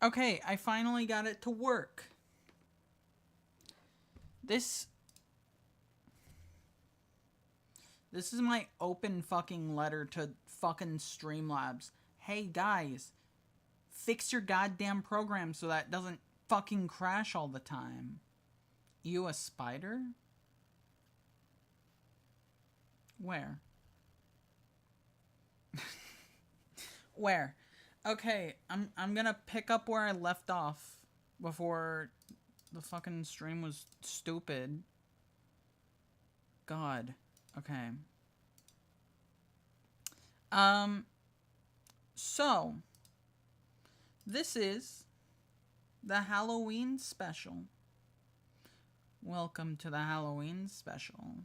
Okay, I finally got it to work. This is my open fucking letter to fucking Streamlabs. Hey guys, fix your goddamn program so that it doesn't fucking crash all the time. You a spider? Where? Where? Okay, I'm gonna pick up where I left off before the fucking stream was stupid. God. Okay. So this is the Halloween special. Welcome to the Halloween special.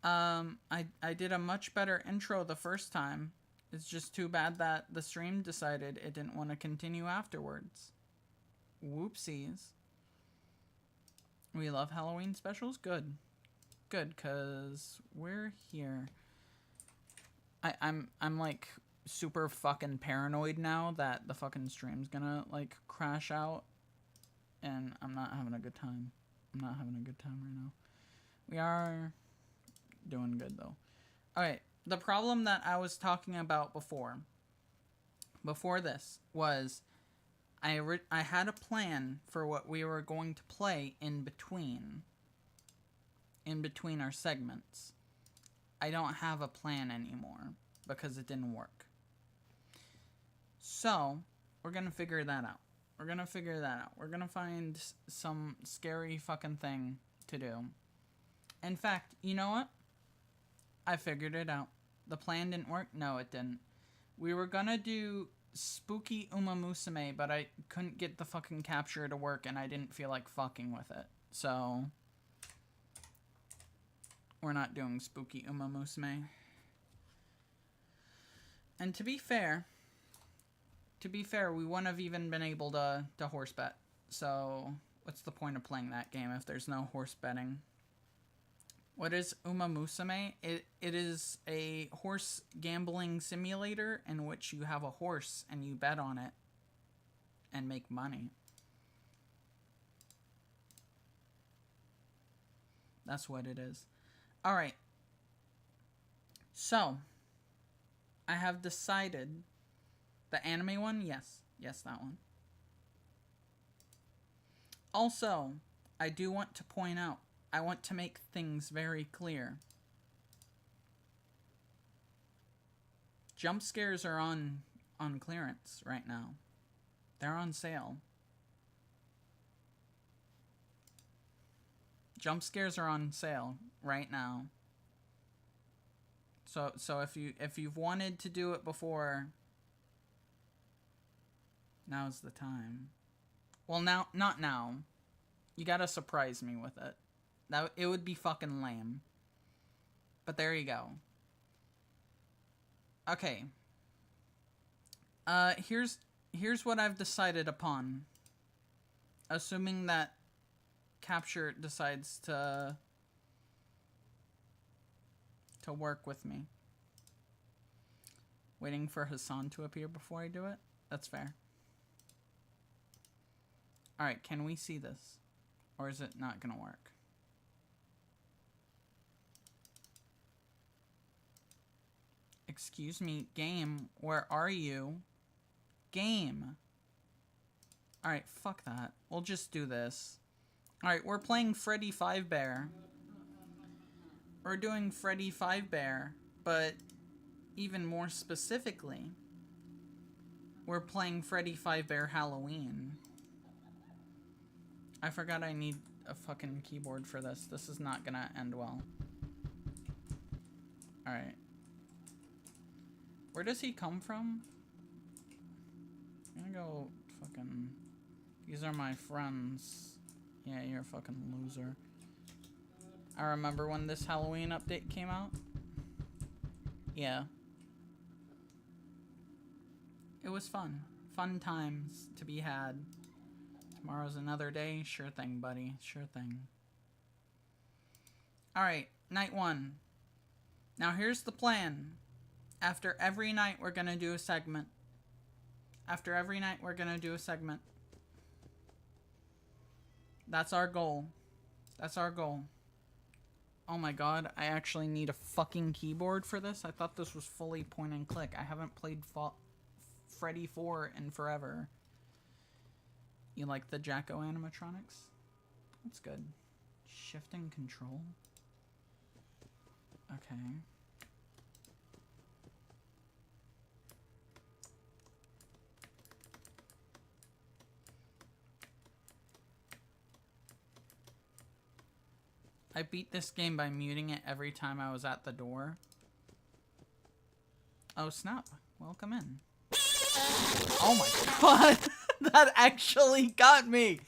I did a much better intro the first time. It's just too bad that the stream decided it didn't want to continue afterwards. Whoopsies. We love Halloween specials? Good. Good, cause we're here. I'm like super fucking paranoid now that the fucking stream's gonna like crash out, and I'm not having a good time. I'm not having a good time right now. We are doing good though. Alright, the problem that I was talking about before this was I had a plan for what we were going to play in between our segments. I don't have a plan anymore because it didn't work. So, we're gonna figure that out. We're gonna find some scary fucking thing to do. In fact, you know what? I figured it out. The plan didn't work? No, it didn't. We were gonna do Spooky Uma Musume, but I couldn't get the fucking capture to work and I didn't feel like fucking with it. So, we're not doing Spooky Uma Musume. And to be fair, we wouldn't have even been able to horse bet. So, what's the point of playing that game if there's no horse betting? What is Uma Musume? It is a horse gambling simulator in which you have a horse and you bet on it and make money. That's what it is. Alright. So, I have decided the anime one? Yes. Yes, that one. Also, I do want to point out, I want to make things very clear. Jump scares are on clearance right now. They're on sale. Jump scares are on sale right now. So if you've wanted to do it before, now's the time. Well, not now. You gotta surprise me with it. It would be fucking lame. But there you go. Okay. Here's what I've decided upon. Assuming that Capture decides to work with me. Waiting for Hassan to appear before I do it? That's fair. Alright, can we see this? Or is it not gonna work? Excuse me, game, where are you? Game! Alright, fuck that. We'll just do this. Alright, we're playing Freddy Fazbear. We're doing Freddy Fazbear, but even more specifically, we're playing Freddy Fazbear Halloween. I forgot I need a fucking keyboard for this. This is not gonna end well. Alright. Where does he come from? I'm gonna go fucking... These are my friends. Yeah, you're a fucking loser. I remember when this Halloween update came out. Yeah. It was fun. Fun times to be had. Tomorrow's another day. Sure thing, buddy. Sure thing. Alright, night one. Now here's the plan. After every night, we're gonna do a segment. After every night, we're gonna do a segment. That's our goal. That's our goal. Oh my god, I actually need a fucking keyboard for this. I thought this was fully point and click. I haven't played Freddy 4 in forever. You like the Jacko animatronics? That's good. Shift and control. Okay. I beat this game by muting it every time I was at the door. Oh snap. Welcome in. Oh my god! That actually got me!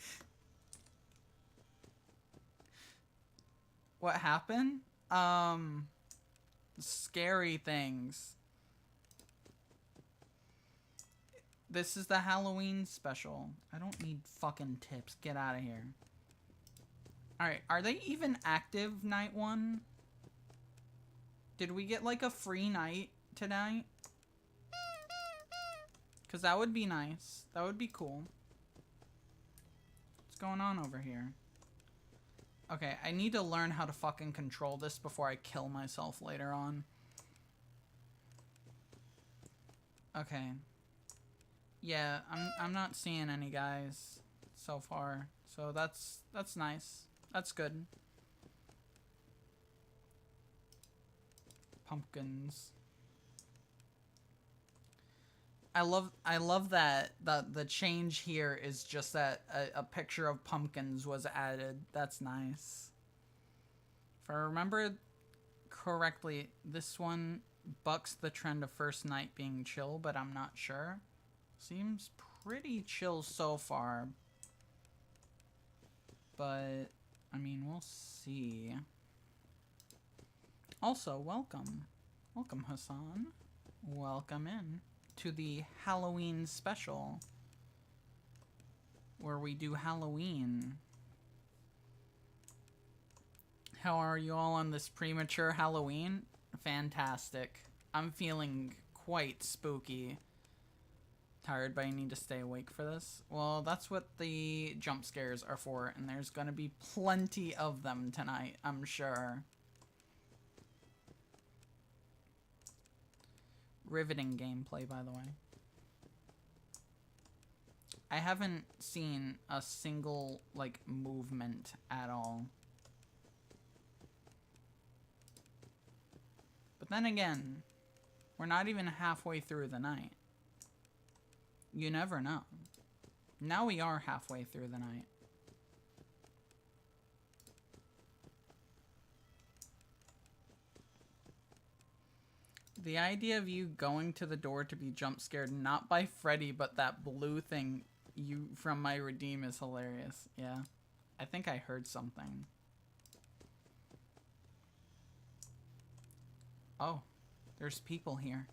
What happened? Scary things. This is the Halloween special. I don't need fucking tips. Get out of here. Alright, are they even active night one? Did we get like a free night tonight? Because that would be nice. That would be cool. What's going on over here? Okay, I need to learn how to fucking control this before I kill myself later on. Okay. Yeah, I'm not seeing any guys so far. So that's nice. That's good. Pumpkins. I love that the change here is just that a picture of pumpkins was added. That's nice. If I remember correctly, this one bucks the trend of first night being chill, but I'm not sure. Seems pretty chill so far. But, I mean, we'll see. Also, welcome. Welcome, Hassan. Welcome in to the Halloween special, where we do Halloween. How are you all on this premature Halloween? Fantastic. I'm feeling quite spooky. Tired, but I need to stay awake for this. Well, that's what the jump scares are for, and there's gonna be plenty of them tonight, I'm sure. Riveting gameplay, by the way. I haven't seen a single, like, movement at all. But then again, we're not even halfway through the night. You never know. Now we are halfway through the night. The idea of you going to the door to be jump scared not by Freddy but that blue thing you from my redeem is hilarious. Yeah. I think I heard something. Oh. There's people here.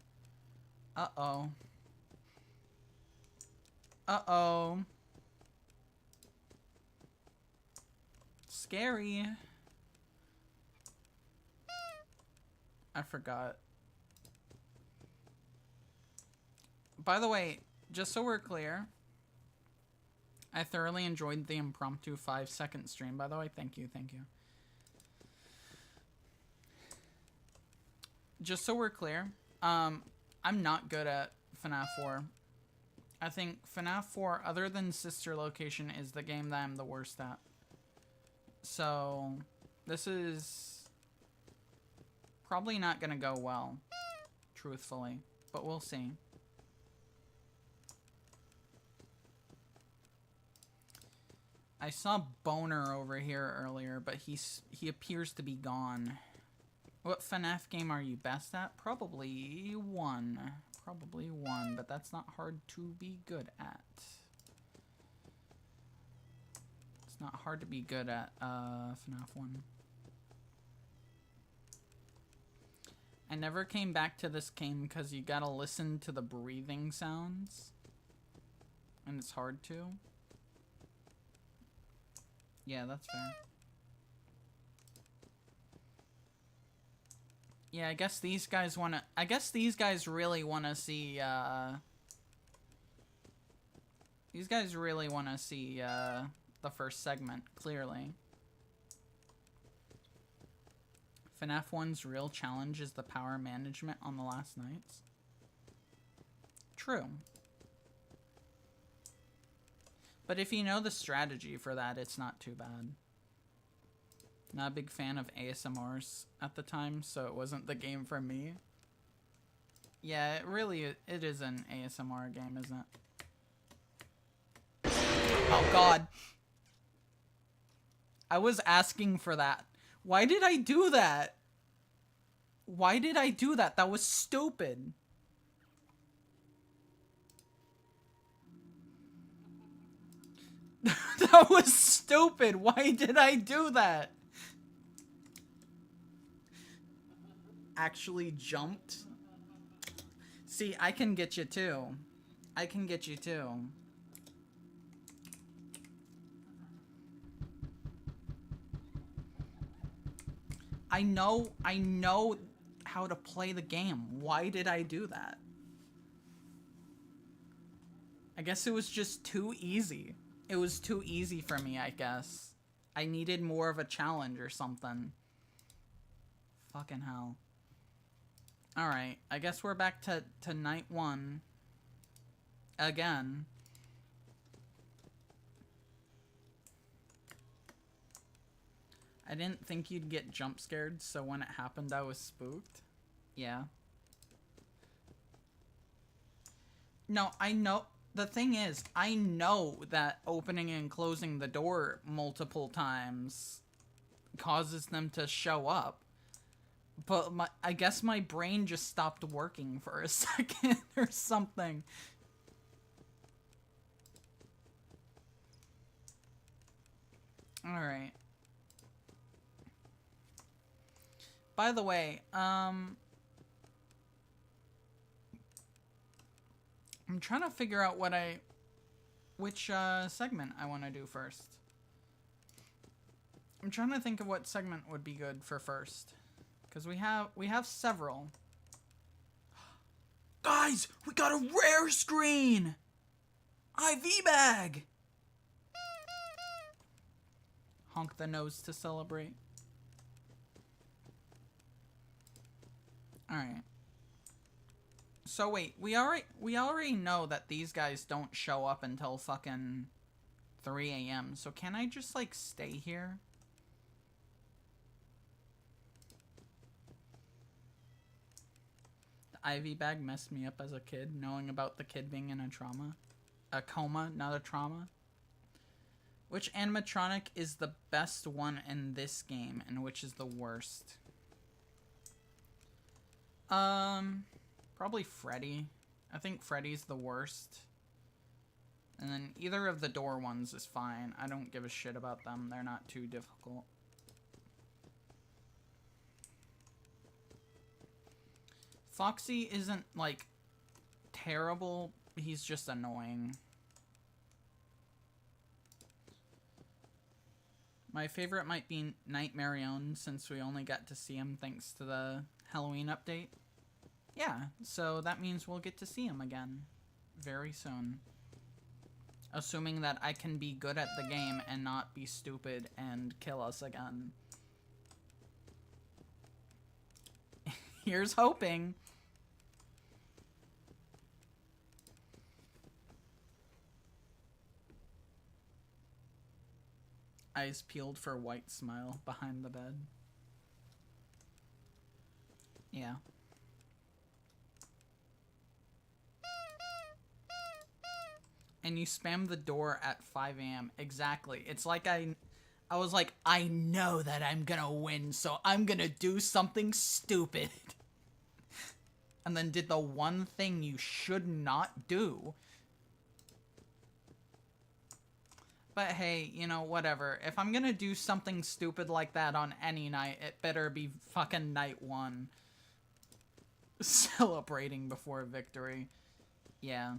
Uh-oh. Uh-oh. Scary. I forgot. By the way, just so we're clear, I thoroughly enjoyed the impromptu 5-second stream, by the way. Thank you, thank you. Just so we're clear, I'm not good at FNAF 4. I think FNAF 4, other than Sister Location, is the game that I'm the worst at. So, this is probably not gonna go well, truthfully, but we'll see. I saw Boner over here earlier, but he appears to be gone. What FNAF game are you best at? Probably 1. Probably 1, but that's not hard to be good at. It's not hard to be good at FNAF 1. I never came back to this game because you gotta listen to the breathing sounds. And it's hard to. Yeah, that's fair. Yeah, I guess these guys wanna... I guess these guys really wanna see, These guys really want to see the first segment, clearly. FNAF 1's real challenge is the power management on the last nights. True. But if you know the strategy for that, it's not too bad. Not a big fan of ASMRs at the time, so it wasn't the game for me. Yeah, it is an ASMR game, isn't it? Oh god. I was asking for that. Why did I do that? Why did I do that? That was stupid. That was stupid. Why did I do that? Actually jumped. See, I can get you too. I can get you too. I know how to play the game. Why did I do that? I guess it was just too easy. It was too easy for me, I guess. I needed more of a challenge or something. Fucking hell. Alright, I guess we're back to night 1. Again. I didn't think you'd get jump scared, so when it happened I was spooked. Yeah. No, I know. The thing is, I know that opening and closing the door multiple times causes them to show up. But I guess my brain just stopped working for a second or something. Alright. By the way, I'm trying to figure out which segment I want to do first. I'm trying to think of what segment would be good for first. Because we have several. Guys, we got a rare screen! IV bag! Honk the nose to celebrate. Alright. So wait, we already know that these guys don't show up until fucking 3 a.m. So can I just like stay here? The IV bag messed me up as a kid, knowing about the kid being in a coma, not a trauma. Which animatronic is the best one in this game, and which is the worst? Probably Freddy. I think Freddy's the worst. And then either of the door ones is fine. I don't give a shit about them. They're not too difficult. Foxy isn't, like, terrible. He's just annoying. My favorite might be Nightmarion, since we only got to see him thanks to the Halloween update. Yeah, so that means we'll get to see him again very soon. Assuming that I can be good at the game and not be stupid and kill us again. Here's hoping. Eyes peeled for white smile behind the bed. Yeah. And you spam the door at 5 a.m. Exactly. It's like I was like, I know that I'm gonna win, so I'm gonna do something stupid. And then did the one thing you should not do. But hey, you know, whatever. If I'm gonna do something stupid like that on any night, it better be fucking night 1. Celebrating before victory. Yeah.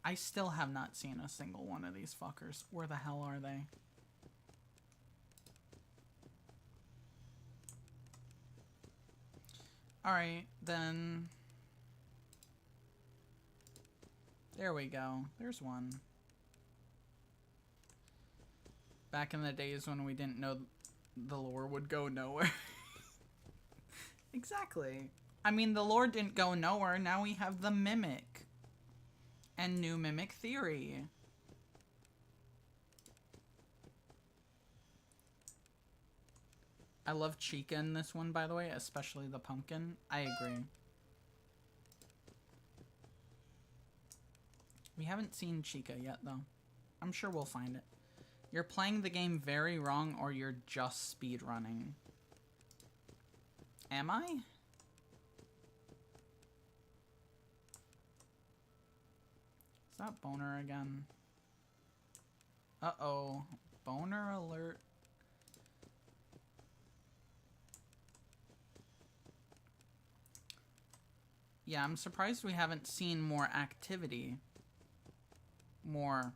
I still have not seen a single one of these fuckers. Where the hell are they? Alright, then... There we go. There's one. Back in the days when we didn't know the lore would go nowhere. Exactly. I mean, the lore didn't go nowhere. Now we have the Mimic. And new Mimic theory. I love Chica in this one, by the way, especially the pumpkin. I agree. We haven't seen Chica yet, though. I'm sure we'll find it. You're playing the game very wrong, or you're just speedrunning. Am I? Is that boner again? Uh-oh. Boner alert. Yeah, I'm surprised we haven't seen more activity. More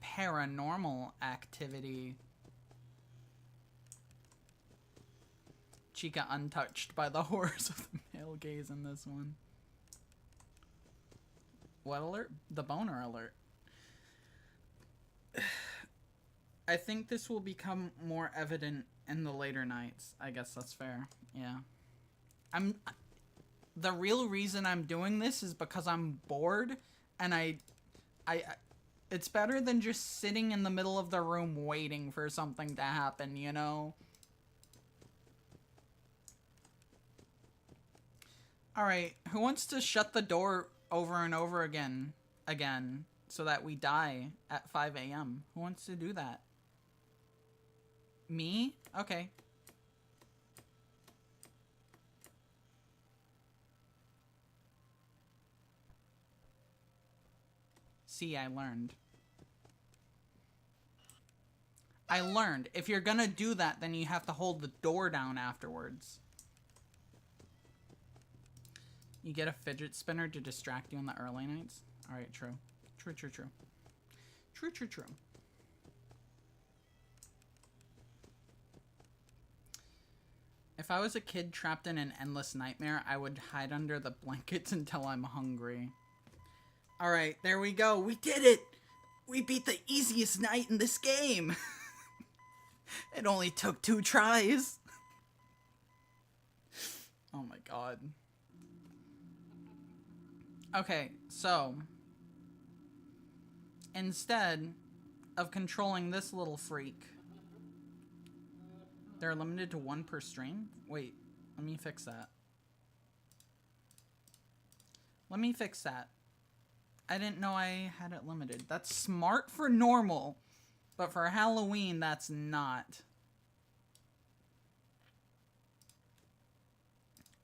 paranormal activity. Chica untouched by the horrors of the male gaze in this one. What alert? The boner alert. I think this will become more evident in the later nights. I guess that's fair. Yeah. The real reason I'm doing this is because I'm bored, and it's better than just sitting in the middle of the room waiting for something to happen, you know? Alright, who wants to shut the door over and over again, so that we die at 5 a.m.? Who wants to do that? Me? Okay. See, I learned. I learned. If you're gonna do that, then you have to hold the door down afterwards. You get a fidget spinner to distract you in the early nights? Alright, true. True, true, true. True, true, true. If I was a kid trapped in an endless nightmare, I would hide under the blankets until I'm hungry. Alright, there we go. We did it! We beat the easiest night in this game! It only took 2 tries. Oh my god. Okay, so instead of controlling this little freak, they're limited to 1 per stream? Wait, let me fix that. Let me fix that. I didn't know I had it limited. That's smart for normal, but for Halloween, that's not.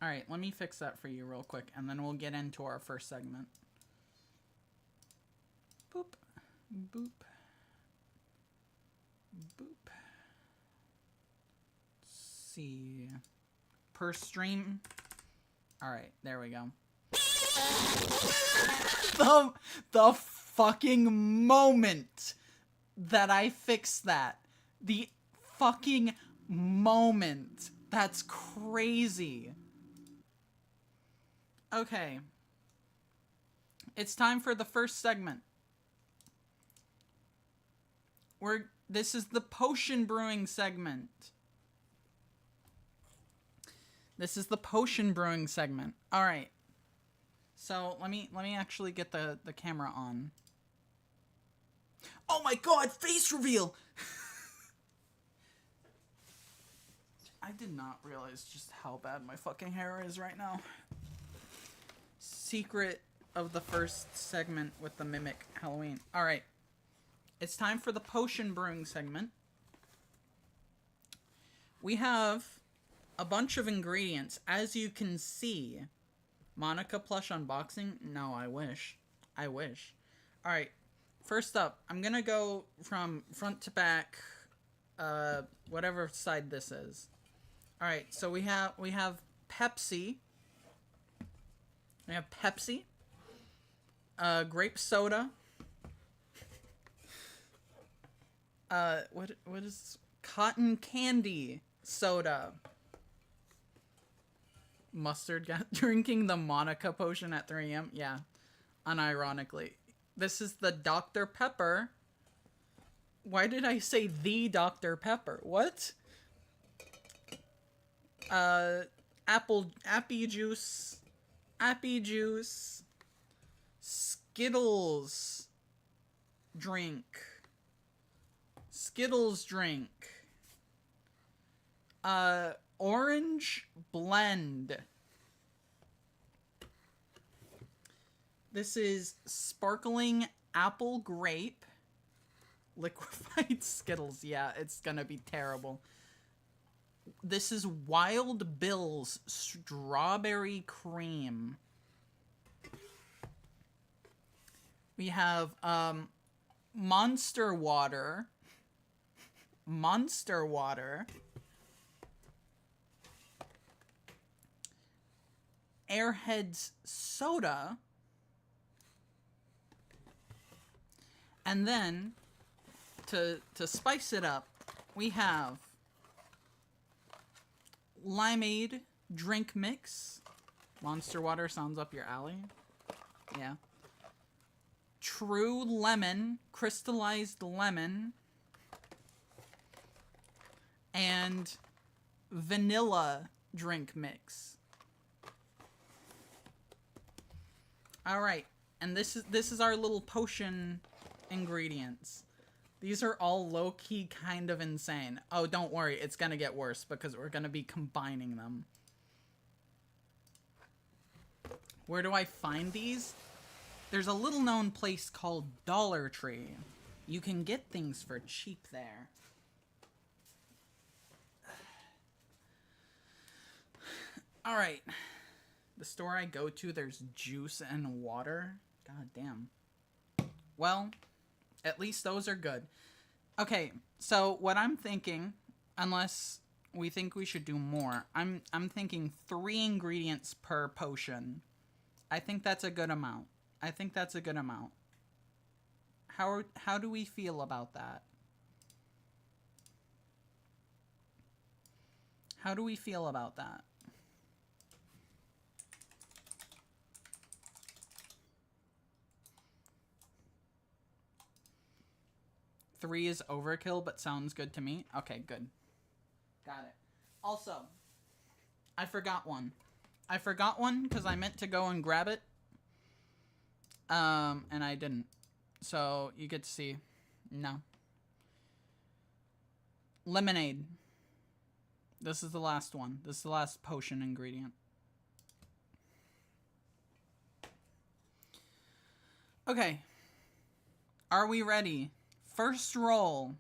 Alright, let me fix that for you real quick, and then we'll get into our first segment. Boop. Boop. Boop. Let's see. Per stream. Alright, there we go. The fucking moment that I fixed that. The fucking moment. That's crazy. Okay. It's time for the first segment. This is the potion brewing segment. This is the potion brewing segment. All right. So let me actually get the camera on. Oh my god, face reveal! I did not realize just how bad my fucking hair is right now. Secret of the first segment with the Mimic Halloween. Alright. It's time for the potion brewing segment. We have a bunch of ingredients. As you can see, Monica plush unboxing? No, I wish. I wish. Alright. First up, I'm gonna go from front to back, whatever side this is. Alright, so we have Pepsi. We have Pepsi. Grape soda. What is cotton candy soda. Mustard gas. Drinking the Monica potion at 3 a.m. Yeah. Unironically. This is the Dr. Pepper. Why did I say the Dr. Pepper? What? Appy juice, Skittles drink, orange blend. This is sparkling apple grape, liquefied Skittles. Yeah, it's gonna be terrible. This is Wild Bill's strawberry cream. We have Monster Water. Airheads soda. And then to spice it up, we have Limeade drink mix. Monster Water sounds up your alley. Yeah. True lemon, crystallized lemon, and vanilla drink mix. All right, and this is our little potion ingredients. These are all low-key kind of insane. Oh, don't worry, it's gonna get worse because we're gonna be combining them. Where do I find these? There's a little-known place called Dollar Tree. You can get things for cheap there. All right. The store I go to, there's juice and water. God damn. Well, at least those are good. Okay, so what I'm thinking, unless we think we should do more, I'm thinking 3 ingredients per potion. I think that's a good amount. How do we feel about that? How do we feel about that? Three is overkill, but sounds good to me. Okay, good. Got it. Also, I forgot one. Because I meant to go and grab it. And I didn't. So, you get to see. No. Lemonade. This is the last one. This is the last potion ingredient. Okay. Are we ready? First roll.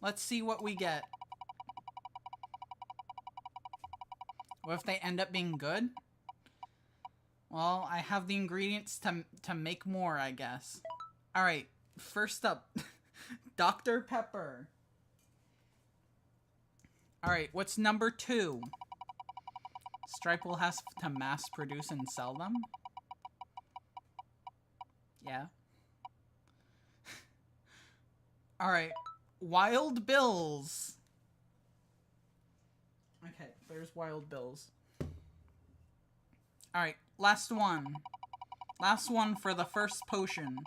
Let's see what we get. What if they end up being good? Well, I have the ingredients to make more, I guess. Alright, first up. Dr. Pepper. Alright, what's number 2? Stripe will have to mass produce and sell them? Yeah. Alright. Wild Bills. Okay, there's Wild Bills. Alright, last one. Last one for the first potion.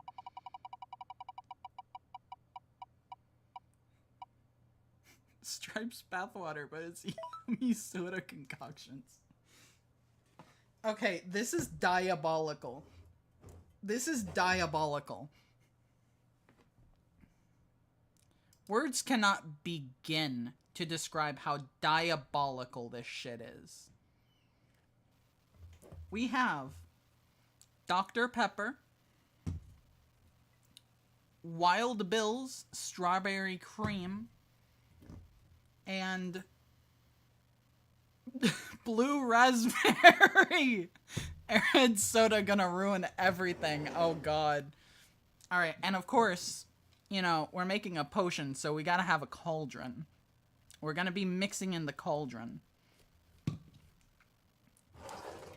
Stripe's bathwater, but it's yummy soda concoctions. Okay, this is diabolical. Words cannot begin to describe how diabolical this shit is. We have Dr. Pepper, Wild Bill's strawberry cream, and blue raspberry. Airhead soda gonna ruin everything. Oh god. Alright, and of course, you know, we're making a potion, so we gotta have a cauldron. We're gonna be mixing in the cauldron.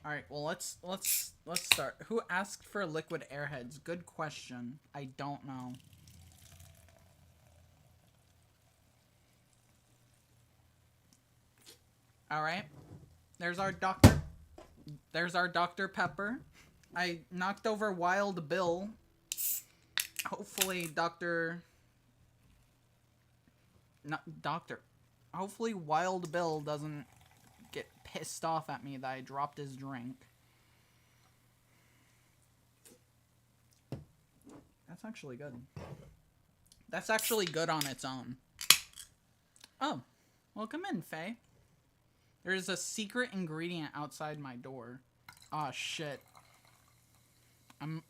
Alright, well let's start. Who asked for liquid airheads? Good question. I don't know. Alright. There's our Dr. Pepper. I knocked over Wild Bill. Hopefully, Hopefully Wild Bill doesn't get pissed off at me that I dropped his drink. That's actually good. That's actually good on its own. Oh, welcome in, Faye. There's a secret ingredient outside my door. Oh, shit.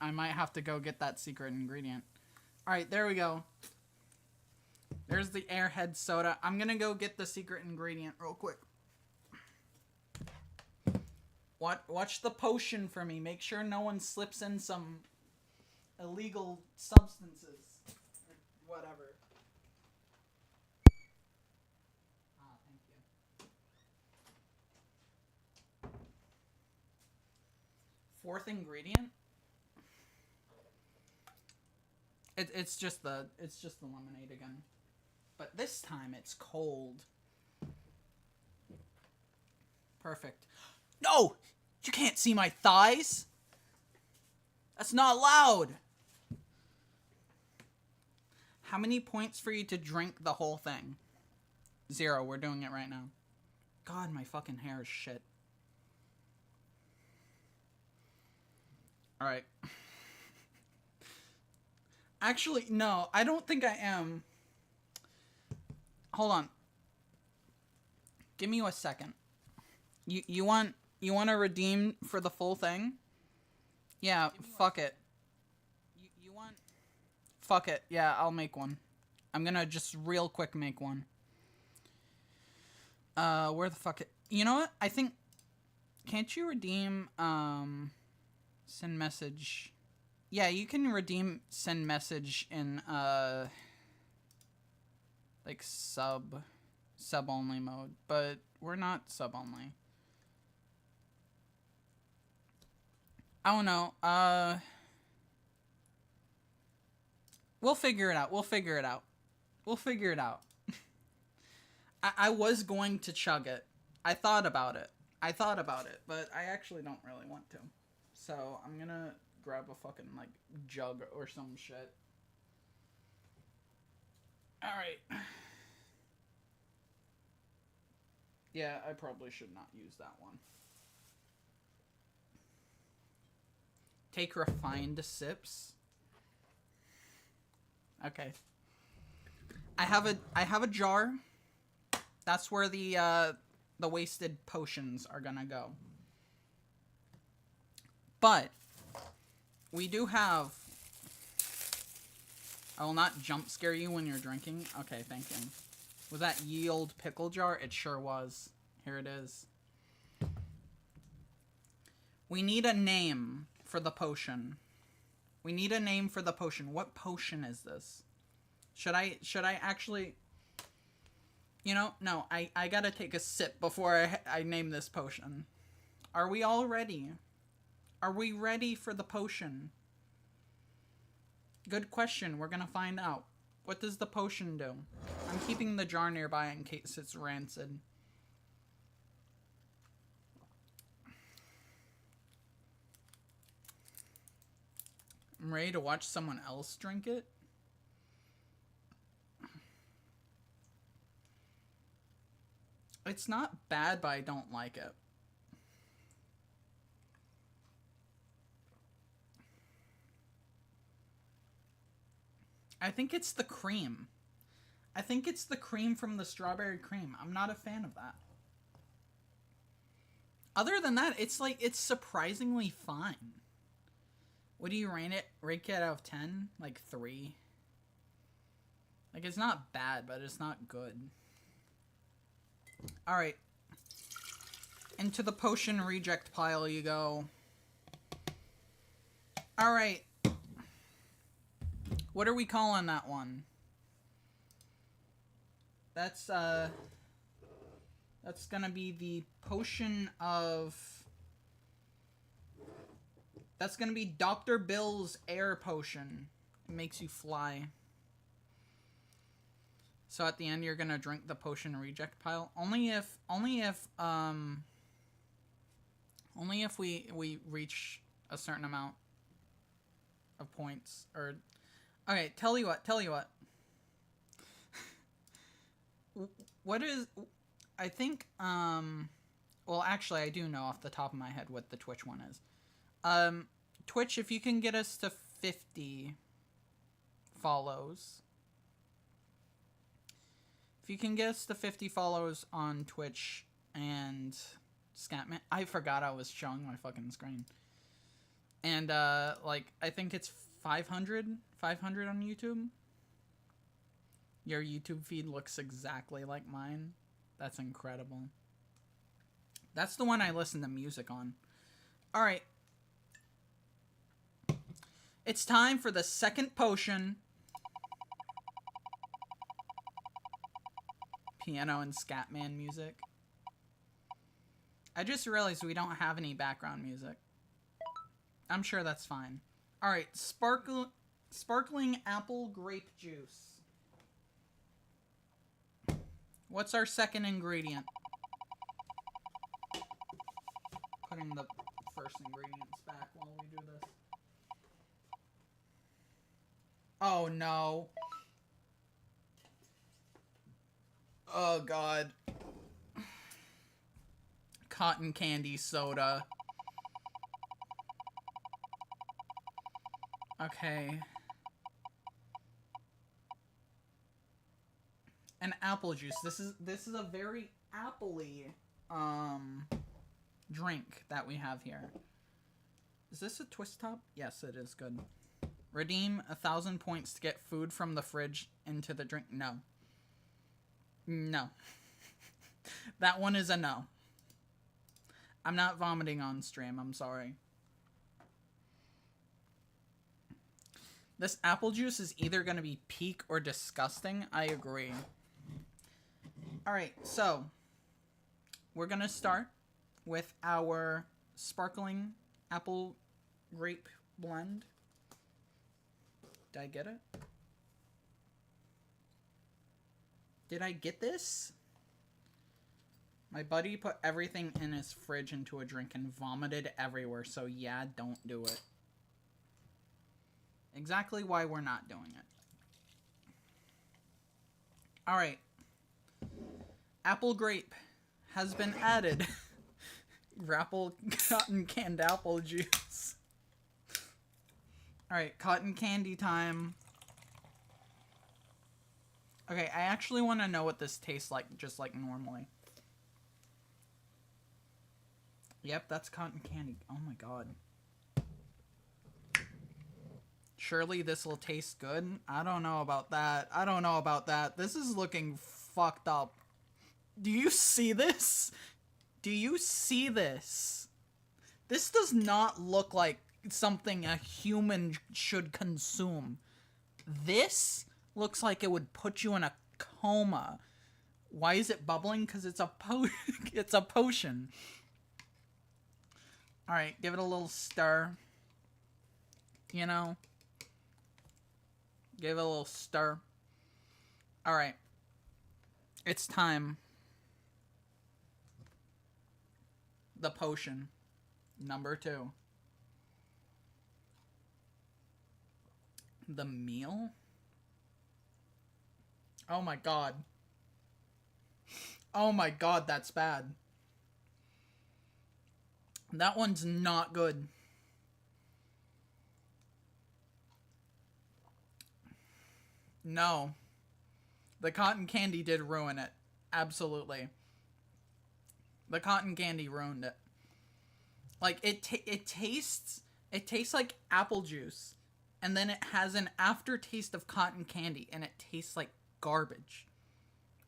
I might have to go get that secret ingredient. Alright, there we go. There's the Airhead soda. I'm gonna go get the secret ingredient real quick. Watch the potion for me. Make sure no one slips in some illegal substances. Or whatever. Ah, thank you. Fourth ingredient? It's just the lemonade again. But this time it's cold. Perfect. No! You can't see my thighs! That's not allowed! How many points for you to drink the whole thing? 0. We're doing it right now. God, my fucking hair is shit. Alright. Actually, no, I don't think I am. Hold on. Give me a second. You want to redeem for the full thing? Yeah, fuck it. You want... Fuck it. Yeah, I'll make one. I'm gonna just real quick make one. Where the fuck it... You know what? I think... Can't you redeem, send message... Yeah, you can redeem send message in, like, sub-only mode, but we're not sub-only. I don't know, we'll figure it out, we'll figure it out. I was going to chug it. I thought about it, but I actually don't really want to. So, I'm gonna grab a fucking, like, jug or some shit. Alright. Yeah, I probably should not use that one. Take refined sips. Okay. I have a jar. That's where the wasted potions are gonna go. But we do have... I will not jump scare you when you're drinking. Okay, thank you. Was that Yield pickle jar? It sure was. Here it is. We need a name for the potion. We need a name for the potion. What potion is this? Should I actually... You know, no, I gotta take a sip before I name this potion. Are we all ready? Are we ready for the potion? Good question. We're gonna find out. What does the potion do? I'm keeping the jar nearby in case it's rancid. I'm ready to watch someone else drink it. It's not bad, but I don't like it. I think it's the cream. I think it's the cream from the strawberry cream. I'm not a fan of that. Other than that, it's like, it's surprisingly fine. What do you rate it out of 10? Like 3. Like, it's not bad, but it's not good. Alright. Into the potion reject pile you go. Alright. What are we calling that one? That's gonna be the potion of... That's gonna be Dr. Bill's air potion. It makes you fly. So at the end you're gonna drink the potion reject pile. Only if we reach a certain amount of points. Or okay, tell you what. What is... I think, well, actually, I do know off the top of my head what the Twitch one is. Twitch, if you can get us to 50 follows. If you can get us to 50 follows on Twitch and Scatman... I forgot I was showing my fucking screen. And, like, I think it's 500 on YouTube. Your YouTube feed looks exactly like mine. That's incredible. That's the one I listen to music on. Alright. It's time for the second potion. Piano and Scatman music. I just realized we don't have any background music. I'm sure that's fine. Alright, sparkling apple grape juice. What's our second ingredient? Putting the first ingredients back while we do this. Oh no. Oh god. Cotton candy soda. Okay. And apple juice. This is a very appley drink that we have here. Is this a twist top? Yes, it is. Good. Redeem 1,000 points to get food from the fridge into the drink. No. No. That one is a no. I'm not vomiting on stream. I'm sorry. This apple juice is either going to be peak or disgusting. I agree. Alright, so we're going to start with our sparkling apple grape blend. Did I get it? Did I get this? My buddy put everything in his fridge into a drink and vomited everywhere, so yeah, don't do it. Exactly why we're not doing it. Alright. Apple grape has been added. Grapple cotton canned apple juice. Alright, cotton candy time. Okay, I actually want to know what this tastes like, just like normally. Yep, that's cotton candy. Oh my god. Surely this will taste good? I don't know about that. I don't know about that. This is looking fucked up. Do you see this? Do you see this? This does not look like something a human should consume. This looks like it would put you in a coma. Why is it bubbling? Because it's a it's a potion. Alright, give it a little stir. You know? Give it a little stir. Alright. It's time. The potion. Number 2. The meal? Oh my god. Oh my god, that's bad. That one's not good. No. The cotton candy did ruin it. Absolutely. The cotton candy ruined it. Like, it tastes like apple juice. And then it has an aftertaste of cotton candy. And it tastes like garbage.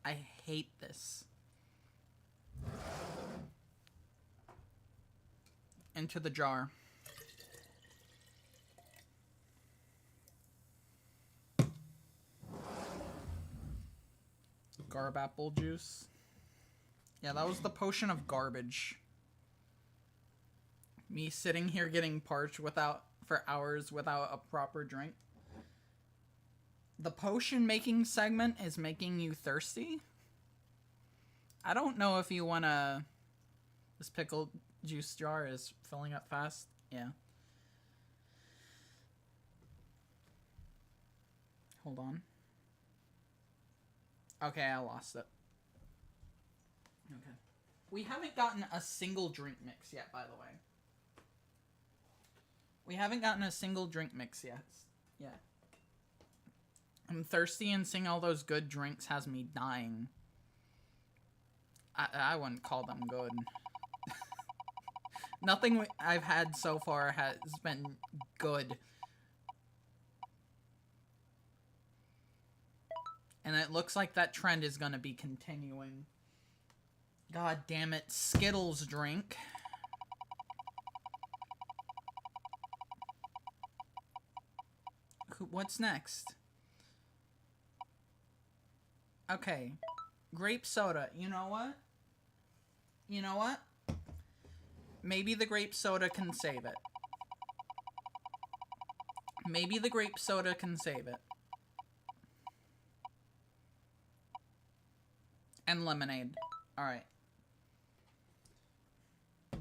I hate this. Into the jar. Garb apple juice. Yeah, that was the potion of garbage. Me sitting here getting parched for hours without a proper drink. The potion making segment is making you thirsty? I don't know if you wanna... This pickle juice jar is filling up fast. Yeah. Hold on. Okay, I lost it. Okay. We haven't gotten a single drink mix yet, by the way. We haven't gotten a single drink mix yet. Yeah. I'm thirsty, and seeing all those good drinks has me dying. I wouldn't call them good. Nothing I've had so far has been good. And it looks like that trend is going to be continuing. God damn it. Skittles drink. What's next? Okay. Grape soda. You know what? You know what? Maybe the grape soda can save it. Maybe the grape soda can save it. And lemonade. Alright.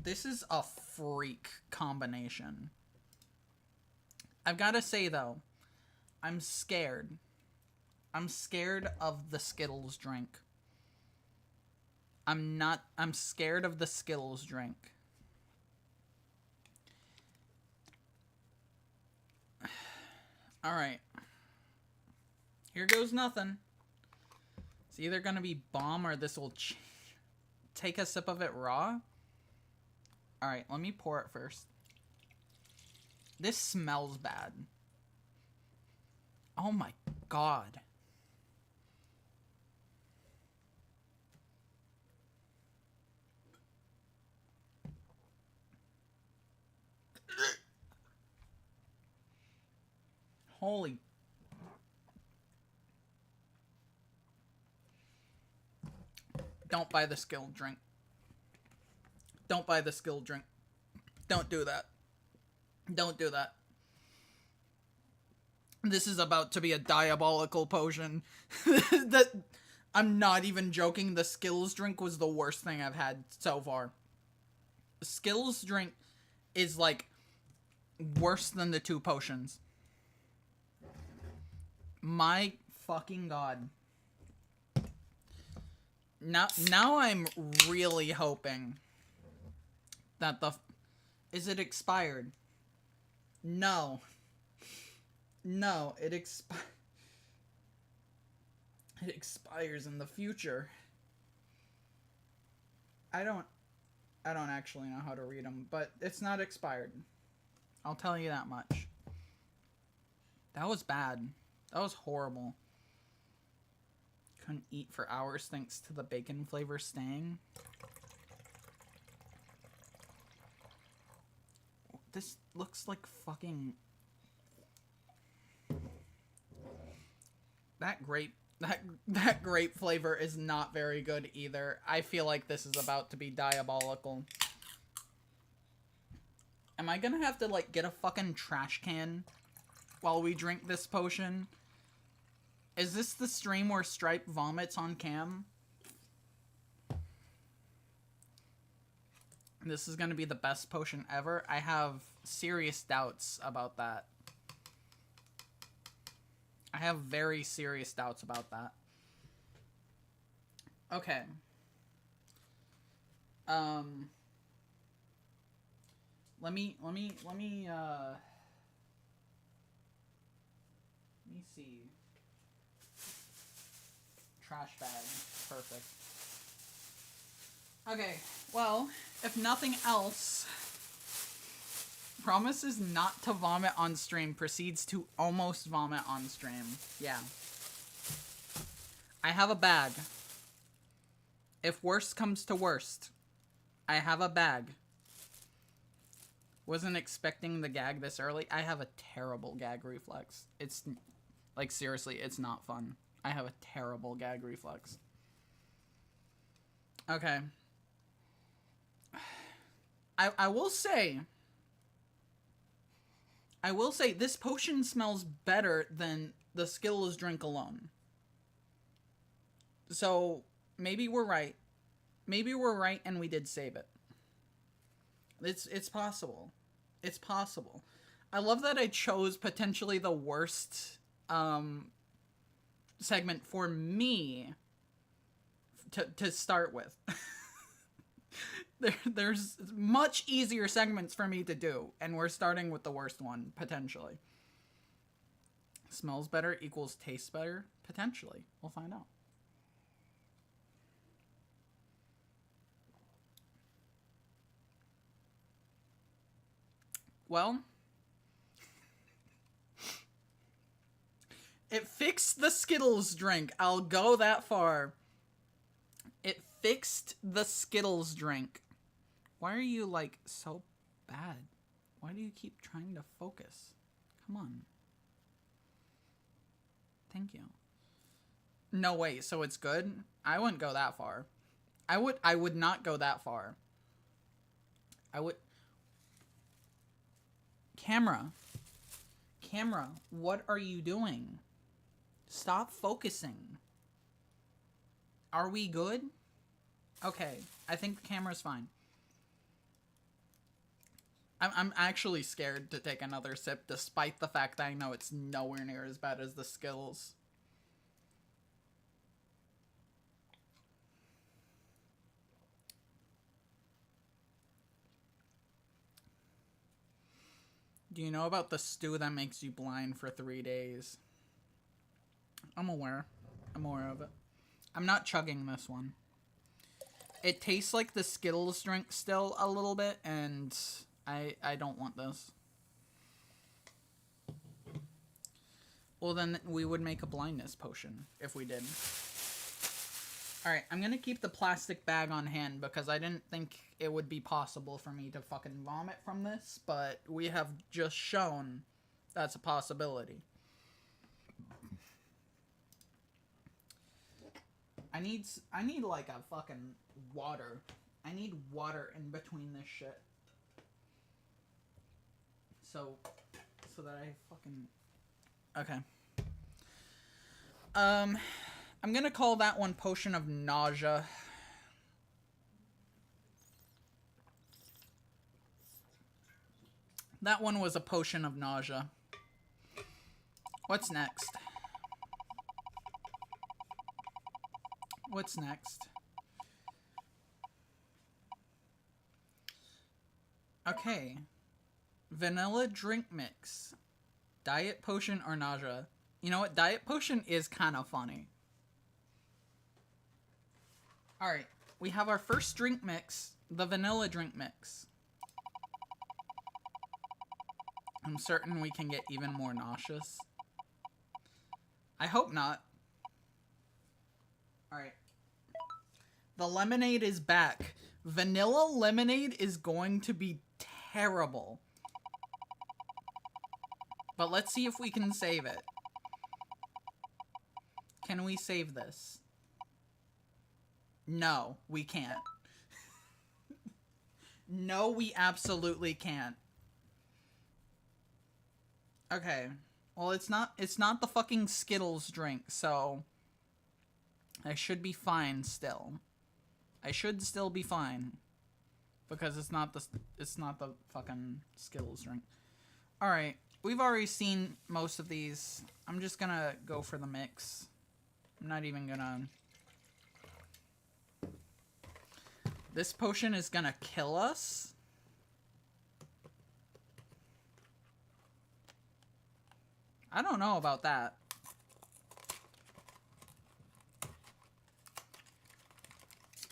This is a freak combination. I've got to say, though, I'm scared. I'm scared of the Skittles drink. I'm scared of the Skittles drink. Alright. Here goes nothing. It's either gonna be bomb or this will take a sip of it raw. Alright, let me pour it first. This smells bad. Oh my god. Holy. Don't buy the Skill drink. Don't buy the Skill drink. Don't do that. Don't do that. This is about to be a diabolical potion. That I'm not even joking. The Skills drink was the worst thing I've had so far. The Skills drink is like worse than the two potions. My fucking god. Now I'm really hoping that the... Is it expired? No. No, it expires in the future. I don't actually know how to read them, but it's not expired. I'll tell you that much. That was bad. That was horrible. Couldn't eat for hours thanks to the bacon flavor staying. This looks like fucking... That grape flavor is not very good either. I feel like this is about to be diabolical. Am I gonna have to, like, get a fucking trash can while we drink this potion? Is this the stream where Stripe vomits on cam? This is gonna be the best potion ever. I have serious doubts about that. I have very serious doubts about that. Okay. Let me see. Trash bag. Perfect. Okay, well, if nothing else, promises not to vomit on stream, proceeds to almost vomit on stream. Yeah. I have a bag. If worst comes to worst, I have a bag. Wasn't expecting the gag this early. I have a terrible gag reflex. It's, like, seriously, it's not fun. I have a terrible gag reflex. Okay. I will say this potion smells better than the Skittles drink alone. So, maybe we're right. Maybe we're right and we did save it. It's possible. It's possible. I love that I chose potentially the worst segment for me to start with. There's much easier segments for me to do, and we're starting with the worst one, potentially. Smells better equals tastes better? Potentially. We'll find out. Well, it fixed the Skittles drink. I'll go that far. It fixed the Skittles drink. Why are you, like, so bad? Why do you keep trying to focus? Come on. Thank you. No, wait, so it's good? I wouldn't go that far. I would not go that far. I would... Camera, what are you doing? Stop focusing. Are we good? Okay, I think the camera's fine. I'm actually scared to take another sip, despite the fact that I know it's nowhere near as bad as the Skittles. Do you know about the stew that makes you blind for 3 days? I'm aware. I'm aware of it. I'm not chugging this one. It tastes like the Skittles drink still a little bit, and I don't want this. Well, then we would make a blindness potion if we did. Alright, I'm gonna keep the plastic bag on hand because I didn't think it would be possible for me to fucking vomit from this, but we have just shown that's a possibility. I need like a fucking water. I need water in between this shit. So that I fucking... Okay. I'm gonna call that one Potion of Nausea. That one was a Potion of Nausea. What's next? What's next? Okay. Vanilla drink mix. Diet potion or nausea? You know what? Diet potion is kind of funny. Alright. We have our first drink mix. The vanilla drink mix. I'm certain we can get even more nauseous. I hope not. Alright. The lemonade is back. Vanilla lemonade is going to be terrible. But let's see if we can save it. Can we save this? No, we can't. No, we absolutely can't. Okay. Well, it's not the fucking Skittles drink, so I should be fine still. I should still be fine because it's not the fucking Skittles drink. All right. We've already seen most of these. I'm just gonna go for the mix. I'm not even gonna... This potion is gonna kill us. I don't know about that.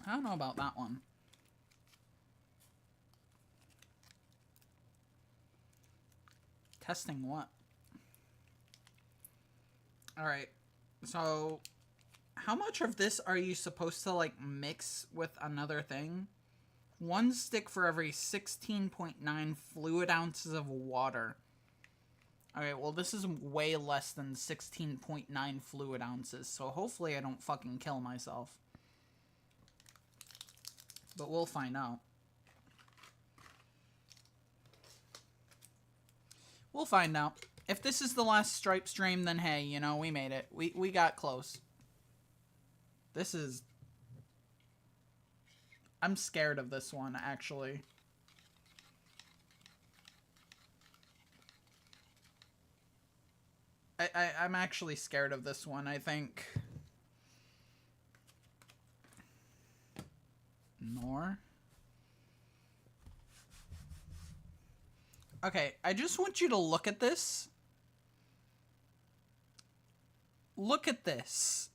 I don't know about that one. Testing what? Alright. So, how much of this are you supposed to, like, mix with another thing? 1 stick for every 16.9 fluid ounces of water. Alright, well, this is way less than 16.9 fluid ounces, so hopefully I don't fucking kill myself. But we'll find out. We'll find out. If this is the last Stripe stream, then hey, you know, we made it. We got close. This is... I'm scared of this one, actually. I'm actually scared of this one, I think. Nor. Okay, I just want you to look at this. Look at this.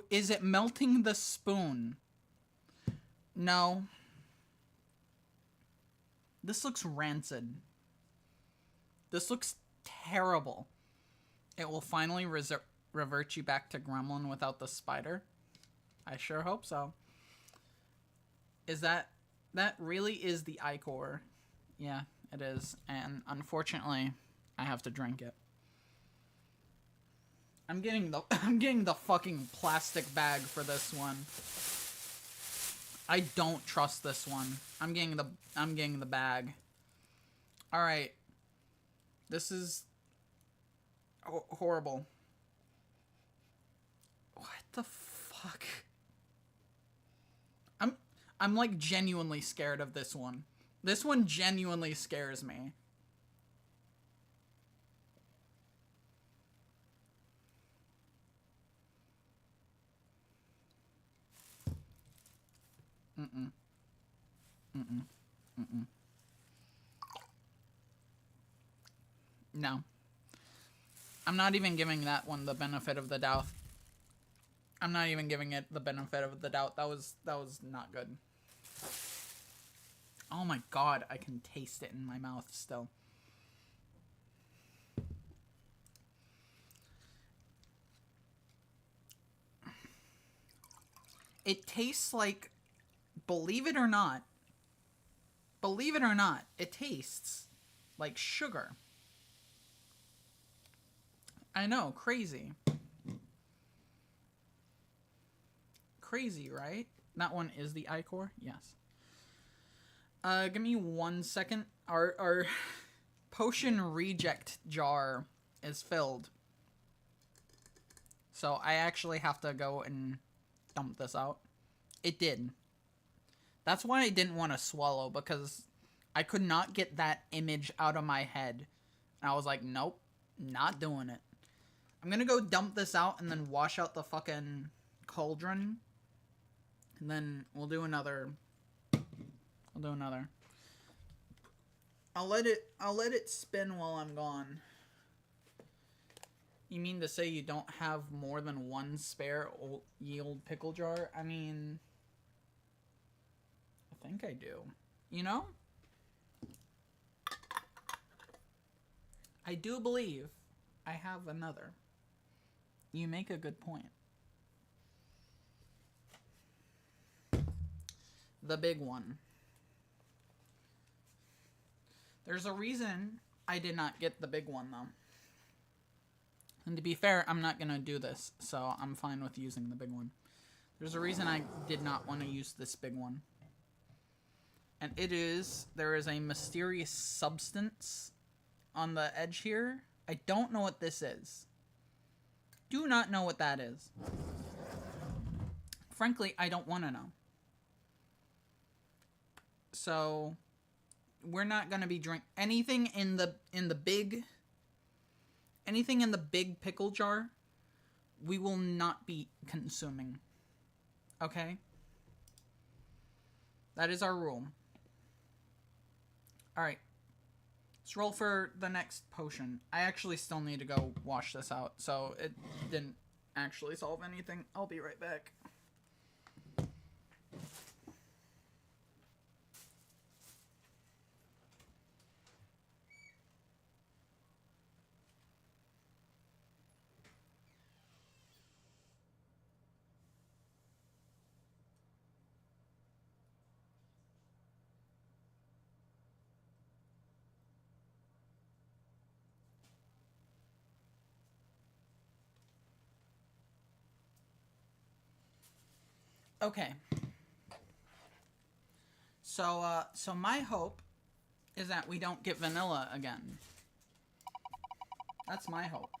Is it melting the spoon? No. This looks rancid. This looks terrible. It will finally revert you back to Gremlin without the spider. I sure hope so. Is that really is the ichor? Yeah, it is. And unfortunately, I have to drink it. I'm getting the fucking plastic bag for this one. I don't trust this one. I'm getting the bag. All right. This is horrible. What the fuck? I'm like genuinely scared of this one. This one genuinely scares me. Mm-mm. Mm-mm. Mm-mm. No. I'm not even giving that one the benefit of the doubt. I'm not even giving it the benefit of the doubt. That was not good. Oh my god, I can taste it in my mouth still. It tastes like, believe it or not, it tastes like sugar. I know, crazy. Crazy, right? That one is the ichor? Yes. Give me 1 second. Our potion reject jar is filled. So I actually have to go and dump this out. It did. That's why I didn't want to swallow, because I could not get that image out of my head. And I was like, nope, not doing it. I'm gonna go dump this out and then wash out the fucking cauldron. And then we'll do another. I'll let it spin while I'm gone. You mean to say you don't have more than one spare old yield pickle jar? I mean, I think I do. You know? I do believe I have another. You make a good point. The big one. There's a reason I did not get the big one, though. And to be fair, I'm not going to do this, so I'm fine with using the big one. There's a reason I did not want to use this big one. And it is, there is a mysterious substance on the edge here. I don't know what this is. Do not know what that is. Frankly, I don't want to know. So we're not going to be drink anything in the big pickle jar. We will not be consuming. Okay? That is our rule. All right. Let's roll for the next potion. I actually still need to go wash this out, so it didn't actually solve anything. I'll be right back. Okay. So my hope is that we don't get vanilla again. That's my hope.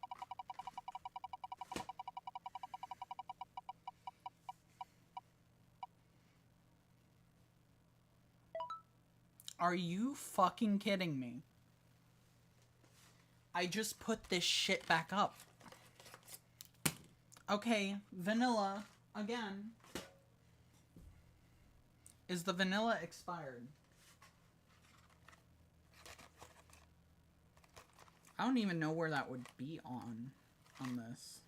Are you fucking kidding me? I just put this shit back up. Okay, vanilla, again. Is the vanilla expired? I don't even know where that would be on this.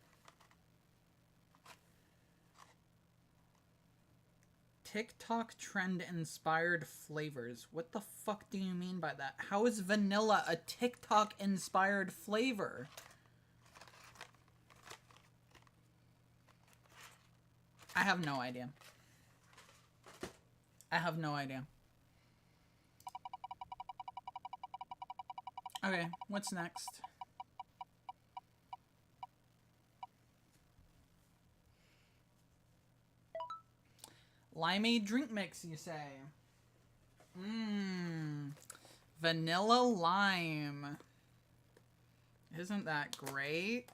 TikTok trend inspired flavors. What the fuck do you mean by that? How is vanilla a TikTok inspired flavor? I have no idea. I have no idea. Okay, what's next? Limeade drink mix, you say? Vanilla lime. Isn't that great?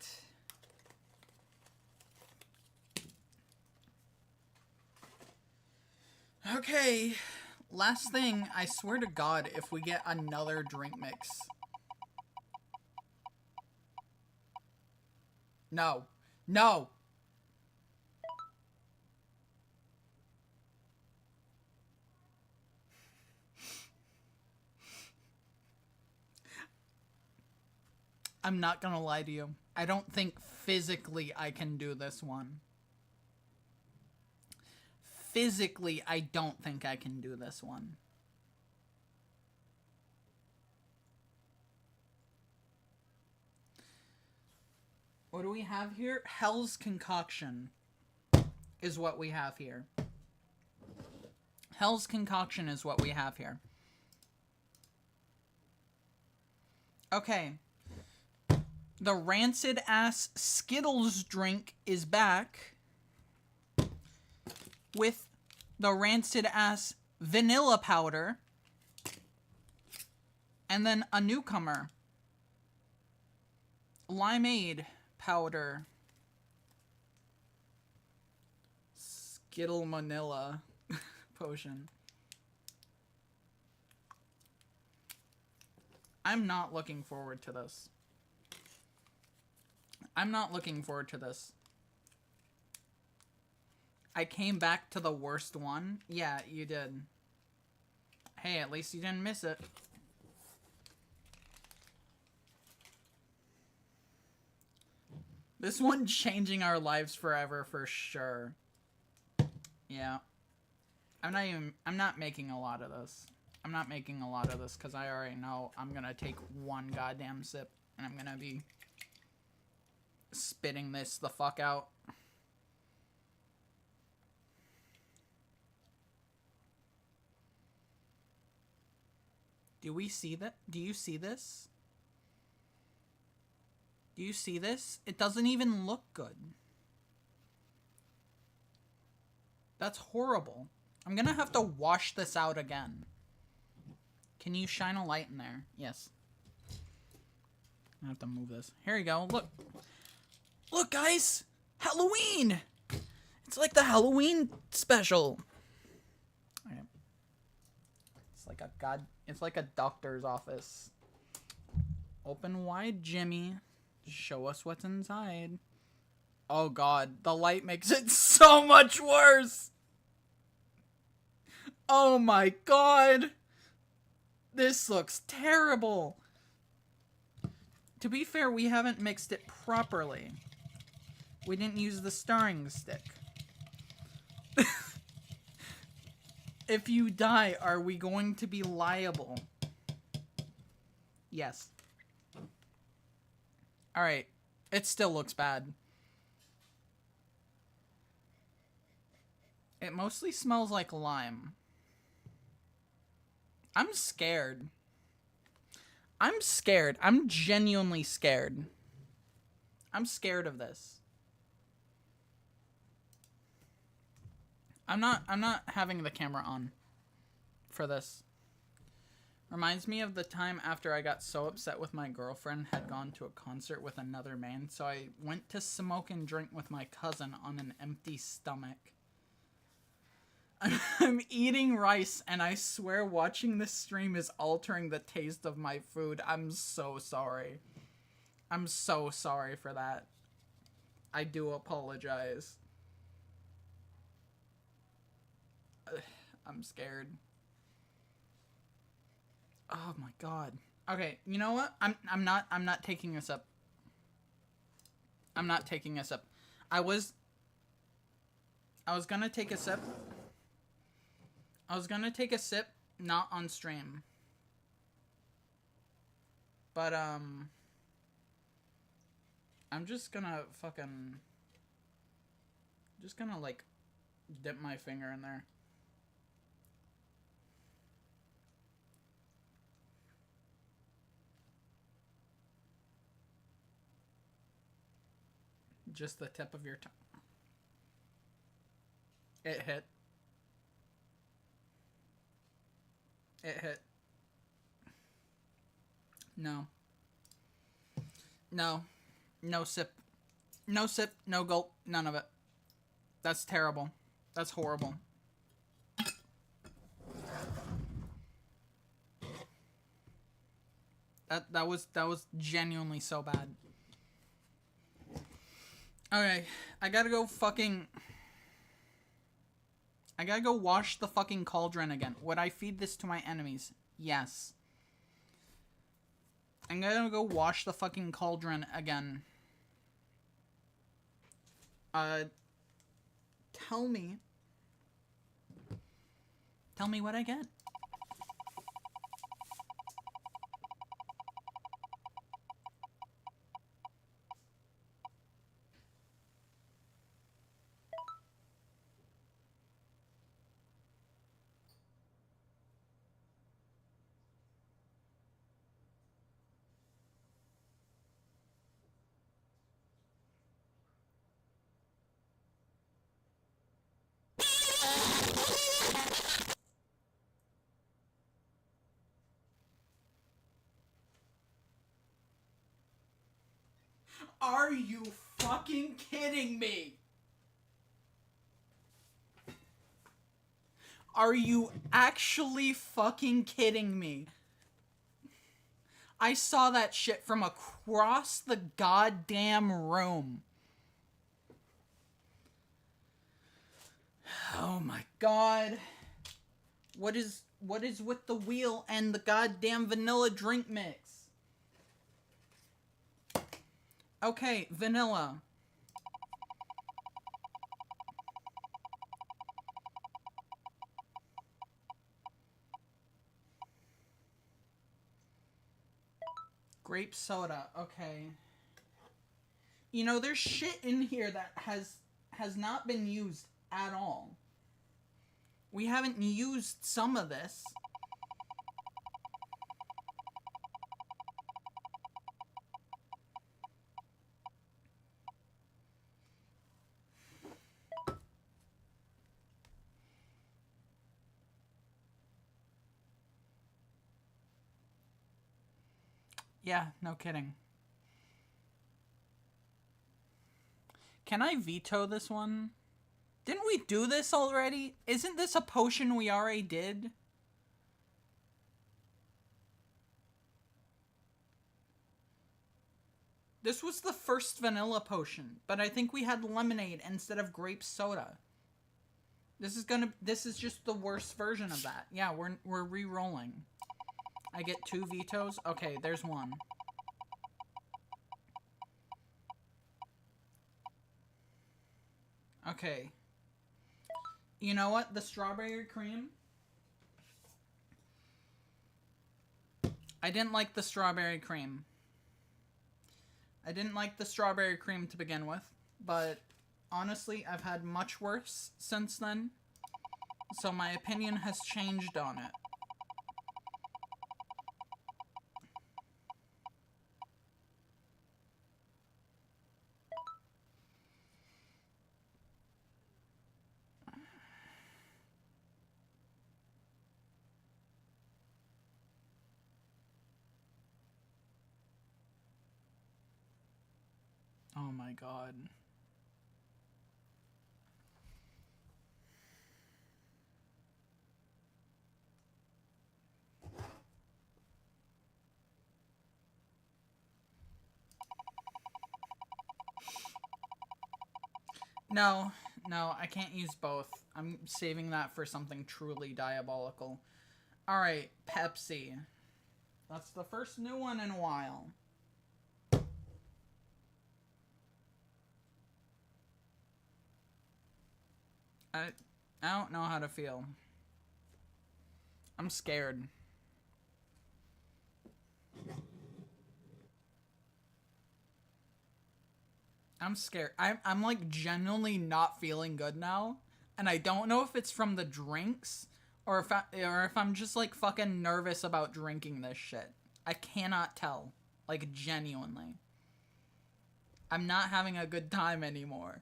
Okay, last thing, I swear to God, if we get another drink mix. No. No! I'm not gonna lie to you. I don't think physically I can do this one. Physically, I don't think I can do this one. What do we have here? Hell's Concoction is what we have here. Hell's Concoction is what we have here. Okay. The rancid ass Skittles drink is back with the rancid ass vanilla powder and then a newcomer, limeade powder, Skittle Manila potion. I'm not looking forward to this. I'm not looking forward to this. I came back to the worst one. Yeah, you did. Hey, at least you didn't miss it. This one's changing our lives forever for sure. Yeah. I'm not making a lot of this. I'm not making a lot of this because I already know I'm gonna take one goddamn sip and I'm gonna be spitting this the fuck out. Do we see that? Do you see this? Do you see this? It doesn't even look good. That's horrible. I'm gonna have to wash this out again. Can you shine a light in there? Yes. I have to move this. Here you go. Look. Look, guys! Halloween! It's like the Halloween special. Okay. It's like a doctor's office. Open wide, Jimmy. Show us what's inside. Oh god, the light makes it so much worse! Oh my god! This looks terrible! To be fair, we haven't mixed it properly. We didn't use the stirring stick. If you die, are we going to be liable? Yes. Alright. It still looks bad. It mostly smells like lime. I'm scared. I'm scared. I'm genuinely scared. I'm scared of this. I'm not having the camera on for this. Reminds me of the time after I got so upset with my girlfriend had gone to a concert with another man, so I went to smoke and drink with my cousin on an empty stomach. I'm eating rice, and I swear watching this stream is altering the taste of my food. I'm so sorry. I'm so sorry for that. I do apologize. I'm scared. Oh my god. Okay, you know what? I'm not taking a sip. I'm not taking a sip. I was gonna take a sip. I was gonna take a sip, not on stream. But I'm just gonna fucking like dip my finger in there. Just the tip of your tongue. It hit. It hit. No. No. No sip. No sip, no gulp, none of it. That's terrible. That's horrible. That was genuinely so bad. Okay, I gotta go wash the fucking cauldron again. Would I feed this to my enemies? Yes. I'm gonna go wash the fucking cauldron again. Tell me what I get. Are you fucking kidding me? Are you actually fucking kidding me? I saw that shit from across the goddamn room. Oh my god. What is with the wheel and the goddamn vanilla drink mix? Okay, vanilla. Grape soda. Okay. You know, there's shit in here that has not been used at all. We haven't used some of this. Yeah, no kidding. Can I veto this one? Didn't we do this already? Isn't this a potion we already did? This was the first vanilla potion, but I think we had lemonade instead of grape soda. This is just the worst version of that. Yeah, we're re-rolling. I get 2 vetoes? Okay, there's one. Okay. You know what? The strawberry cream. I didn't like the strawberry cream. I didn't like the strawberry cream to begin with, but honestly, I've had much worse since then, so my opinion has changed on it. Oh my god. No, no, I can't use both. I'm saving that for something truly diabolical. Alright, Pepsi. That's the first new one in a while. I don't know how to feel. I'm scared. I'm scared. I'm like genuinely not feeling good now, and I don't know if it's from the drinks or if I'm just like fucking nervous about drinking this shit. I cannot tell. Like genuinely. I'm not having a good time anymore.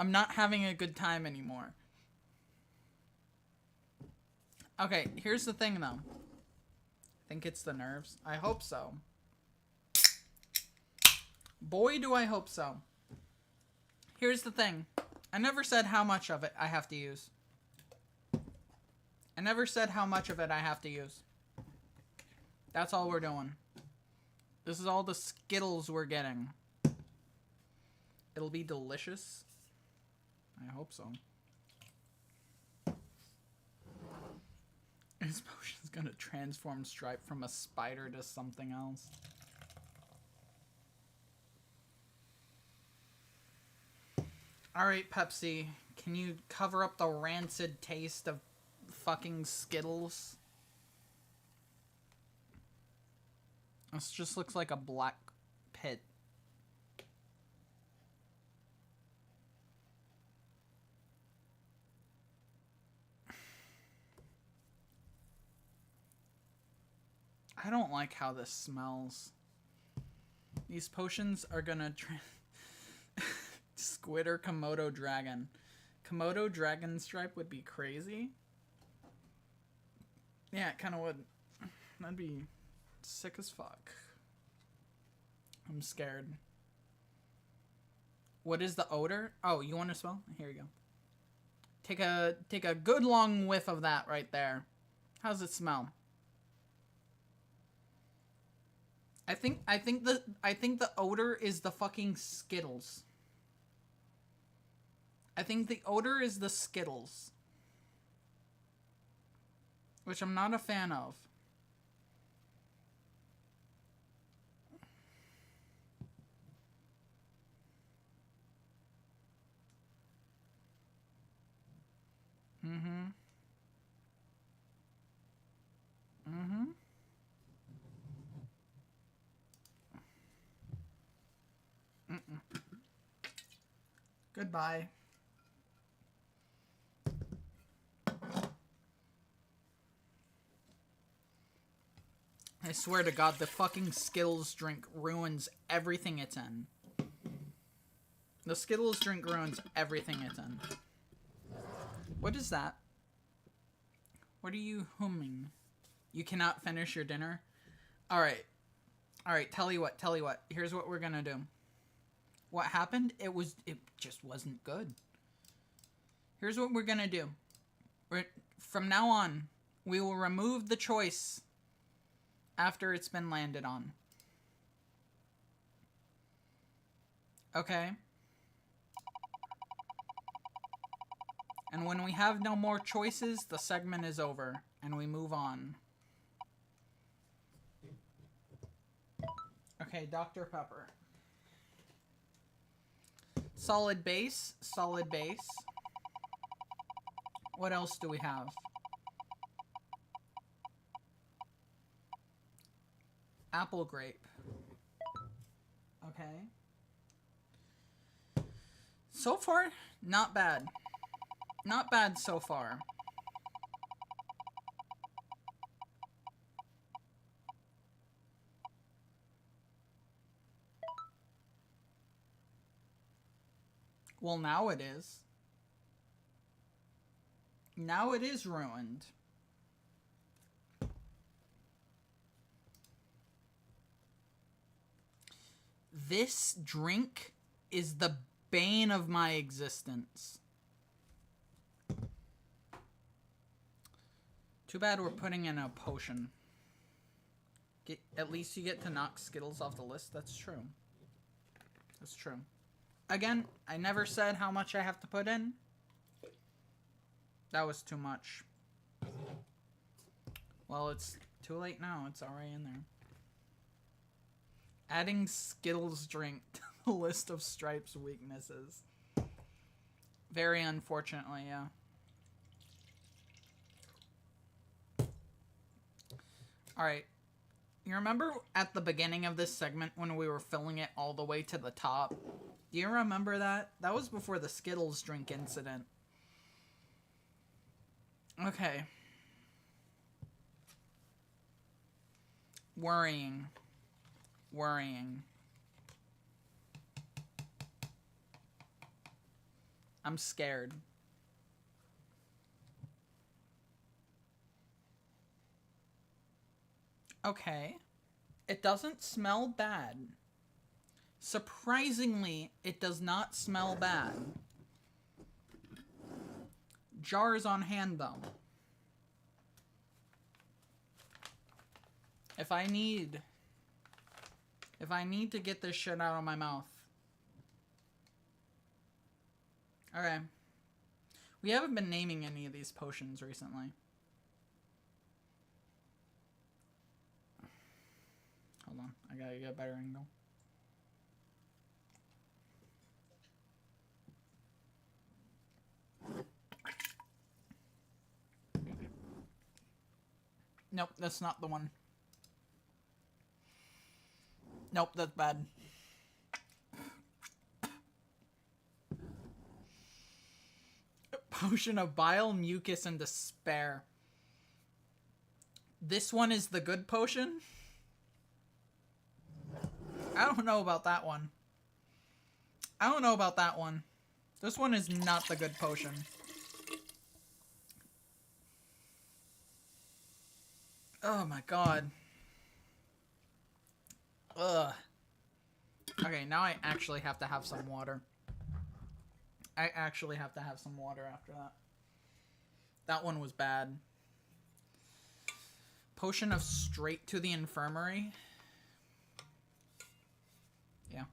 I'm not having a good time anymore. Okay, here's the thing though. I think it's the nerves. I hope so. Boy, do I hope so. Here's the thing. I never said how much of it I have to use. I never said how much of it I have to use. That's all we're doing. This is all the Skittles we're getting. It'll be delicious. I hope so. This potion's gonna transform Stripe from a spider to something else. Alright, Pepsi. Can you cover up the rancid taste of fucking Skittles? This just looks like a black pit. I don't like how this smells. These potions are gonna Squid or Komodo dragon. Komodo dragon Stripe would be crazy. Yeah, it kind of would. That'd be sick as fuck. I'm scared. What is the odor? Oh, you want to smell? Here you go. Take a good long whiff of that right there. How's it smell? I think the odor is the fucking Skittles. I think the odor is the Skittles. Which I'm not a fan of. Mm-hmm. Mm-hmm. Mm-mm. Goodbye. I swear to God, the fucking Skittles drink ruins everything it's in. The Skittles drink ruins everything it's in. What is that? What are you humming? You cannot finish your dinner? Alright. Alright, tell you what. Here's what we're gonna do. What happened? It just wasn't good. Here's what we're gonna do. From now on, we will remove the choice after it's been landed on. Okay? And when we have no more choices, the segment is over, and we move on. Okay, Dr. Pepper. Solid base, solid base. What else do we have? Apple grape. Okay. So far, not bad. Not bad so far. Well, now it is. Now it is ruined. This drink is the bane of my existence. Too bad we're putting in a potion. At least you get to knock Skittles off the list. That's true. That's true. Again, I never said how much I have to put in. That was too much. Well, it's too late now. It's already in there. Adding Skittles drink to the list of Stripe's weaknesses. Very unfortunately, yeah. Alright. You remember at the beginning of this segment when we were filling it all the way to the top? Do you remember that? That was before the Skittles drink incident. Okay. Worrying. I'm scared. Okay. It doesn't smell bad. Surprisingly, it does not smell bad. Jars on hand, though. If I need to get this shit out of my mouth. Okay. We haven't been naming any of these potions recently. Hold on. I gotta get a better angle. Nope, that's not the one. Nope, that's bad. Potion of bile, mucus, and despair. This one is the good potion? I don't know about that one. I don't know about that one. This one is not the good potion. Oh my god. Ugh. Okay, now I actually have to have some water. I actually have to have some water after that. That one was bad. Potion of straight to the infirmary. Yeah.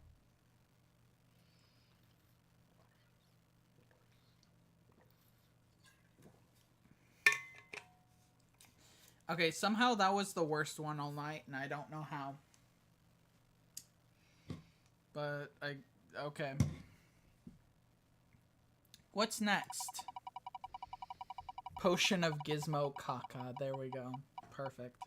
Okay, somehow that was the worst one all night, and I don't know how. But, okay. What's next? Potion of Gizmo Caca. There we go. Perfect.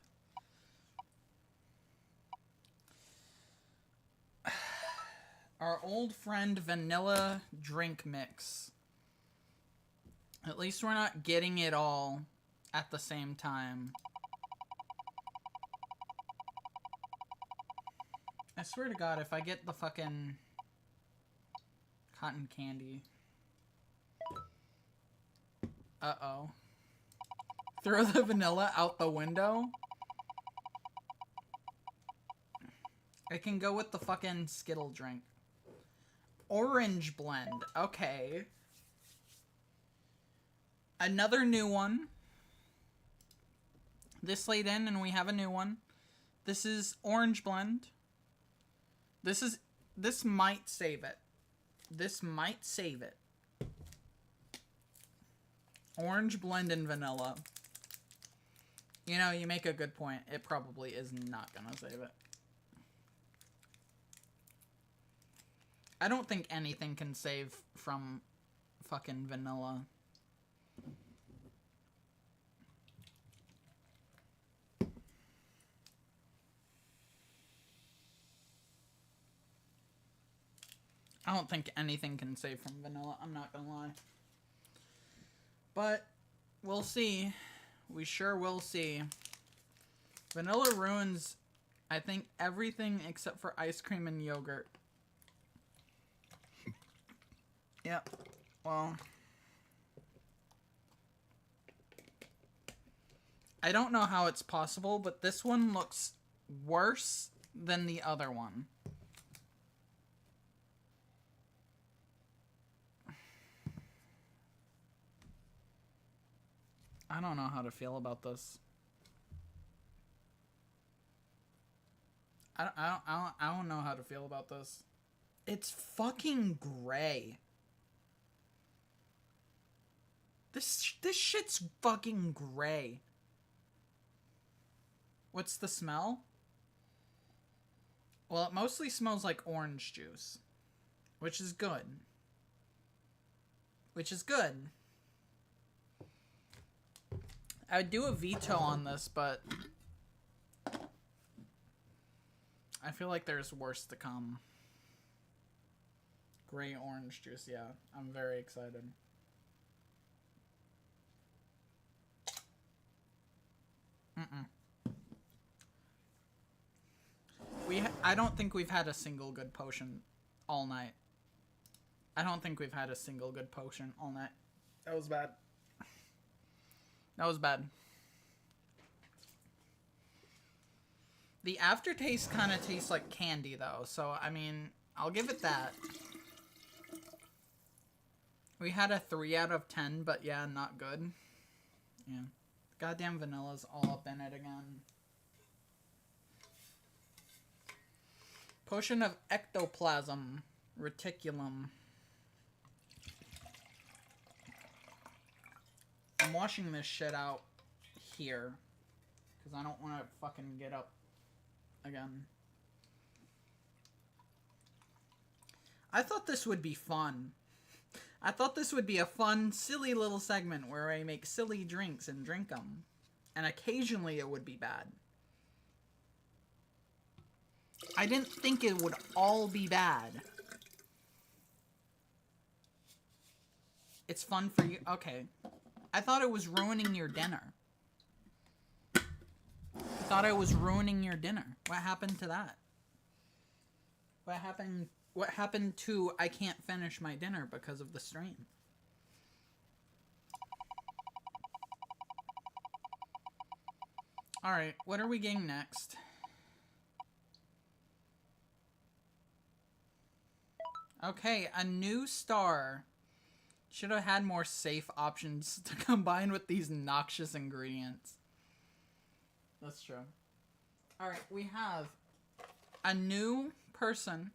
Our old friend Vanilla Drink Mix. At least we're not getting it all at the same time. I swear to God, if I get the fucking cotton candy. Uh-oh. Throw the vanilla out the window? I can go with the fucking Skittle drink. Orange blend. Okay. Another new one. This laid in and we have a new one. This is orange blend. This might save it. This might save it. Orange blend and vanilla. You know, you make a good point. It probably is not gonna save it. I don't think anything can save from fucking vanilla. I don't think anything can save from vanilla. I'm not gonna lie. But we'll see. We sure will see. Vanilla ruins, I think, everything except for ice cream and yogurt. Yep. Well, I don't know how it's possible, but this one looks worse than the other one. I don't know how to feel about this. I don't know how to feel about this. It's fucking gray. This shit's fucking gray. What's the smell? Well, it mostly smells like orange juice, which is good. Which is good. I would do a veto on this, but I feel like there's worse to come. Gray orange juice, yeah. I'm very excited. I don't think we've had a single good potion all night. I don't think we've had a single good potion all night. That was bad. That was bad. The aftertaste kind of tastes like candy, though. So, I mean, I'll give it that. We had a 3 out of 10, but yeah, not good. Yeah. Goddamn vanilla's all up in it again. Potion of ectoplasm. Reticulum. I'm washing this shit out here. Because I don't want to fucking get up again. I thought this would be fun. I thought this would be a fun, silly little segment where I make silly drinks and drink them. And occasionally it would be bad. I didn't think it would all be bad. It's fun for you. Okay. I thought it was ruining your dinner. I thought I was ruining your dinner. What happened to that? What happened to I can't finish my dinner because of the stream? Alright, what are we getting next? Okay, a new star. Should have had more safe options to combine with these noxious ingredients. That's true. Alright, we have a new person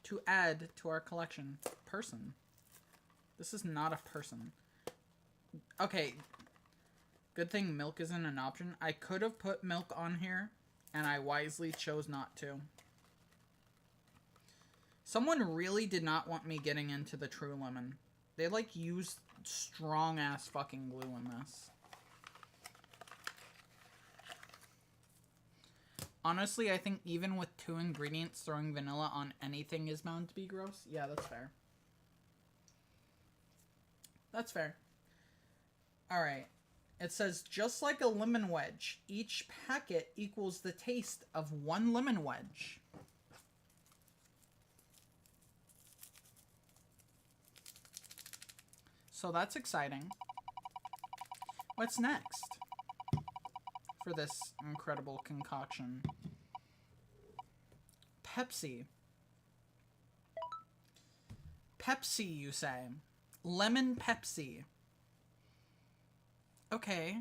to add to our collection. Person. This is not a person. Okay. Good thing milk isn't an option. I could have put milk on here, and I wisely chose not to. Someone really did not want me getting into the True Lemon. They, like, used strong-ass fucking glue in this. Honestly, I think even with 2 ingredients, throwing vanilla on anything is bound to be gross. Yeah, that's fair. That's fair. Alright. It says, just like a lemon wedge, each packet equals the taste of 1 lemon wedge. So that's exciting. What's next for this incredible concoction? Pepsi. Pepsi, you say? Lemon Pepsi. Okay.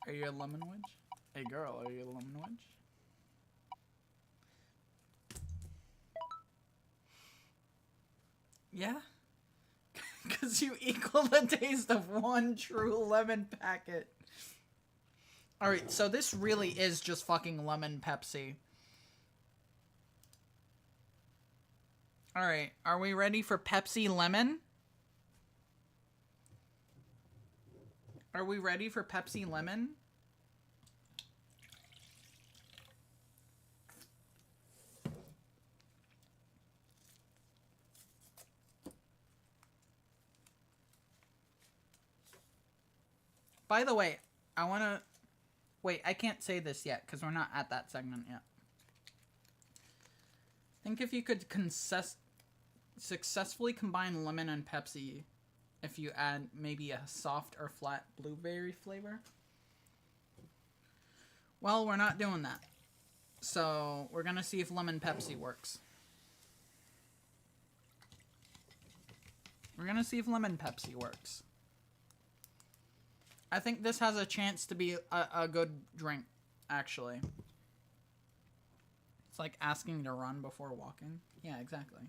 Are you a lemon wedge? Hey girl, are you a lemon wedge? Yeah? Because you equal the taste of 1 true lemon packet. Alright, so this really is just fucking lemon Pepsi. Alright, are we ready for Pepsi Lemon? Are we ready for Pepsi Lemon? By the way, I want to... Wait, I can't say this yet, because we're not at that segment yet. I think if you could successfully combine lemon and Pepsi, if you add maybe a soft or flat blueberry flavor. Well, we're not doing that. So, we're going to see if lemon Pepsi works. We're going to see if lemon Pepsi works. I think this has a chance to be a good drink. actually. It's like asking to run before walking. Yeah, exactly.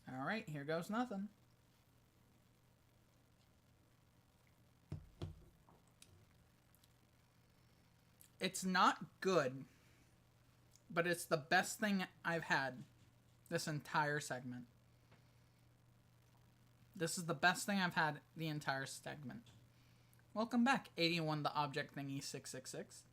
Alright, here goes nothing. It's not good, but it's the best thing I've had this entire segment. This is the best thing I've had the entire segment. Welcome back, 81 the object thingy 666.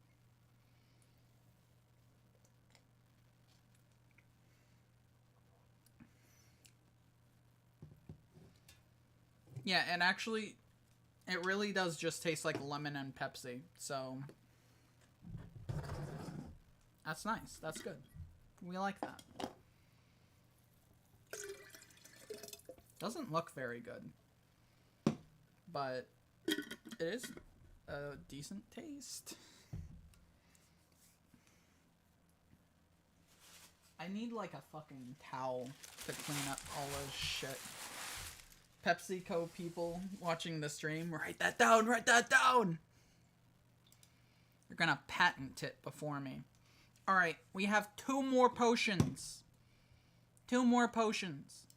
Yeah, and actually, it really does just taste like lemon and Pepsi, so that's nice. That's good. We like that. Doesn't look very good, but it is a decent taste. I need like a fucking towel to clean up all this shit. PepsiCo people watching the stream, write that down, write that down! They're gonna patent it before me. Alright, we have 2 more potions. 2 more potions.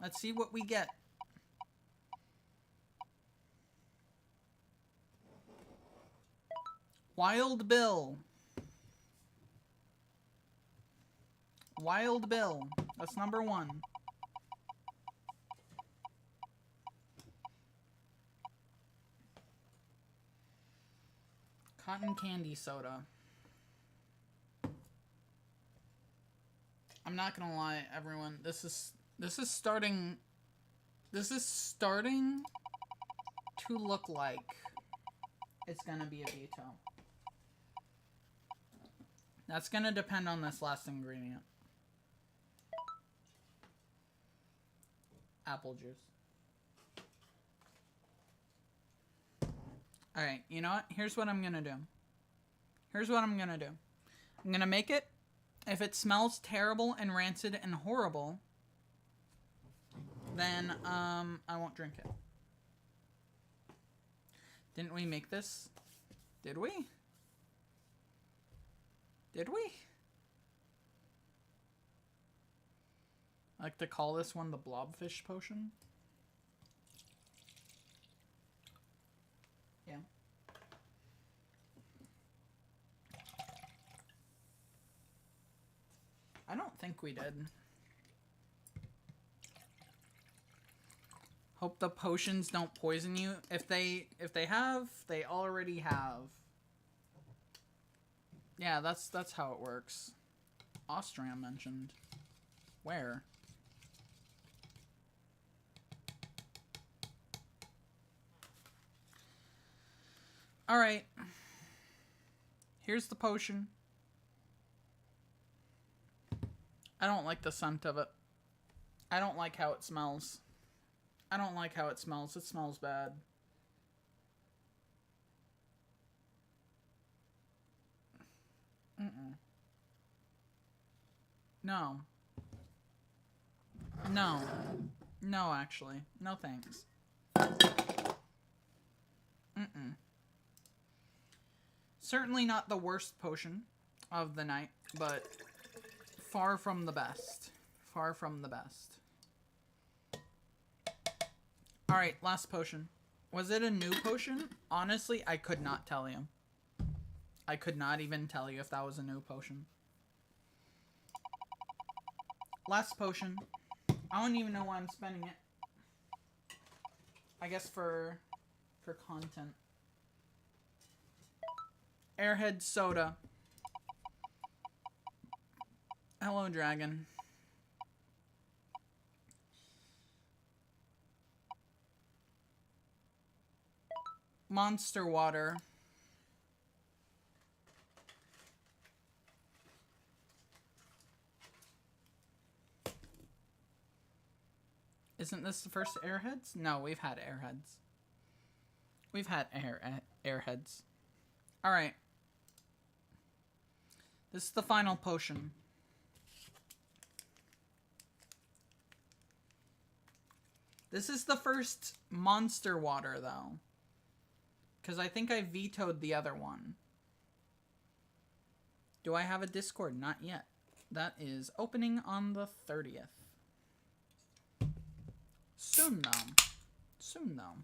Let's see what we get. Wild Bill. Wild Bill. That's number 1. Cotton candy soda. I'm not gonna lie, everyone. This is starting to look like it's gonna be a veto. That's gonna depend on this last ingredient. Apple juice. Alright, you know what? Here's what I'm gonna do. Here's what I'm gonna do. I'm gonna make it. If it smells terrible and rancid and horrible, then I won't drink it. Didn't we make this? Did we? Did we? I like to call this one the blobfish potion. Yeah. I don't think we did. Hope the potions don't poison you. If they have, they already have. Yeah, that's how it works. Austria mentioned. Where? Alright. Here's the potion. I don't like the scent of it. I don't like how it smells. I don't like how it smells. It smells bad. No. No. No, actually. No thanks. Certainly not the worst potion of the night, but far from the best. Far from the best. Alright, last potion. Was it a new potion? Honestly, I could not tell you. I could not even tell you if that was a new potion. Last potion. I don't even know why I'm spending it. I guess for content. Airhead soda. Hello, dragon. Monster water. Isn't this the first Airheads? No, we've had Airheads. We've had Airheads. Alright. This is the final potion. This is the first monster water, though. Because I think I vetoed the other one. Do I have a Discord? Not yet. That is opening on the 30th. Soon, though. Soon, though.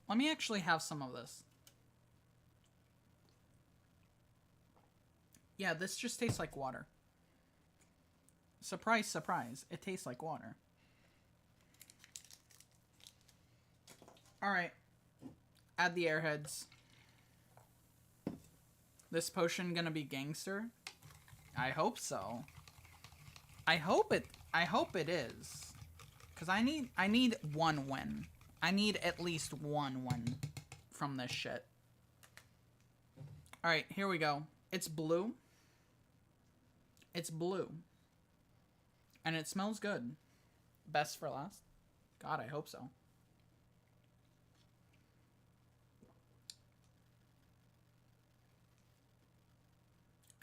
Let me actually have some of this. Yeah, this just tastes like water. Surprise, surprise. It tastes like water. Alright. Add the airheads. This potion gonna be gangster? I hope so. I hope it is. Cause I need one win. I need at least one win from this shit. Alright, here we go. It's blue. It's blue. And it smells good. Best for last? God, I hope so.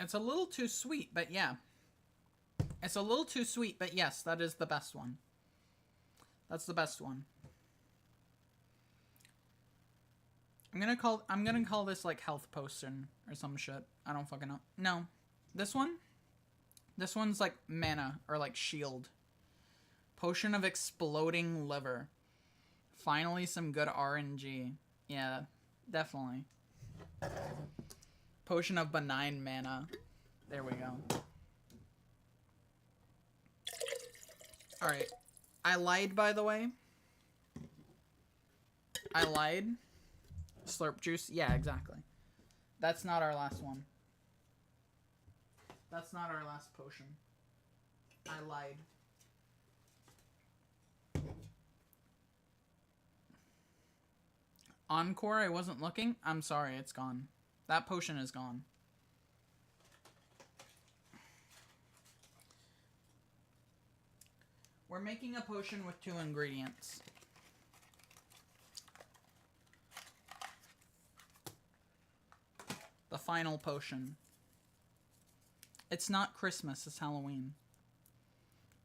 It's a little too sweet, but yeah. It's a little too sweet, but yes, that is the best one. That's the best one. I'm gonna call this like health potion or some shit. I don't fucking know. No. This one's like mana or like shield. Potion of exploding liver. Finally some good RNG. Yeah, definitely. Potion of benign mana. There we go. Alright. I lied, by the way. I lied. Slurp juice? Yeah, exactly. That's not our last one. That's not our last potion. I lied. Encore, I wasn't looking. I'm sorry, it's gone. That potion is gone. We're making a potion with 2 ingredients. The final potion. It's not Christmas, it's Halloween.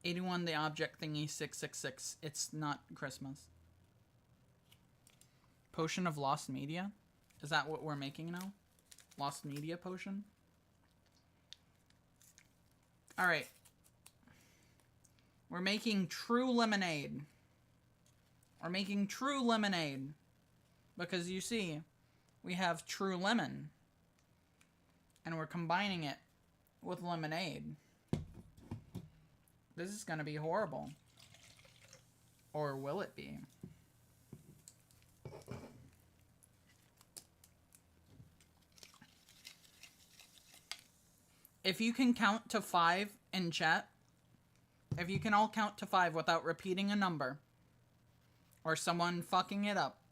81, the object thingy, 666. It's not Christmas. Potion of lost media? Is that what we're making now? Lost media potion? Alright. We're making true lemonade. We're making true lemonade. Because you see, we have true lemon. And we're combining it with lemonade. This is gonna be horrible. Or will it be? If you can count to 5 in chat, if you can all count to 5 without repeating a number, or someone fucking it up,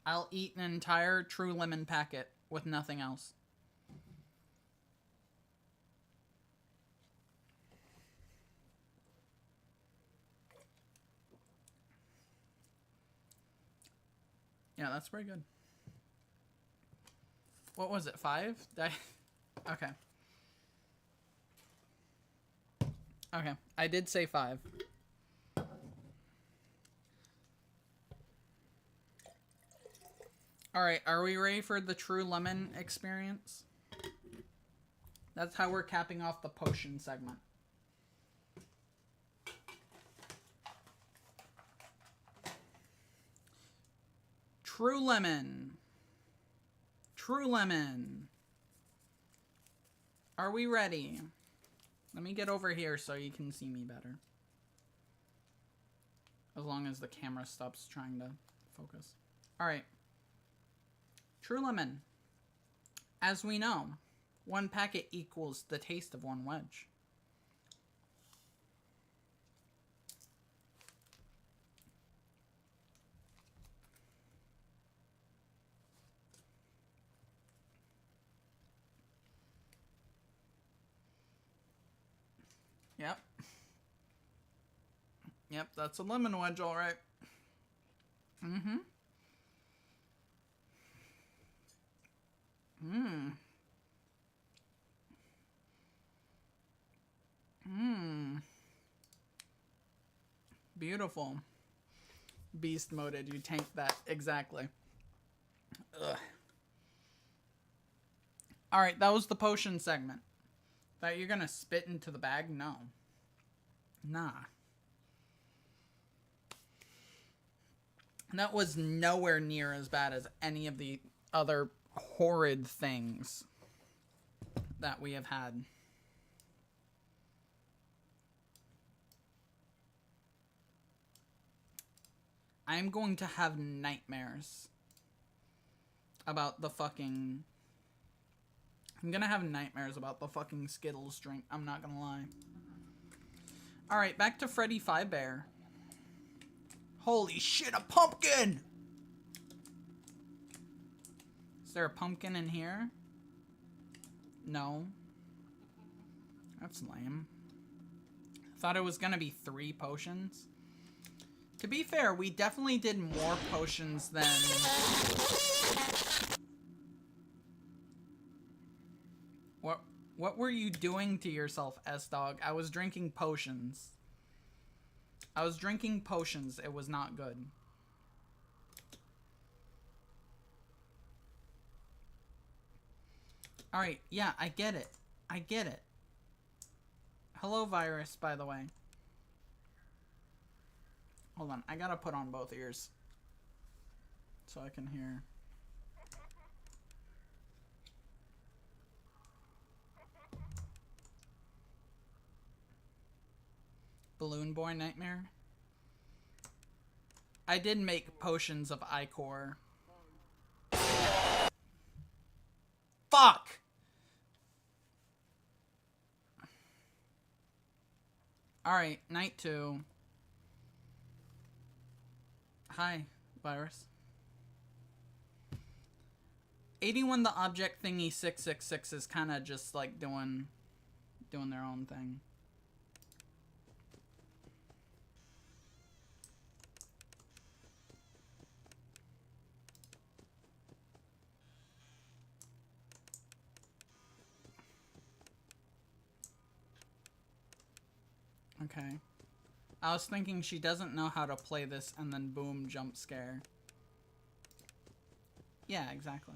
I'll eat an entire True Lemon packet with nothing else. Yeah, that's pretty good. What was it, 5? Okay. Okay, I did say 5. Alright, are we ready for the True Lemon experience? That's how we're capping off the potion segment. True Lemon. True Lemon. Are we ready? Let me get over here so you can see me better. As long as the camera stops trying to focus. Alright. True Lemon. As we know, 1 packet equals the taste of 1 wedge. Yep. Yep, that's a lemon wedge, all right. Mm-hmm. Mmm. Mmm. Beautiful. Beast moded. You tanked that. Exactly. Ugh. Alright, that was the potion segment. Thought you're gonna spit into the bag? No. Nah. That was nowhere near as bad as any of the other horrid things that we have had. I'm going to have nightmares about the fucking... I'm gonna have nightmares about the fucking Skittles drink. I'm not gonna lie. Alright, back to Freddy Fazbear. Holy shit, a pumpkin! Is there a pumpkin in here? No. That's lame. Thought it was gonna be 3 potions. To be fair, we definitely did more potions than... What were you doing to yourself, S-Dog? I was drinking potions. I was drinking potions. It was not good. Alright, yeah, I get it. I get it. Hello, virus, by the way. Hold on, I gotta put on both ears so I can hear. Balloon Boy Nightmare. I did make potions of Ichor. Fuck! Alright, night 2. Hi, virus. 81 the object thingy 666 is kind of just like doing their own thing. Okay. I was thinking she doesn't know how to play this and then boom, jump scare. Yeah, exactly.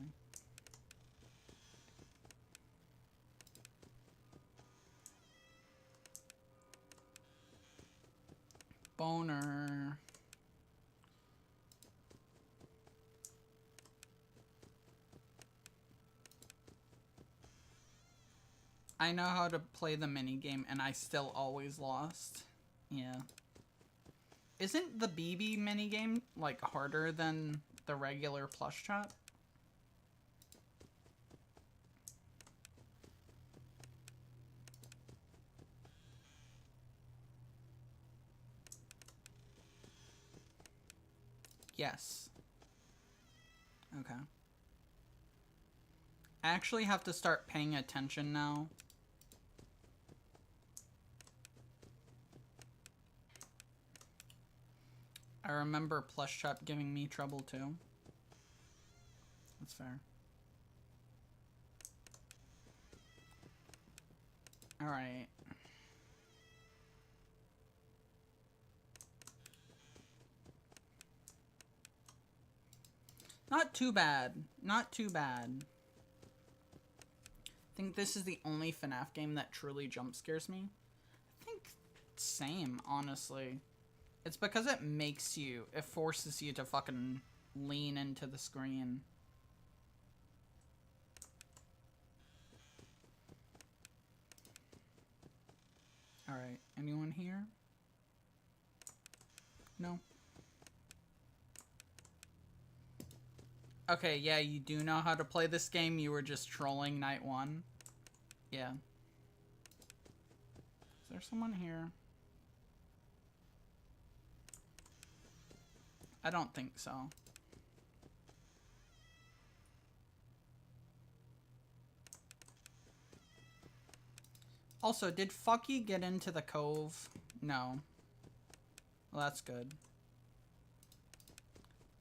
Boner. I know how to play the minigame and I still always lost. Yeah. Isn't the BB minigame, like, harder than the regular plush trap? Yes. Okay. I actually have to start paying attention now. I remember plush trap giving me trouble too. That's fair. Alright. Not too bad. Not too bad. I think this is the only FNAF game that truly jump scares me. I think same, honestly. It's because it makes you, it forces you to fucking lean into the screen. Alright, anyone here? No? Okay, yeah, you do know how to play this game. You were just trolling night 1. Yeah. Is there someone here? I don't think so. Also, did Fucky get into the cove? No. Well, that's good.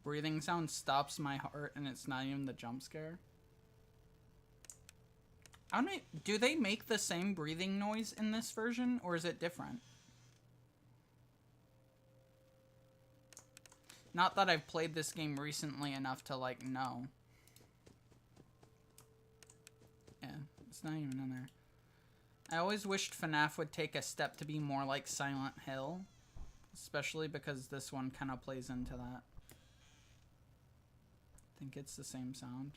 Breathing sound stops my heart and it's not even the jump scare. I don't. Do they make the same breathing noise in this version or is it different? Not that I've played this game recently enough to, like, know. Yeah, it's not even in there. I always wished FNAF would take a step to be more like Silent Hill. Especially because this one kind of plays into that. I think it's the same sound.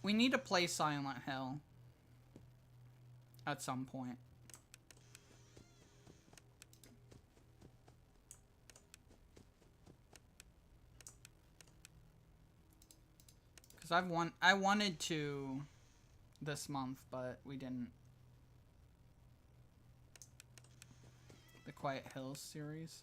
We need to play Silent Hill. At some point. Because I wanted to this month, but we didn't. The Quiet Hills series.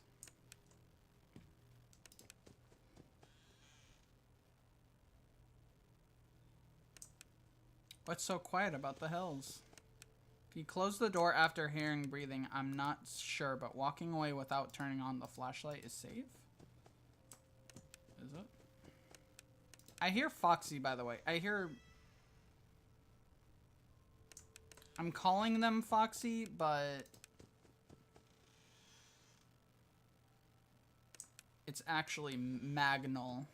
What's so quiet about the hills? If you close the door after hearing breathing, I'm not sure, but walking away without turning on the flashlight is safe? Is it? I hear Foxy, by the way. I hear... I'm calling them Foxy, but... it's actually Magnol.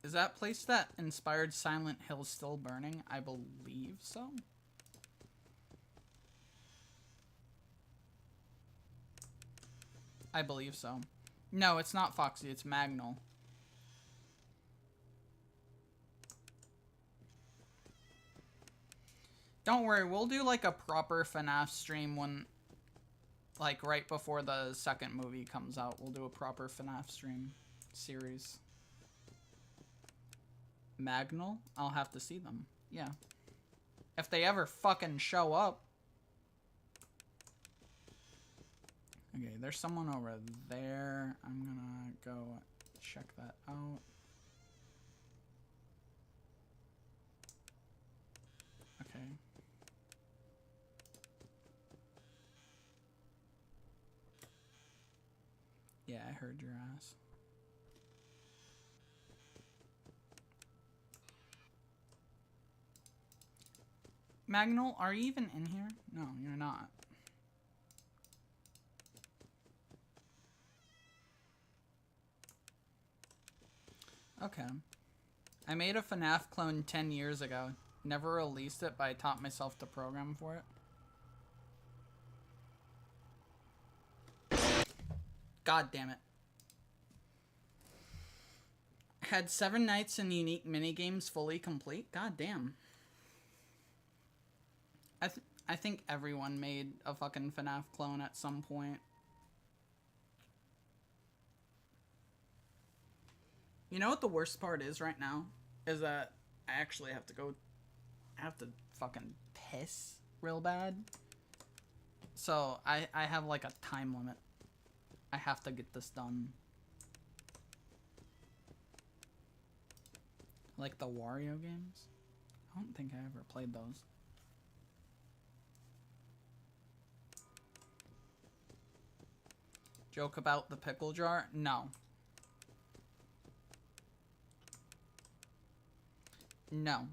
Is that place that inspired Silent Hill still burning? I believe so. I believe so. No, it's not Foxy, it's Magnol. Don't worry, we'll do like a proper FNAF stream when, like, right before the second movie comes out. We'll do a proper FNAF stream series. Magnol? I'll have to see them. Yeah. If they ever fucking show up. Okay, there's someone over there. I'm gonna go check that out. Okay. Yeah, I heard your ass. Magnol, are you even in here? No, you're not. Okay. I made a FNAF clone 10 years ago. Never released it, but I taught myself to program for it. God damn it. Had 7 nights and unique minigames fully complete? God damn. I think everyone made a fucking FNAF clone at some point. You know what the worst part is right now? Is that I actually have to go... I have to fucking piss real bad. So, I have like a time limit. I have to get this done. Like the Wario games? I don't think I ever played those. Joke about the pickle jar? No. No.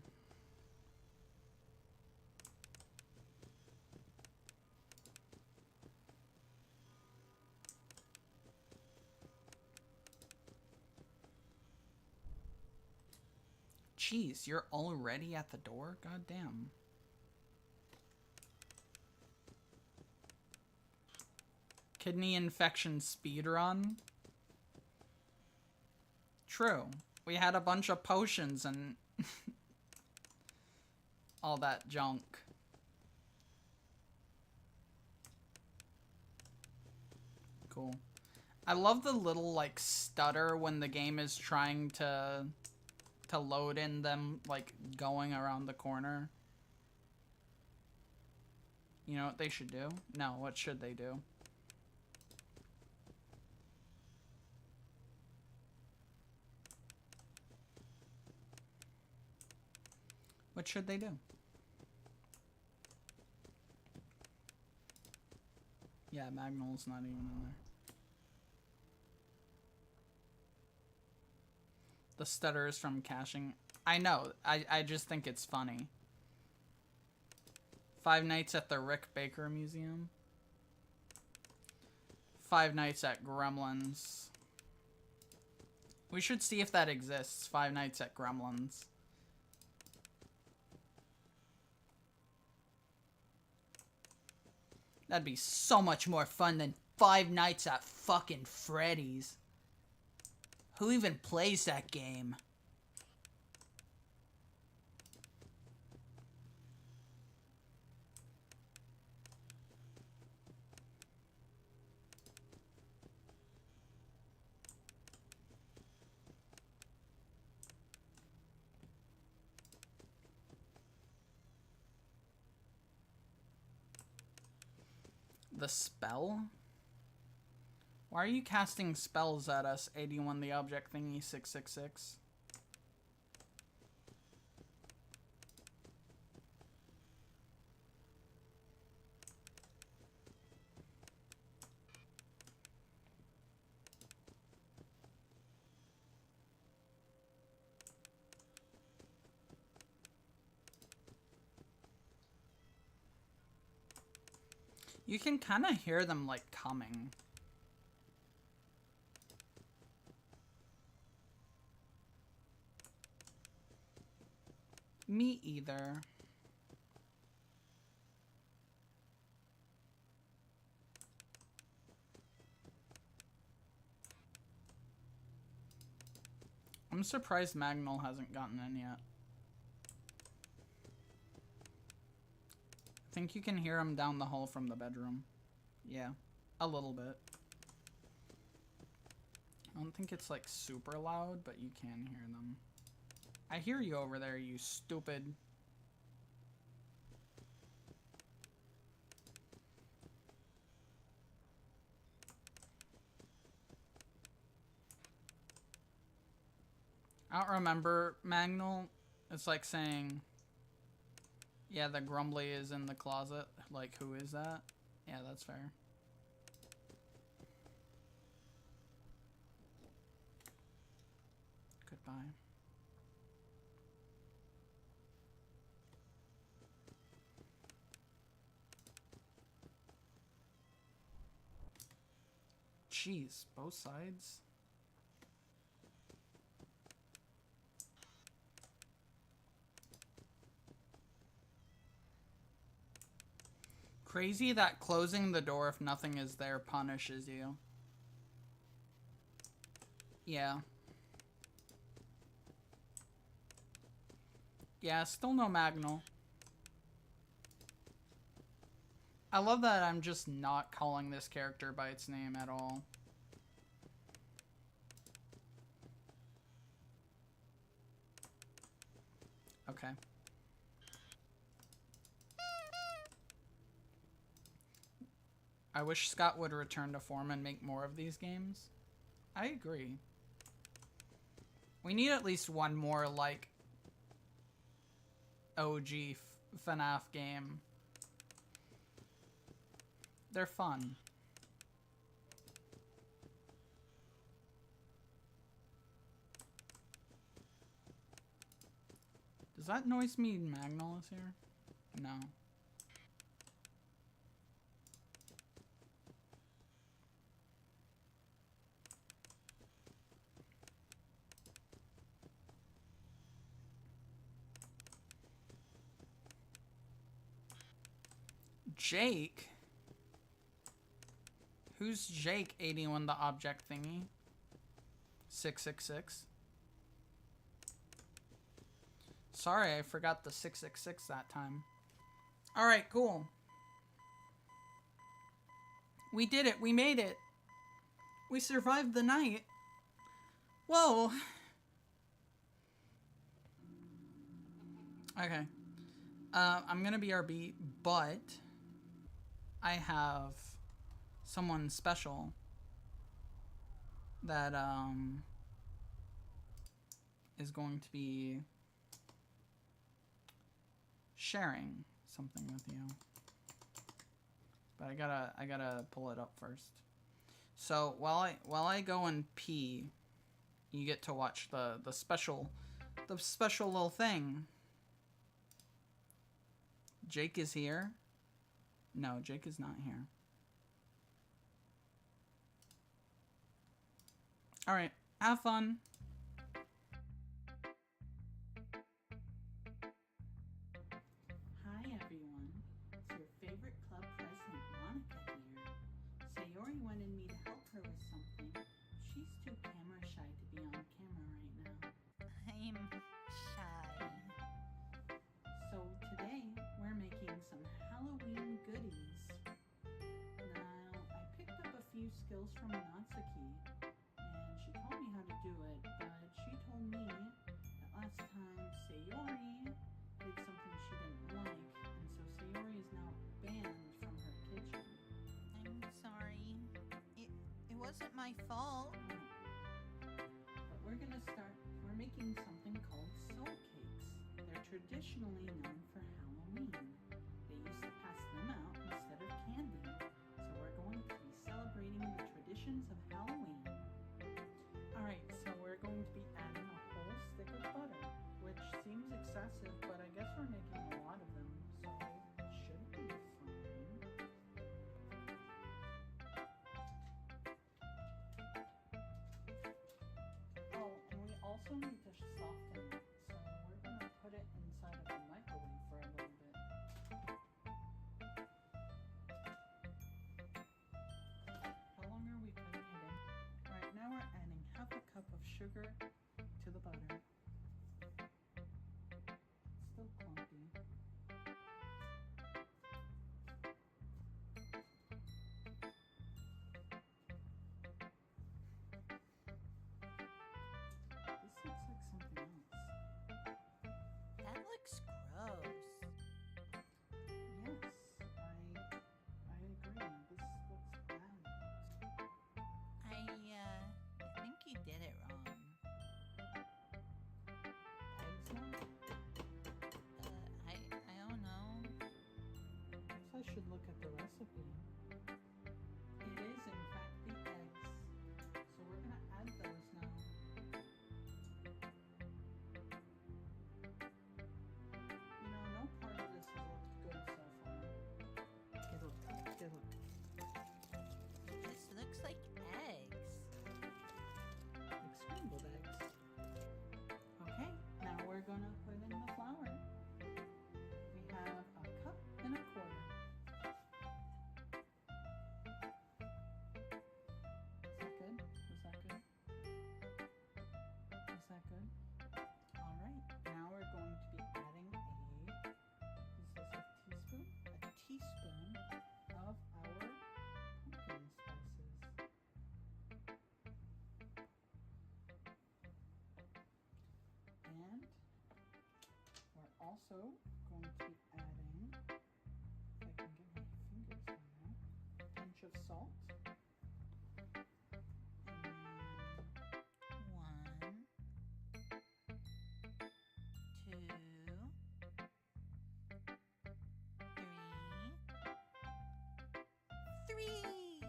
Jeez, you're already at the door? God damn. Kidney infection speedrun? True. We had a bunch of potions and all that junk. Cool. I love the little, like, stutter when the game is trying to load in them, like, going around the corner. You know what they should do? No, what should they do? What should they do? Yeah, Magnol's not even in there. The stutter is from caching. I know. I just think it's funny. Five Nights at the Rick Baker Museum. Five Nights at Gremlins. We should see if that exists. Five Nights at Gremlins. That'd be so much more fun than Five Nights at fucking Freddy's. Who even plays that game? The spell? Why are you casting spells at us, 81 the object thingy 666? You can kind of hear them, like, coming. Me either. I'm surprised Magnol hasn't gotten in yet. I think you can hear him down the hall from the bedroom. Yeah, a little bit. I don't think it's like super loud, but you can hear them. I hear you over there, you stupid. I don't remember Magnol. It's like saying, yeah, the Grumbly is in the closet. Like, who is that? Yeah, that's fair. Goodbye. Jeez, both sides? Crazy that closing the door if nothing is there punishes you. Yeah. Yeah, still no Magnol. I love that I'm just not calling this character by its name at all. Okay. I wish Scott would return to form and make more of these games. I agree. We need at least one more, like, OG FNAF game. They're fun. Does that noise mean Magnol is here? No. Jake? Who's Jake, 81 the object thingy? 666. Sorry, I forgot the 666 that time. Alright, cool. We did it. We made it. We survived the night. Whoa. Okay. I'm gonna BRB, but I have someone special that is going to be sharing something with you. But I gotta pull it up first. So while I go and pee, you get to watch the special little thing Jake is here. No, Jake is not here. All right, have fun. Hi everyone, it's your favorite club president, Monica here. Sayori wanted me to help her with something. She's too camera shy to be on camera right now. I'm shy. So today we're making some Halloween goodies. Now I picked up a few skills from Natsuki and she told me how to do it, but she told me that last time Sayori did something she didn't like, and so Sayori is now banned from her kitchen. I'm sorry. It wasn't my fault. But we're making something called soul cakes. They're traditionally known for Halloween. They used to pass them out instead of candy, so we're going to be celebrating the traditions of Halloween. Alright, so we're going to be adding a whole stick of butter, which seems excessive, but I guess we're making a lot of them, so it should be fine. Oh, and we also need to soften it, so we're going to put it inside of the microwave for a little bit. How long are we putting it in? Alright, now we're adding half a cup of sugar to the butter. It's still clumpy. This looks like something else. That looks gross. Yes, I agree. This looks bad. I think you did it wrong. Eggs now? I don't know. I guess I should look at the recipe. It is, in fact, the eggs. So we're going to add those now. You know, no part of this has looked good so far. Get look. This looks like eggs. Like scrambled eggs. Okay, now we're going to put in the flour. We have a cup and a quarter. Is that good? Was that good? Was that good? All right, now we're going to be adding is this a teaspoon? A teaspoon of our pumpkin spices. And we're also going to be adding, if I can get my fingers in there, a pinch of salt. One, two, three.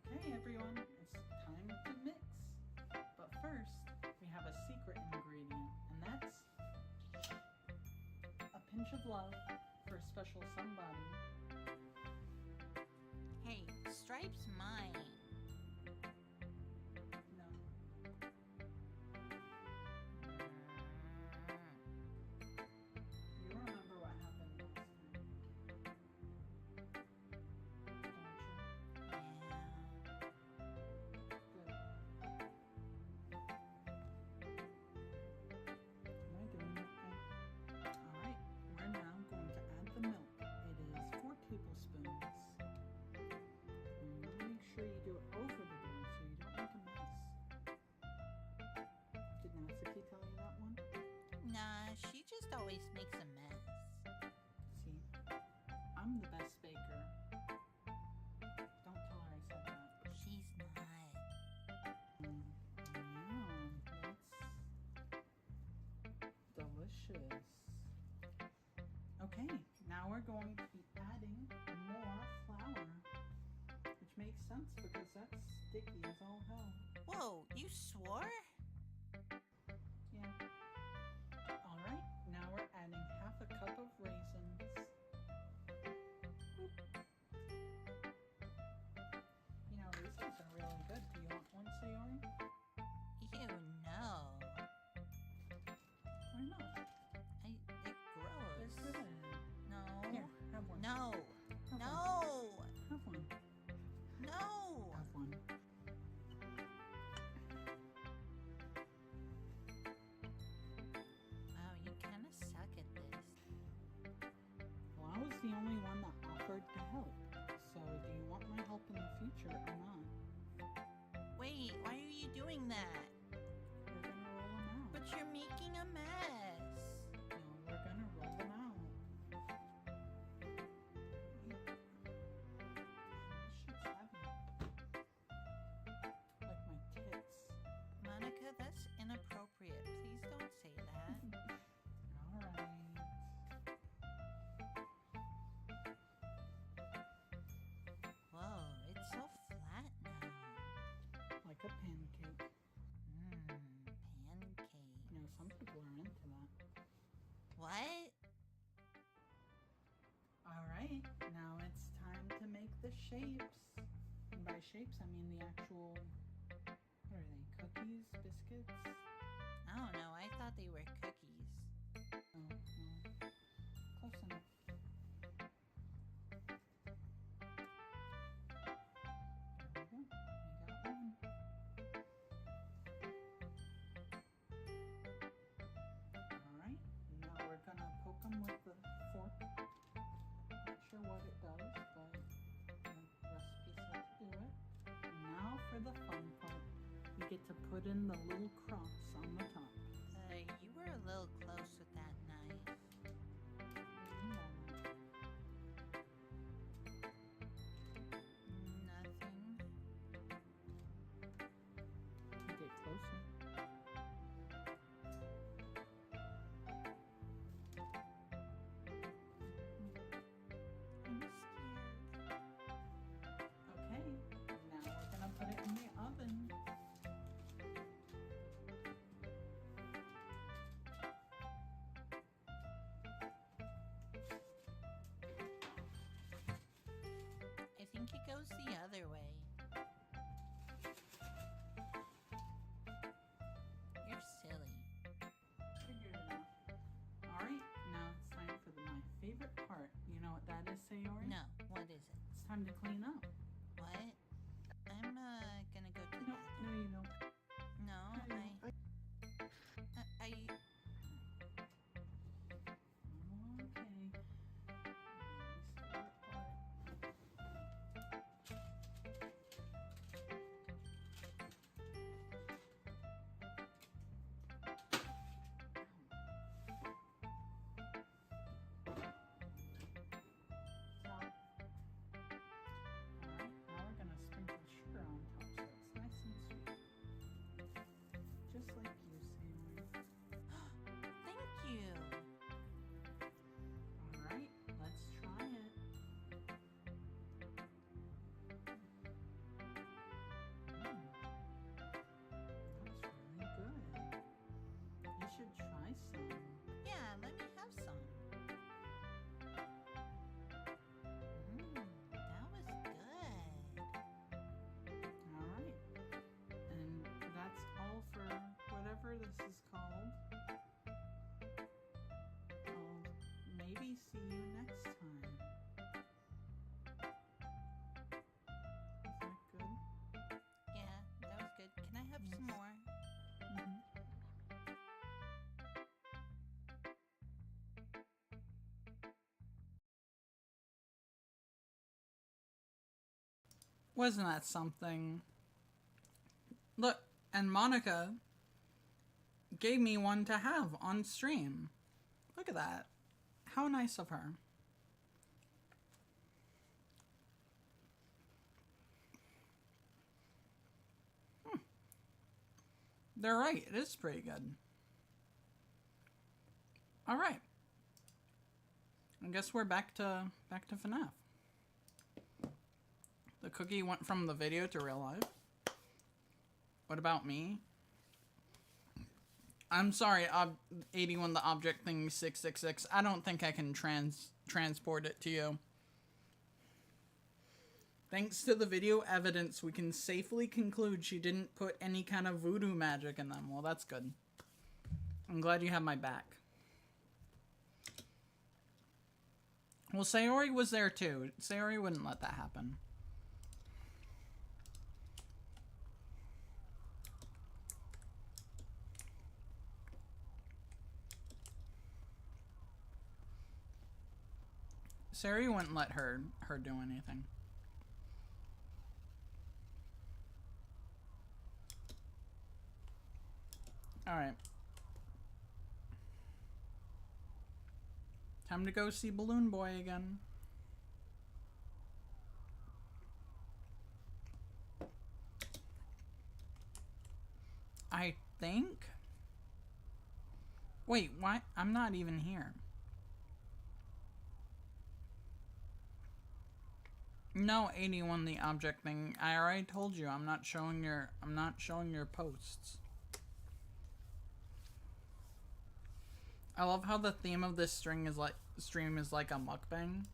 Okay, everyone, it's time to mix. But first, we have a secret ingredient, and that's a pinch of love for a special somebody. Hey, Stripe's mine. No. You remember what happened last time, don't you? Good. Am I doing it right? Alright, we're now going to add the milk. It is 4 tablespoons. Make sure you do it over the bowl so you don't make a mess. Did Natsuki tell you that one? Nah, she just always makes a mess. See, I'm the best baker. Don't tell her I said that. She's not. That's delicious. Okay, now we're going to be adding more flour, which makes sense because that's sticky as all hell. Whoa, you swore? Yeah. All right, now we're the only one that offered to help. So do you want my help in the future or not? Wait, why are you doing that? We're gonna roll them out. But you're making a mess. No, we're gonna roll them out. This shit's heavy. Like my tits. Monica, that's inappropriate. Please don't say that. Alright. Whoa, it's so flat now. Like a pancake. Pancake. You know, some people are into that. What? Alright, now it's time to make the shapes. And by shapes, I mean the actual, what are they, cookies, biscuits? I don't know. I thought they were cookies. Oh, well, close enough. There we go, we got one. Alright, now we're gonna poke them with the fork. Not sure what it does, but the recipe said to do it. Now for the fun part. You get to put in the little cross on the top. You were a little close with that knife. Nothing. You get closer. I'm scared. Okay, now we're gonna put it in the oven. I think it goes the other way. You're silly. Figured it out. Alright, now it's time for my favorite part. You know what that is, Sayori? No, what is it? It's time to clean up. What? I'm gonna go to the No, bathroom. no you don't. No, I. Okay. Alright, now we're gonna sprinkle sugar on top so it's nice and sweet. Just like you, Sayori. Thank you. Alright, let's try it. That's really good. You should try some. Yeah, let me have some. That was good. Alright. And that's all for whatever this is called. I'll maybe see you next time. Is that good? Yeah, that was good. Can I have some more? Mm-hmm. Wasn't that something? Look, and Monica gave me one to have on stream. Look at that. How nice of her. They're right. It is pretty good. All right. I guess we're back to FNAF. The cookie went from the video to real life. What about me? I'm sorry, 81 the object thing 666. I don't think I can transport it to you. Thanks to the video evidence, we can safely conclude she didn't put any kind of voodoo magic in them. Well, that's good. I'm glad you have my back. Well, Sayori was there too. Sayori wouldn't let that happen. Sari wouldn't let her do anything. Alright. Time to go see Balloon Boy again. I think... Wait, why? I'm not even here. No, 81 the object thing. I already told you I'm not showing your posts. I love how the theme of this stream is like a mukbang.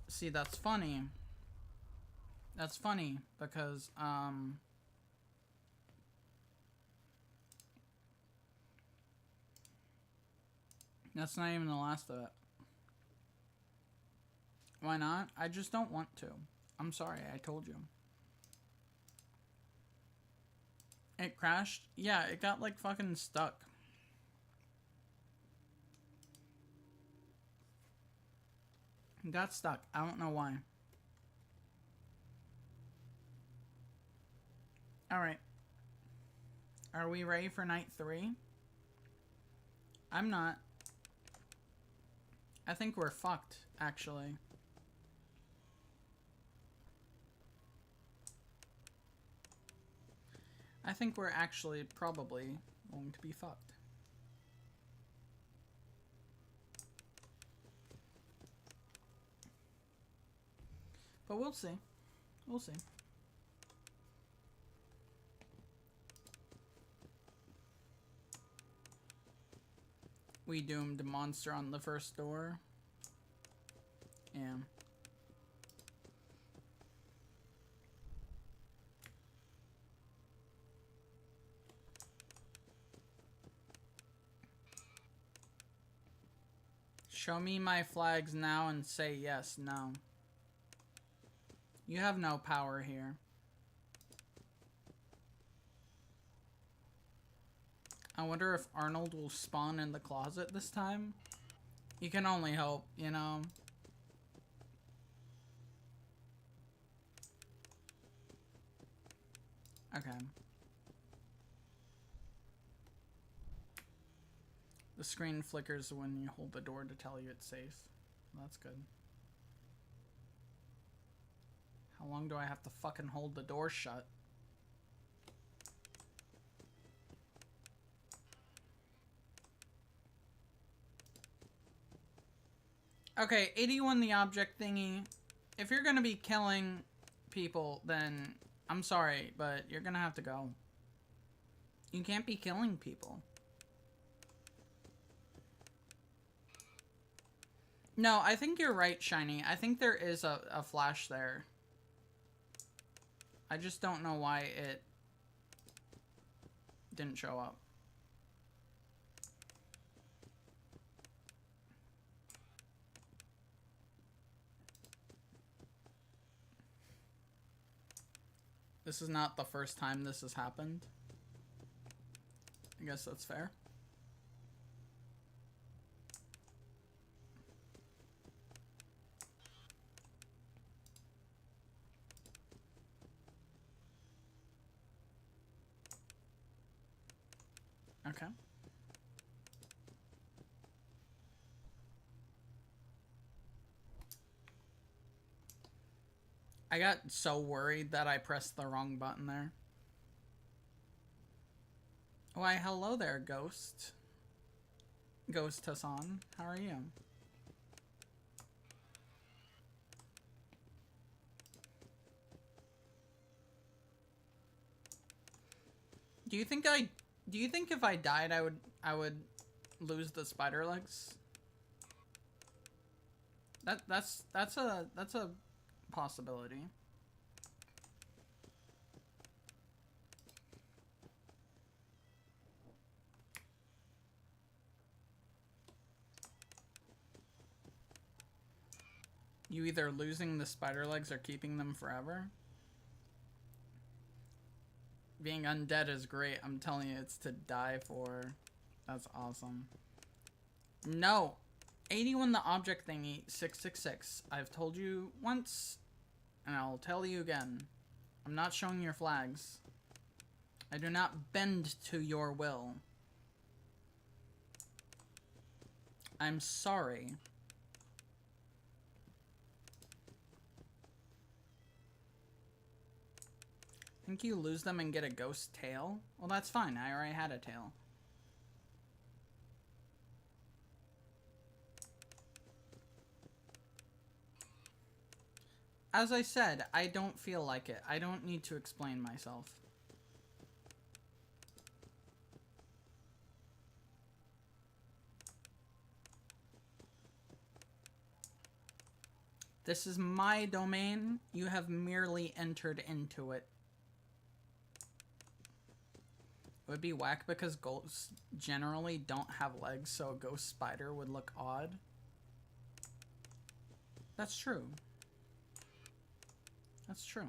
See, that's funny. That's funny because that's not even the last of it. Why not? I just don't want to. I'm sorry, I told you. It crashed? Yeah, it got like fucking stuck. It got stuck. I don't know why. Alright. Are we ready for night 3? I'm not. I think we're fucked, actually. I think we're actually probably going to be fucked. But we'll see. We'll see. We doomed a monster on the first door. Yeah. Show me my flags now and say yes, no. You have no power here. I wonder if Arnold will spawn in the closet this time. You can only hope, you know. Okay. The screen flickers when you hold the door to tell you it's safe. That's good. How long do I have to fucking hold the door shut? Okay, 81 the object thingy. If you're gonna be killing people, then I'm sorry, but you're gonna have to go. You can't be killing people. No, I think you're right, Shiny. I think there is a flash there. I just don't know why it didn't show up. This is not the first time this has happened. I guess that's fair. Okay. I got so worried that I pressed the wrong button there. Why, hello there, Ghost. Ghost Hassan. How are you? Do you think if I died I would lose the spider legs? That's a possibility. You either losing the spider legs or keeping them forever? Being undead is great. I'm telling you, it's to die for. That's awesome. No. 81 the object thingy 666. I've told you once, and I'll tell you again. I'm not showing your flags. I do not bend to your will. I'm sorry. Think you lose them and get a ghost tail? Well, that's fine. I already had a tail. As I said, I don't feel like it. I don't need to explain myself. This is my domain. You have merely entered into it. It would be whack because ghosts generally don't have legs, so a ghost spider would look odd. That's true. That's true.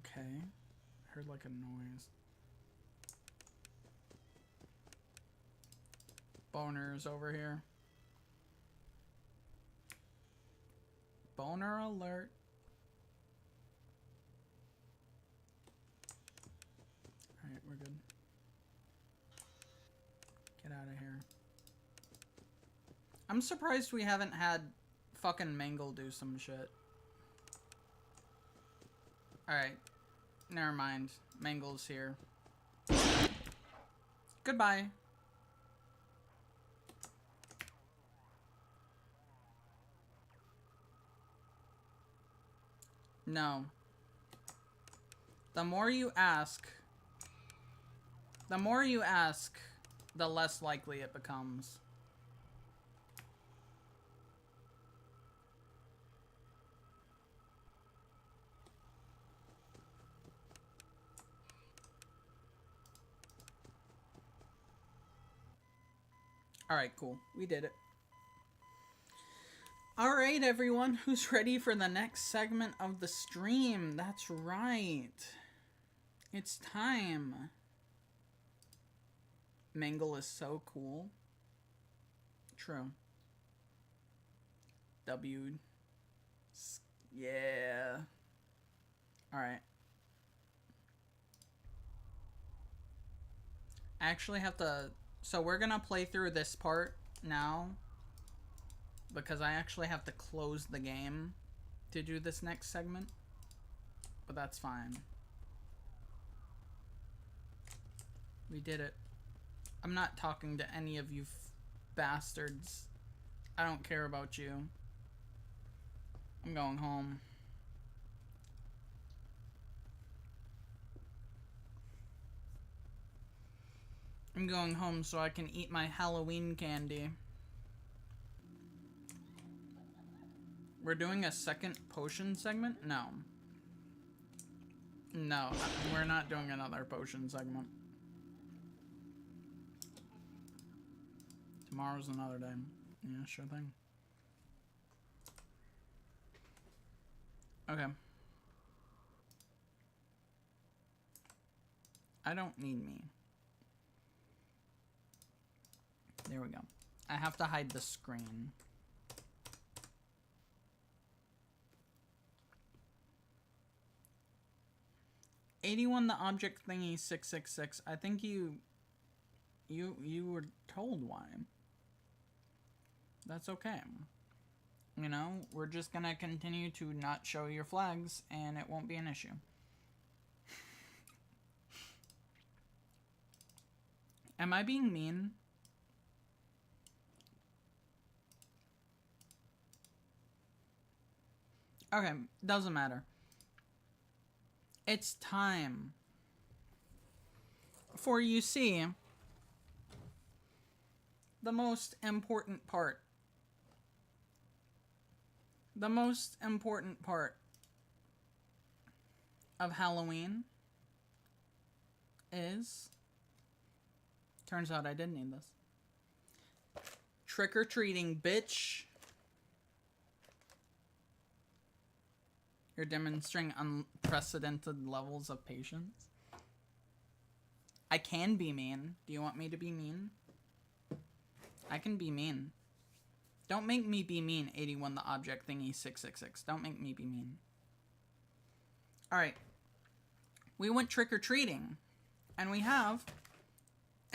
Okay. I heard like a noise. Boners over here. Boner alert. Alright, we're good. Get out of here. I'm surprised we haven't had fucking Mangle do some shit. Alright. Never mind. Mangle's here. Goodbye. No. The more you ask, the less likely it becomes. Alright, cool. We did it. Alright, everyone who's ready for the next segment of the stream. That's right. It's time. Mangle is so cool. True. W. Yeah. Alright. I actually have to... So we're gonna play through this part now. Because I actually have to close the game to do this next segment. But that's fine. We did it. I'm not talking to any of you bastards. I don't care about you. I'm going home. I'm going home so I can eat my Halloween candy. We're doing a second potion segment? No. No, we're not doing another potion segment. Tomorrow's another day. Yeah, sure thing. Okay. I don't need me. There we go. I have to hide the screen. $81 the object thingy 666. I think you were told why. That's okay. You know, we're just gonna continue to not show your flags and it won't be an issue. Am I being mean? Okay, doesn't matter. It's time. For you see, the most important part. The most important part of Halloween is... Turns out I didn't need this. Trick-or-treating, bitch. You're demonstrating unprecedented levels of patience. I can be mean. Do you want me to be mean? I can be mean. Don't make me be mean, 81 the object thingy 666. Don't make me be mean. Alright. We went trick-or-treating. And we have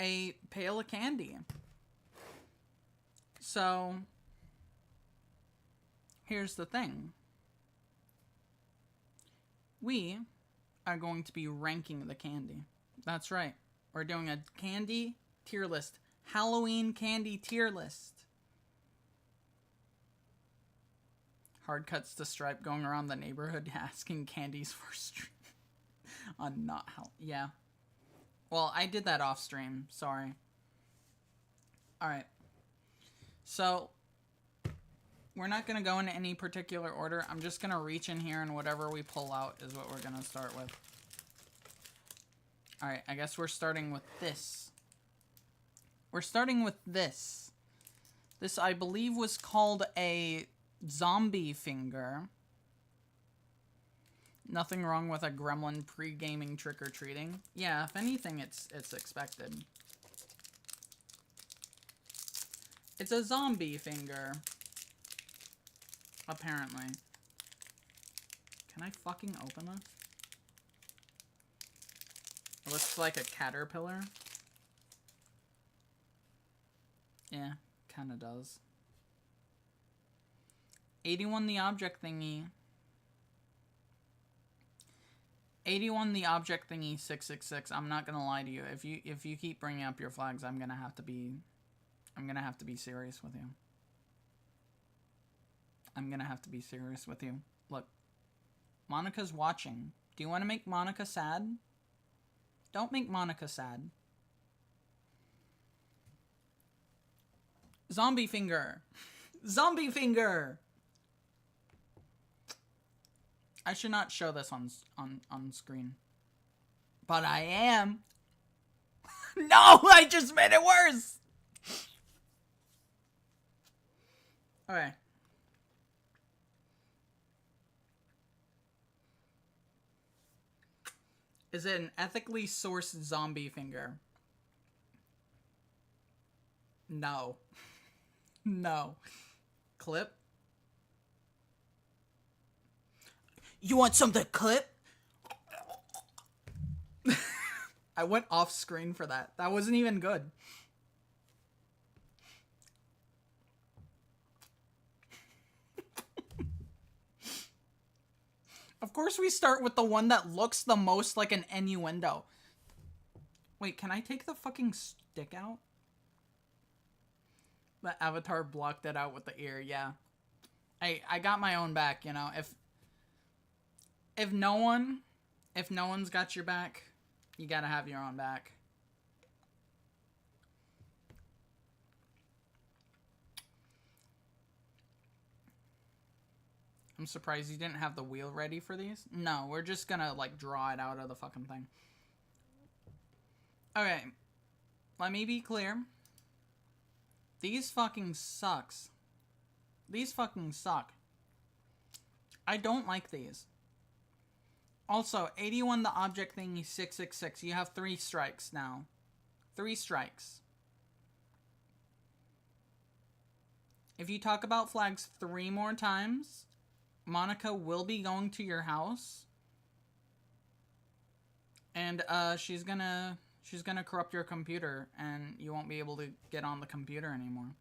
a pail of candy. So, here's the thing. We are going to be ranking the candy. That's right. We're doing a candy tier list. Halloween candy tier list. Hard cuts to Stripe going around the neighborhood asking candies for stream. On not how. Yeah. Well, I did that off stream. Sorry. Alright. So, we're not going to go in any particular order. I'm just going to reach in here and whatever we pull out is what we're going to start with. Alright, I guess we're starting with this. We're starting with this. This, I believe, was called a zombie finger. Nothing wrong with a gremlin pre-gaming trick-or-treating. Yeah, if anything, it's expected. It's a zombie finger. Apparently. Can I fucking open this? It looks like a caterpillar. Yeah, kinda does. 81 the object thingy. 81 the object thingy 666. I'm not gonna lie to you. If you keep bringing up your flags, I'm gonna have to be serious with you. I'm gonna have to be serious with you. Look, Monica's watching. Do you want to make Monica sad? Don't make Monica sad. Zombie finger. Zombie finger. I should not show this on screen. But I am. No, I just made it worse. Okay. Is it an ethically sourced zombie finger? No. No. Clip? You want some to clip? I went off screen for that. That wasn't even good. Of course we start with the one that looks the most like an innuendo. Wait, can I take the fucking stick out? The avatar blocked it out with the ear, yeah. I got my own back, you know. If no one's got your back, you gotta have your own back. I'm surprised you didn't have the wheel ready for these. No, we're just gonna, like, draw it out of the fucking thing. Okay. Let me be clear. These fucking sucks. These fucking suck. I don't like these. Also, 81 the object thingy 666. You have 3 strikes now. 3 strikes. If you talk about flags 3 more times, Monica will be going to your house. And she's gonna corrupt your computer and you won't be able to get on the computer anymore.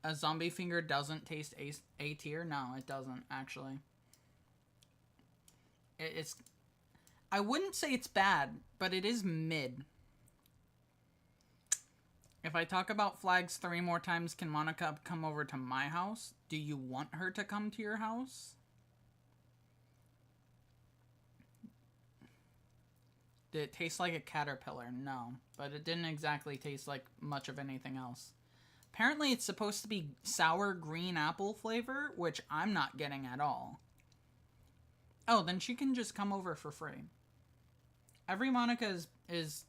A zombie finger doesn't taste A tier? No, it doesn't, actually. It's... I wouldn't say it's bad, but it is mid. If I talk about flags 3 more times, can Monica come over to my house? Do you want her to come to your house? Did it taste like a caterpillar? No, but it didn't exactly taste like much of anything else. Apparently it's supposed to be sour green apple flavor, which I'm not getting at all. Oh, then she can just come over for free. Every Monica is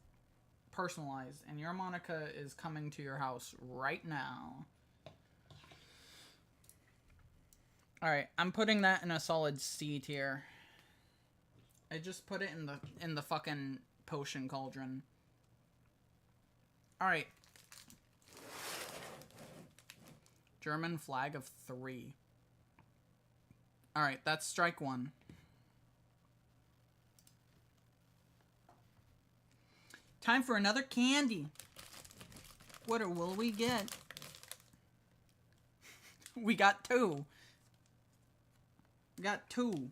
personalized, and your Monica is coming to your house right now. Alright, I'm putting that in a solid C tier. I just put it in the fucking potion cauldron. Alright. German flag of 3. Alright, that's strike 1. Time for another candy. What will we get? We got 2. We got 2.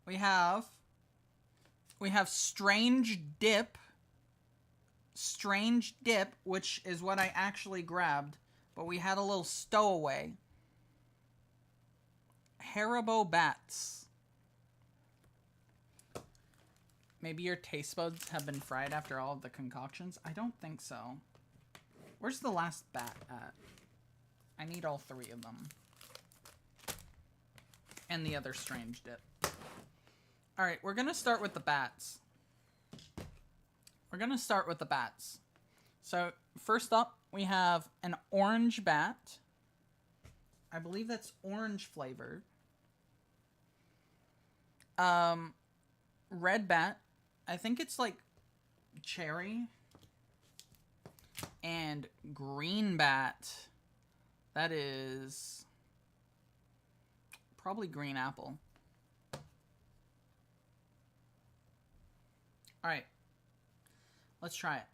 We have Strange Dip. Strange Dip, which is what I actually grabbed. But we had a little stowaway. Haribo Bats. Maybe your taste buds have been fried after all of the concoctions? I don't think so. Where's the last bat at? I need all 3 of them. And the other strange dip. Alright, we're gonna start with the bats. So, first up, we have an orange bat. I believe that's orange flavored. Red bat. I think it's like cherry. And green bat. That is probably green apple. Alright. Let's try it.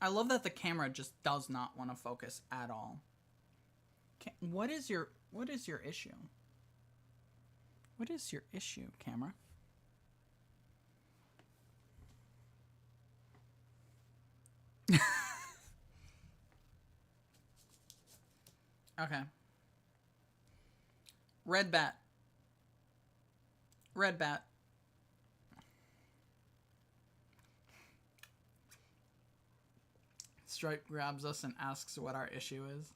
I love that the camera just does not want to focus at all. What is your issue? What is your issue, camera? Okay. Red bat. Red bat. Stripe grabs us and asks what our issue is.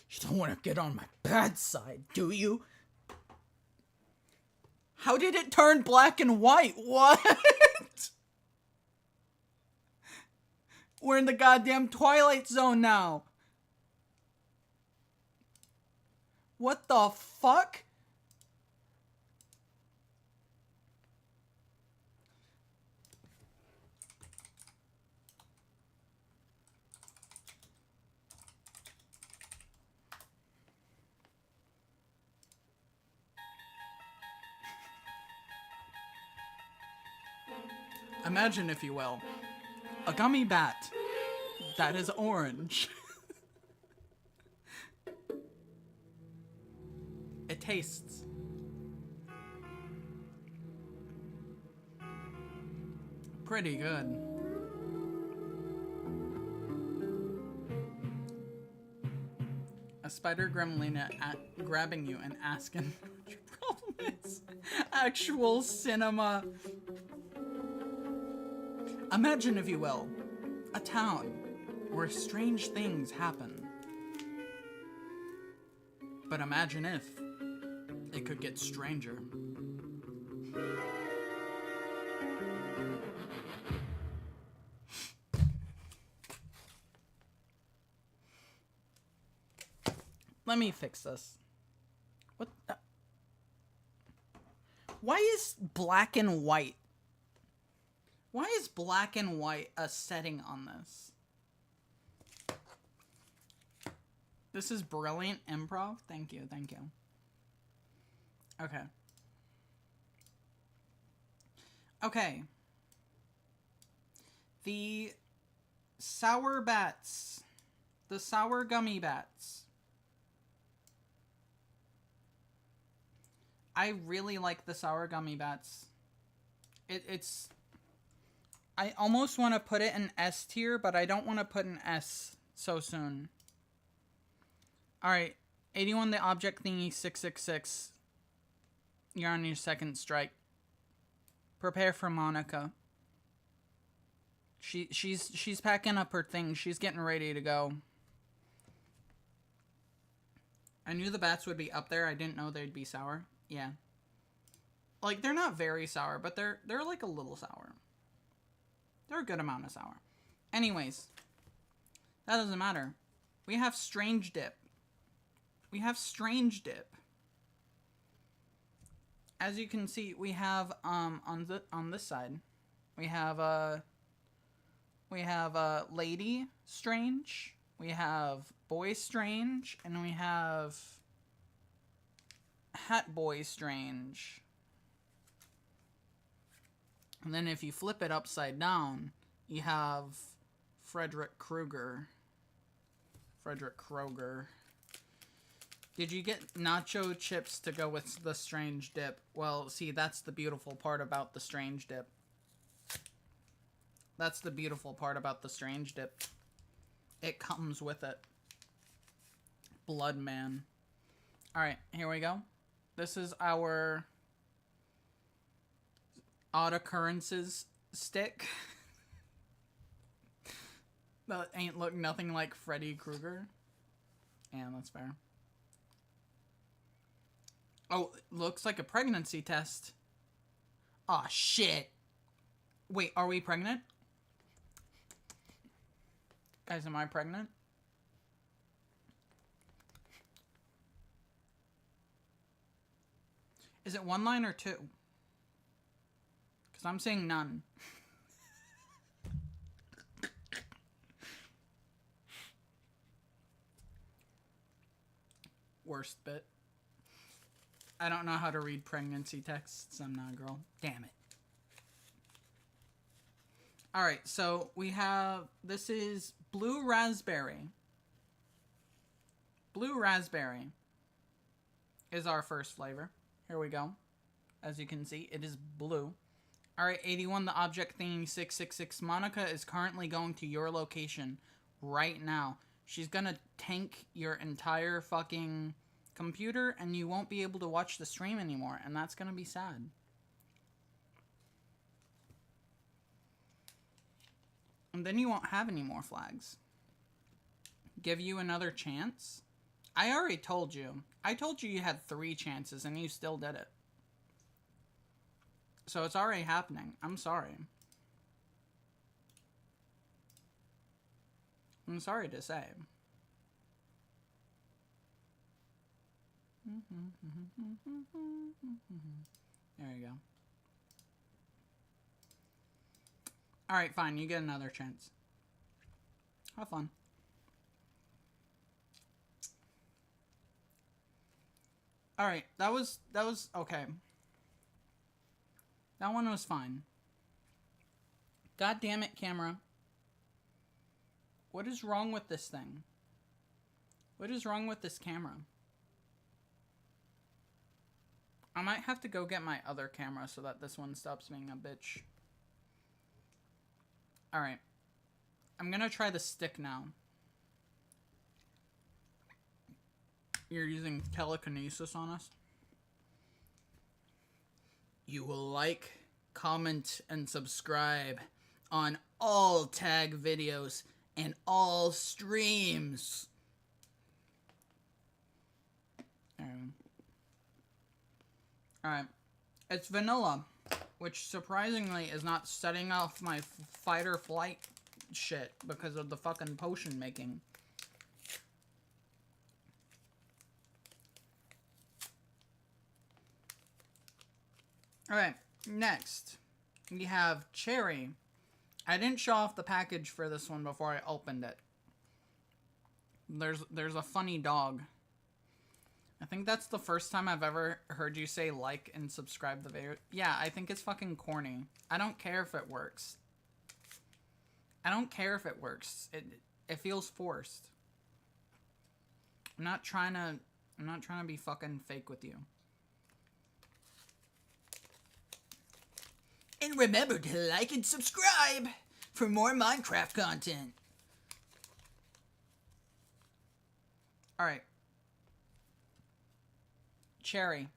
You don't want to get on my bad side, do you? How did it turn black and white? What? We're in the goddamn Twilight Zone now. What the fuck? Imagine, if you will, a gummy bat that is orange. It tastes pretty good. A spider gremlin grabbing you and asking what your problem is. Actual cinema. Imagine, if you will, a town where strange things happen. But imagine if it could get stranger. Let me fix this. What the? Why is black and white? Why is black and white a setting on this? This is brilliant improv. Thank you, thank you. Okay. Okay. The sour bats. The sour gummy bats. I really like the sour gummy bats. It's... I almost want to put it in S tier, but I don't want to put an S so soon. Alright, 81 the object thingy 666. You're on your second strike. Prepare for Monica. She's packing up her things. She's getting ready to go. I knew the bats would be up there. I didn't know they'd be sour. Yeah. Like, they're not very sour, but they're like a little sour. They're a good amount of sour. Anyways, that doesn't matter. We have strange dip. We have strange dip. As you can see, we have on this side, we have lady strange, we have boy strange, and we have hat boy strange. And then if you flip it upside down, you have Frederick Krueger. Frederick Kroger. Did you get nacho chips to go with the strange dip? Well, see, that's the beautiful part about the strange dip. That's the beautiful part about the strange dip. It comes with it. Blood man. Alright, here we go. This is our odd occurrences stick. That ain't look nothing like Freddy Krueger. Yeah, that's fair. Oh, looks like a pregnancy test. Aw, shit. Wait, are we pregnant? Guys, am I pregnant? Is it 1 line or 2? Because I'm saying none. Worst bit. I don't know how to read pregnancy texts. I'm not a girl. Damn it. Alright, so we have... This is blue raspberry. Blue raspberry is our first flavor. Here we go. As you can see, it is blue. Alright, 81, the object thingy 666. Monica is currently going to your location right now. She's gonna tank your entire fucking computer and you won't be able to watch the stream anymore, and that's gonna be sad. And then you won't have any more flags. Give you another chance? I already told you. I told you you had 3 chances and you still did it. So it's already happening. I'm sorry. I'm sorry to say. There you go. Alright, fine. You get another chance. Have fun. Alright, that was okay. That one was fine. God damn it, camera. What is wrong with this thing? What is wrong with this camera? I might have to go get my other camera so that this one stops being a bitch. Alright. I'm gonna try the stick now. You're using telekinesis on us? You will like, comment, and subscribe on all tag videos and all streams. Alright. It's vanilla, which surprisingly is not setting off my fight or flight shit because of the fucking potion making. Alright, next we have cherry. I didn't show off the package for this one before I opened it. There's a funny dog. I think that's the first time I've ever heard you say like and subscribe the video. Yeah, I think it's fucking corny. I don't care if it works. I don't care if it works. It feels forced. I'm not trying to be fucking fake with you. And remember to like and subscribe for more Minecraft content. Alright. Cherry.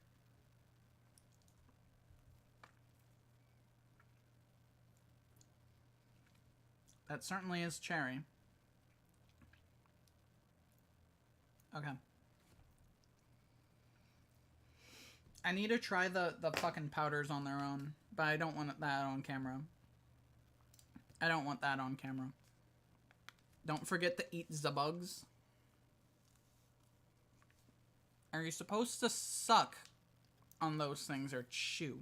That certainly is cherry. Okay. I need to try the fucking powders on their own, but I don't want that on camera. I don't want that on camera. Don't forget to eat the bugs. Are you supposed to suck on those things or chew?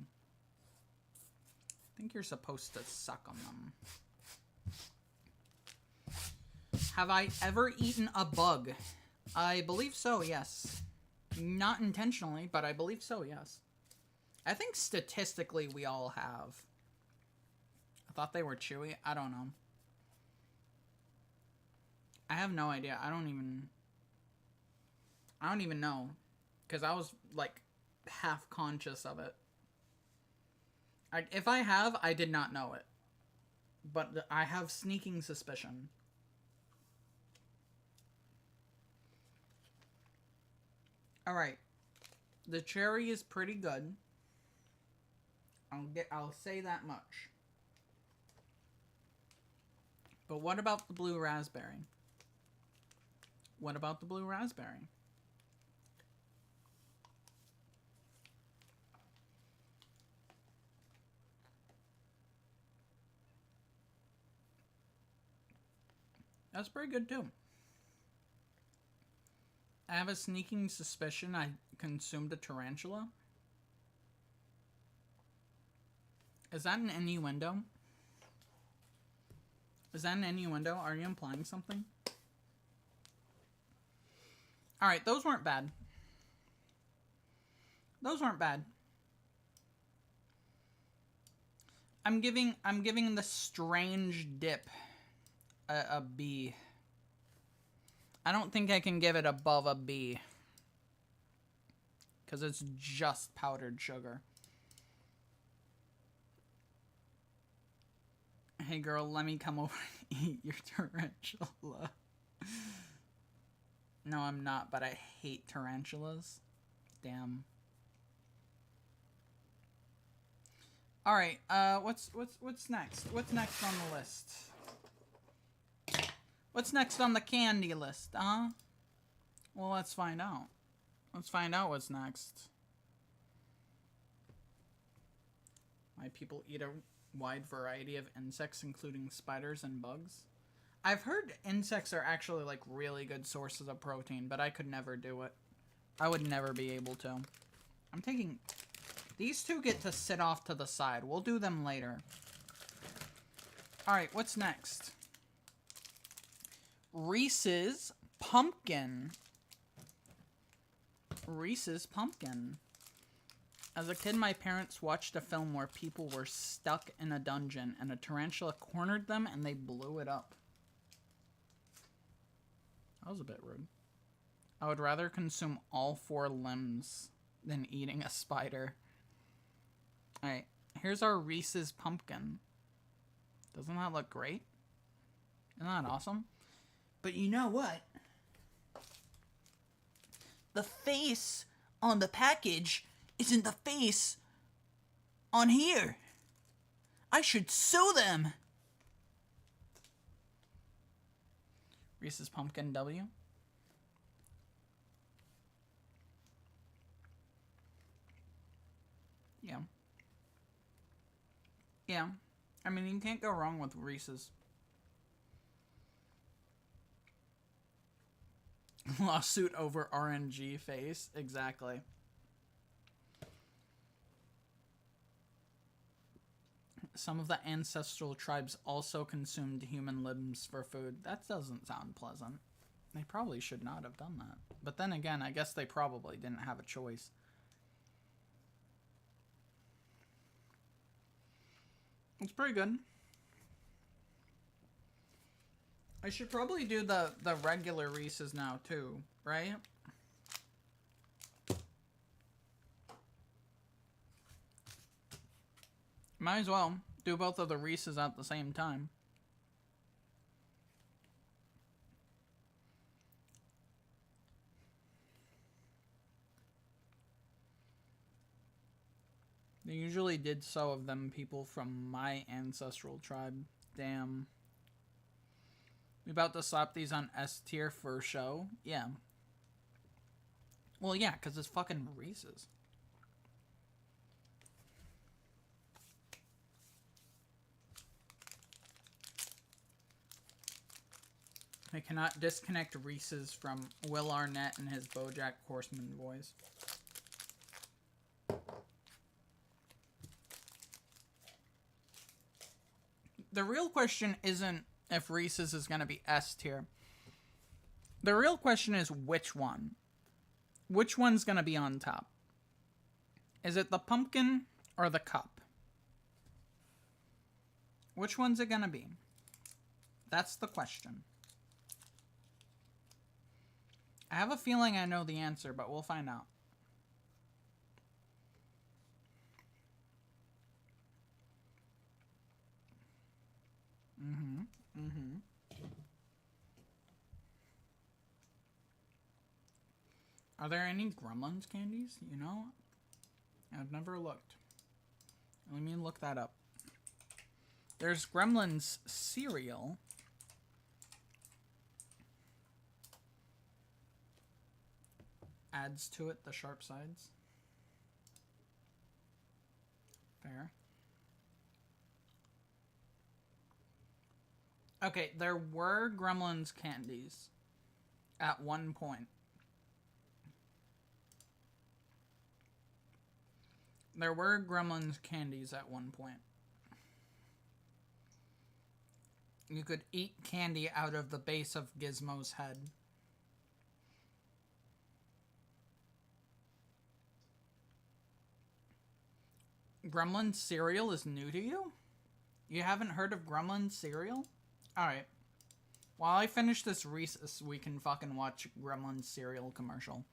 I think you're supposed to suck on them. Have I ever eaten a bug? I believe so, yes. Not intentionally, but I believe so, yes. I think statistically we all have. I thought they were chewy. I don't know. I have no idea. I don't even know. Because I was, like, half conscious of it. If I have, I did not know it. But I have sneaking suspicion. Alright. The cherry is pretty good. I'll say that much. But what about the blue raspberry? What about the blue raspberry? That's pretty good too. I have a sneaking suspicion I consumed a tarantula. Is that an innuendo? Is that an innuendo? Are you implying something? Alright, those weren't bad. Those weren't bad. I'm giving the strange dip a B. I don't think I can give it above a B. Because it's just powdered sugar. Hey girl, let me come over and eat your tarantula. No, I'm not, but I hate tarantulas. Damn. Alright, what's next? What's next on the list? What's next on the candy list, huh? Well, let's find out. Let's find out what's next. My people eat a wide variety of insects, including spiders and bugs. I've heard insects are actually, like, really good sources of protein, but I could never do it. I would never be able to. I'm taking... These two get to sit off to the side. We'll do them later. Alright, what's next? Reese's Pumpkin. Reese's Pumpkin. As a kid, my parents watched a film where people were stuck in a dungeon and a tarantula cornered them and they blew it up. That was a bit rude. I would rather consume all 4 limbs than eating a spider. Alright, here's our Reese's Pumpkin. Doesn't that look great? Isn't that awesome? But you know what? The face on the package isn't the face on here. I should sue them. Reese's Pumpkin W. Yeah. Yeah. I mean, you can't go wrong with Reese's. Lawsuit over RNG face. Exactly. Some of the ancestral tribes also consumed human limbs for food. That doesn't sound pleasant. They probably should not have done that. But then again, I guess they probably didn't have a choice. It's pretty good. I should probably do the regular Reese's now too, right? Might as well do both of the Reese's at the same time. They usually did so of them people from my ancestral tribe. Damn. We about to slap these on S tier for show? Yeah. Well, yeah, because it's fucking Reese's. I cannot disconnect Reese's from Will Arnett and his BoJack Horseman voice. The real question isn't if Reese's is going to be S tier. The real question is which one. Which one's going to be on top? Is it the pumpkin or the cup? Which one's it going to be? That's the question. I have a feeling I know the answer, but we'll find out. Are there any Gremlins candies? You know, I've never looked. Let me look that up. There's Gremlins cereal. Adds to it the sharp sides. Fair. Okay, there were Gremlins candies at one point. There were Gremlins candies at one point. You could eat candy out of the base of Gizmo's head. Gremlins cereal is new to you? You haven't heard of Gremlins cereal? Alright. While I finish this Reese's, we can fucking watch Gremlins cereal commercial.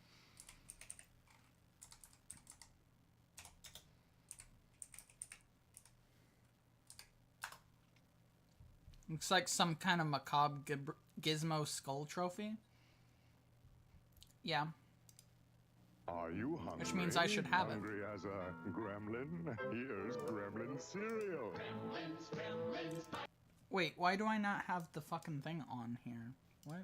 Looks like some kind of macabre Gizmo skull trophy. Yeah. Are you hungry? Which means I should have it. Hungry as a gremlin? Here's gremlin cereal. Gremlins. Wait, why do I not have the fucking thing on here? What?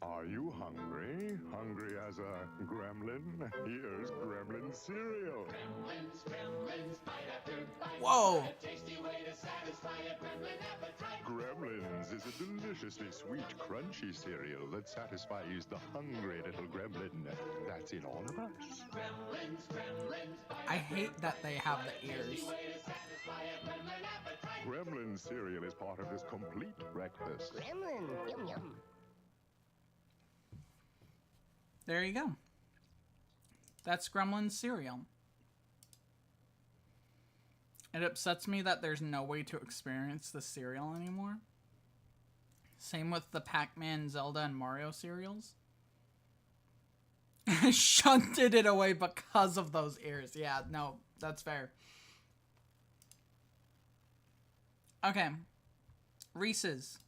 Are you hungry? Hungry as a gremlin? Here's gremlin cereal. Gremlins, bite after bite. Whoa! A tasty way to satisfy a gremlin appetite. Gremlins is a deliciously sweet, crunchy cereal that satisfies the hungry little gremlin that's in all of us. I hate that they have the ears. Gremlin cereal is part of this complete breakfast. Gremlin, yum yum. There you go. That's Gremlin cereal. It upsets me that there's no way to experience the cereal anymore. Same with the Pac-Man, Zelda, and Mario cereals. I shunted it away because of those ears. Yeah, no, that's fair. Okay. Reese's.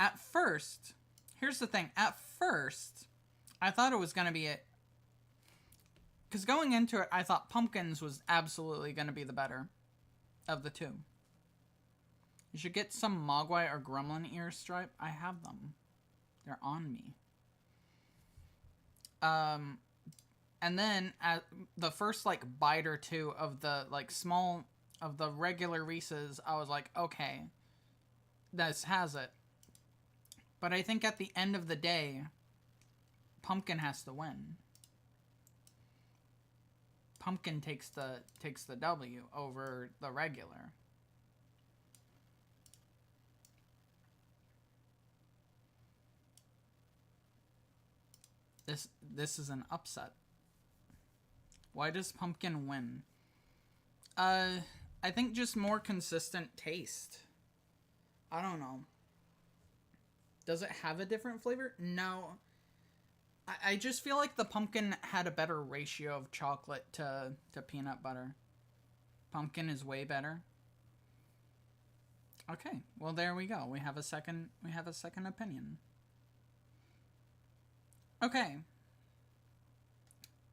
At first, here's the thing. At first, I thought it was going to be it. Because going into it, I thought Pumpkins was absolutely going to be the better of the two. You should get some Mogwai or Gremlin ear stripe. I have them. They're on me. And then at the first like bite or two of the like small of the regular Reese's, I was like, okay, this has it. But I think at the end of the day, Pumpkin has to win. Pumpkin takes the W over the regular. This is an upset. Why does Pumpkin win? I think just more consistent taste. I don't know. Does it have a different flavor? No. I just feel like the Pumpkin had a better ratio of chocolate to peanut butter. Pumpkin is way better. Okay, well there we go. We have a second opinion. Okay.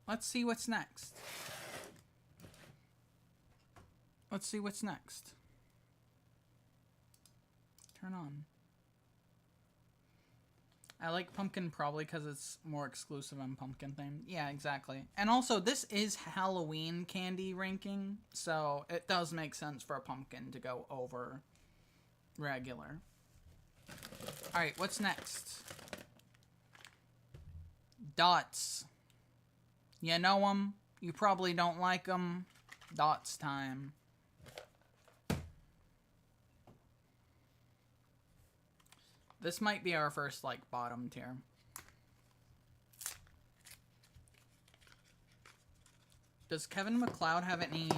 Let's see what's next. Let's see what's next. Turn on. I like Pumpkin probably because it's more exclusive on Pumpkin theme. Yeah, exactly. And also, this is Halloween candy ranking, so it does make sense for a Pumpkin to go over regular. Alright, what's next? Dots. You know them. You probably don't like them. Dots time. This might be our first, like, bottom tier. Does Kevin MacLeod have any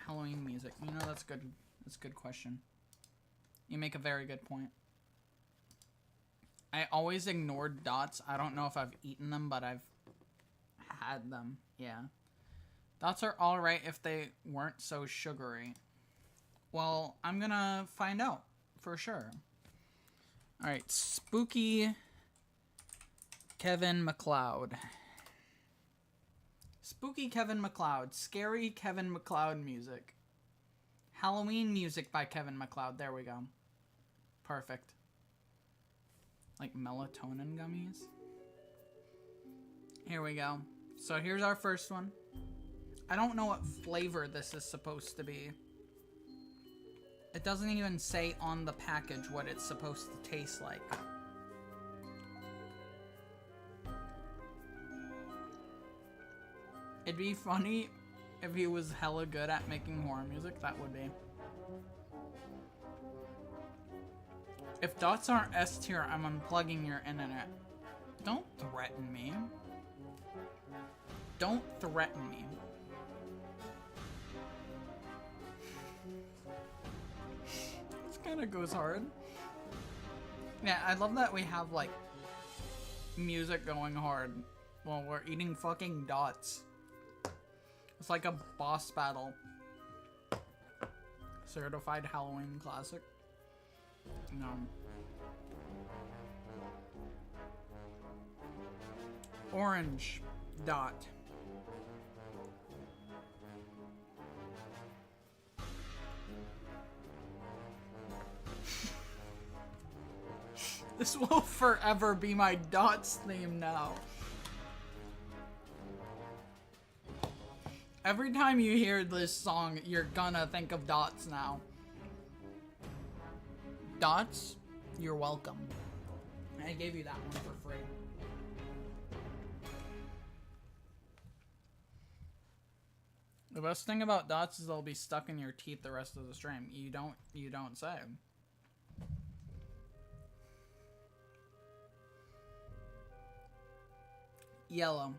Halloween music? You know, that's good. That's a good question. You make a very good point. I always ignored dots. I don't know if I've eaten them, but I've had them. Yeah. Dots are alright if they weren't so sugary. Well, I'm gonna find out for sure. Alright, spooky Kevin MacLeod. Spooky Kevin MacLeod. Scary Kevin MacLeod music. Halloween music by Kevin MacLeod. There we go. Perfect. Like melatonin gummies. Here we go. So here's our first one. I don't know what flavor this is supposed to be. It doesn't even say on the package what it's supposed to taste like. It'd be funny if he was hella good at making horror music. That would be. If dots aren't S tier, I'm unplugging your internet. Don't threaten me. Don't threaten me. This kind of goes hard. Yeah, I love that we have, like, music going hard while we're eating fucking dots. It's like a boss battle. Certified Halloween classic. No. Orange dot. This will forever be my dots theme now. Every time you hear this song, you're gonna think of dots now. Dots, you're welcome. I gave you that one for free. The best thing about dots is they'll be stuck in your teeth the rest of the stream. You don't say. Yellow.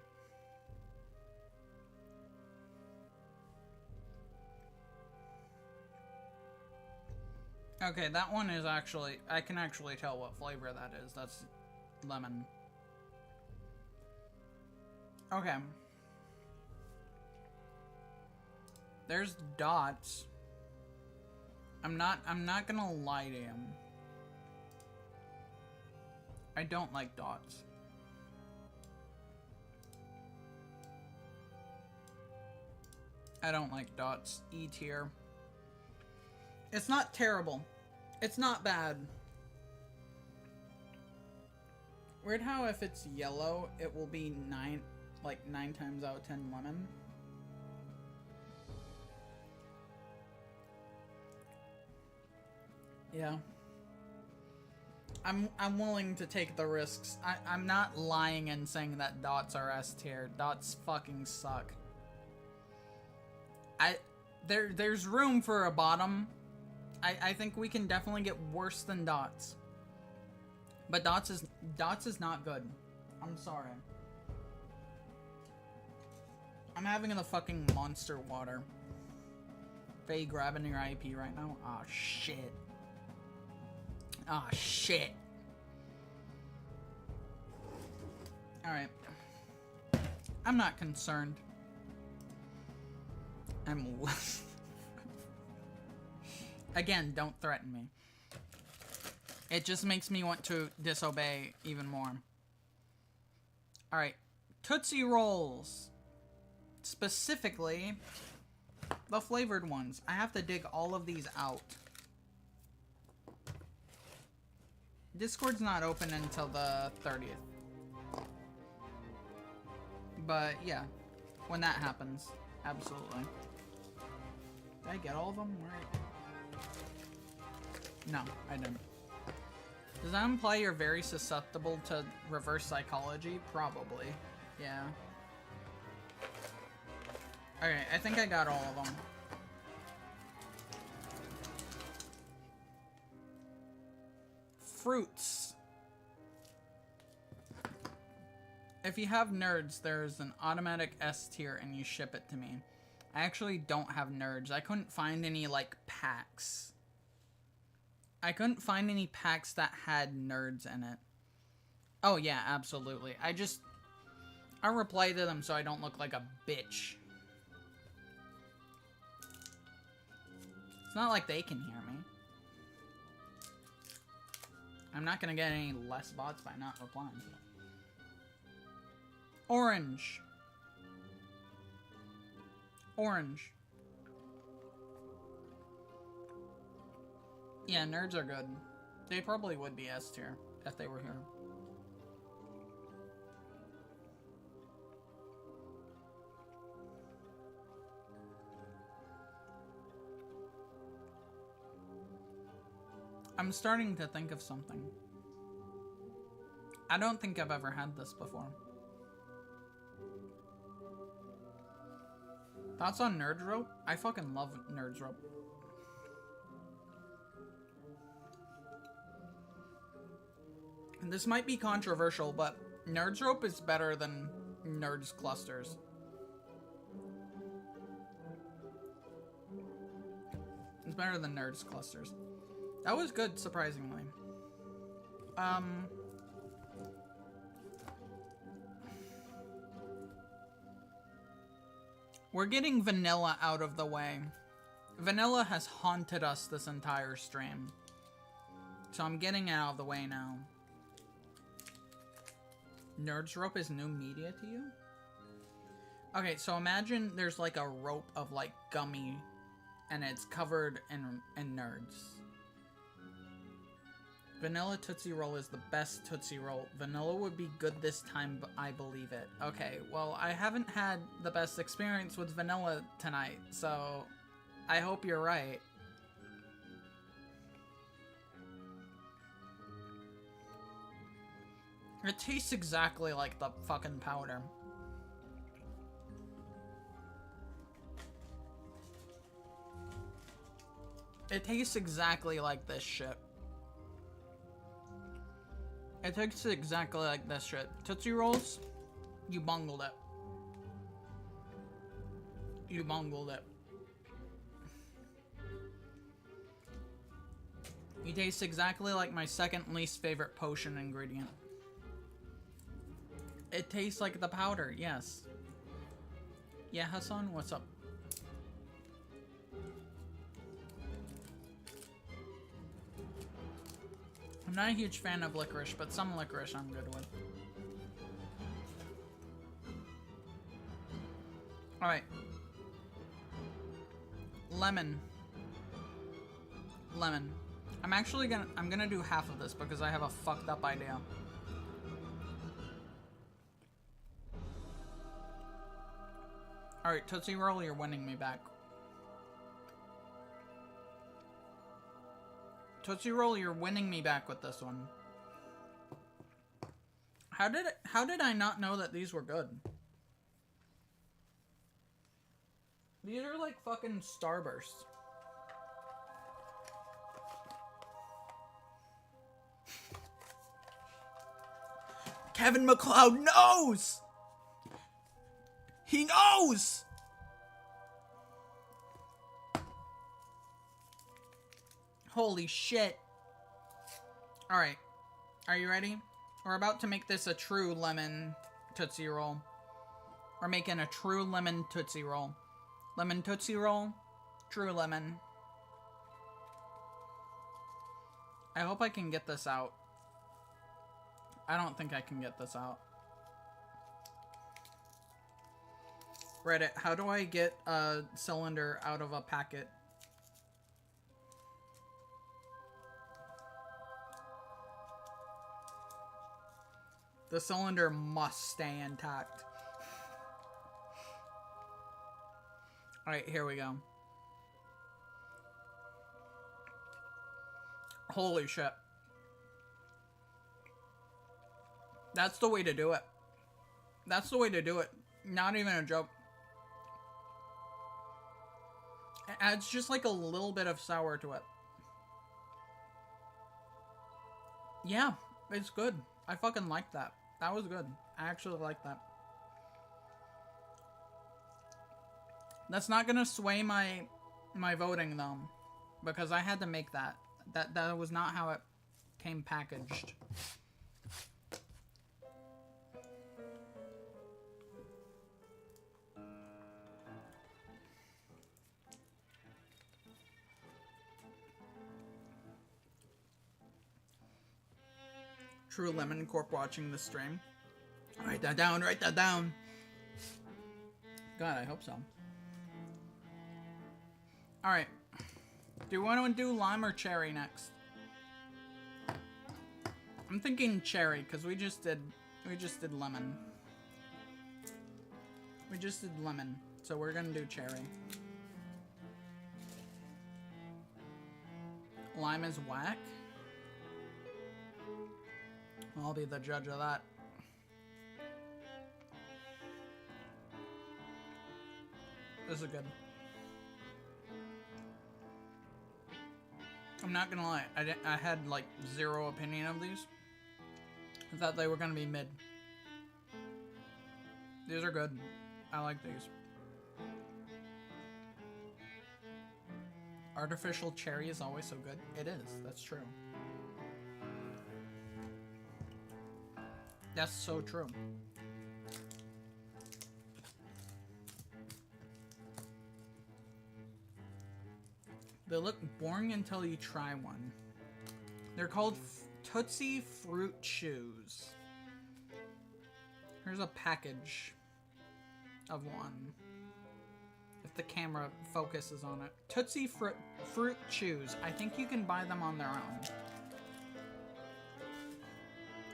Okay, that one is actually, I can actually tell what flavor that is. That's lemon. Okay. There's dots. I'm not gonna lie to him. I don't like dots. I don't like dots. E tier. It's not terrible. It's not bad. Weird how if it's yellow, it will be 9 times out of 10 lemon. Yeah. I'm willing to take the risks. I'm not lying and saying that dots are S tier. Dots fucking suck. There's room for a bottom. I think we can definitely get worse than dots. But dots is not good. I'm sorry. I'm having the fucking monster water. Faye grabbing your IP right now? Aw, shit. Aw, shit. Alright. I'm not concerned. I'm... Again, don't threaten me. It just makes me want to disobey even more. Alright. Tootsie Rolls. Specifically, the flavored ones. I have to dig all of these out. Discord's not open until the 30th. But, yeah. When that happens. Absolutely. Did I get all of them? Right. No, I didn't. Does that imply you're very susceptible to reverse psychology? Probably. Yeah. Okay, I think I got all of them. Fruits. If you have nerds, there's an automatic S tier and you ship it to me. I actually don't have nerds. I couldn't find any, like, packs. I couldn't find any packs that had nerds in it. Oh, yeah, absolutely. I'll reply to them so I don't look like a bitch. It's not like they can hear me. I'm not gonna get any less bots by not replying. Orange. Orange. Yeah, nerds are good. They probably would be S tier if they were here. I'm starting to think of something. I don't think I've ever had this before. Thoughts on Nerds Rope? I fucking love Nerds Rope. And this might be controversial, but Nerds Rope is better than Nerds Clusters. It's better than Nerds Clusters. That was good, surprisingly. We're getting vanilla out of the way. Vanilla has haunted us this entire stream. So I'm getting it out of the way now. Nerds Rope is new media to you? Okay, so imagine there's like a rope of like gummy and it's covered in nerds. Vanilla Tootsie Roll is the best Tootsie Roll. Vanilla would be good this time, but I believe it. Okay, well, I haven't had the best experience with vanilla tonight, so I hope you're right. It tastes exactly like the fucking powder. It tastes exactly like this shit. It tastes exactly like this shit. Tootsie Rolls, you bungled it. You bungled it. You taste exactly like my second least favorite potion ingredient. It tastes like the powder, yes. Yeah, Hassan, what's up? I'm not a huge fan of licorice, but some licorice I'm good with. Alright. Lemon. Lemon. I'm gonna do half of this because I have a fucked up idea. Alright, Tootsie Roll, you're winning me back. Tootsie Roll, you're winning me back with this one. How did I not know that these were good? These are like fucking Starbursts. Kevin McLeod knows! He knows! Holy shit. Alright. Are you ready? We're about to make this a true lemon Tootsie Roll. We're making a true lemon Tootsie Roll. Lemon Tootsie Roll. True lemon. I hope I can get this out. I don't think I can get this out. Reddit, how do I get a cylinder out of a packet? The cylinder must stay intact. Alright, here we go. Holy shit. That's the way to do it. That's the way to do it. Not even a joke. It adds just like a little bit of sour to it. Yeah, it's good. I fucking like that. That was good. I actually like that. That's not gonna sway my voting though, because I had to make that. That was not how it came packaged. True Lemon Corp watching the stream. Write that down, write that down. God, I hope so. Alright. Do you want to do lime or cherry next? I'm thinking cherry, because we just did lemon. We just did lemon, so we're gonna do cherry. Lime is whack. I'll be the judge of that. This is good. I'm not gonna lie, I had like zero opinion of these. I thought they were gonna be mid. These are good. I like these. Artificial cherry is always so good. It is, that's true. That's so true. They look boring until you try one. They're called Tootsie Fruit Chews. Here's a package of one. If the camera focuses on it. Tootsie Fruit Chews. I think you can buy them on their own.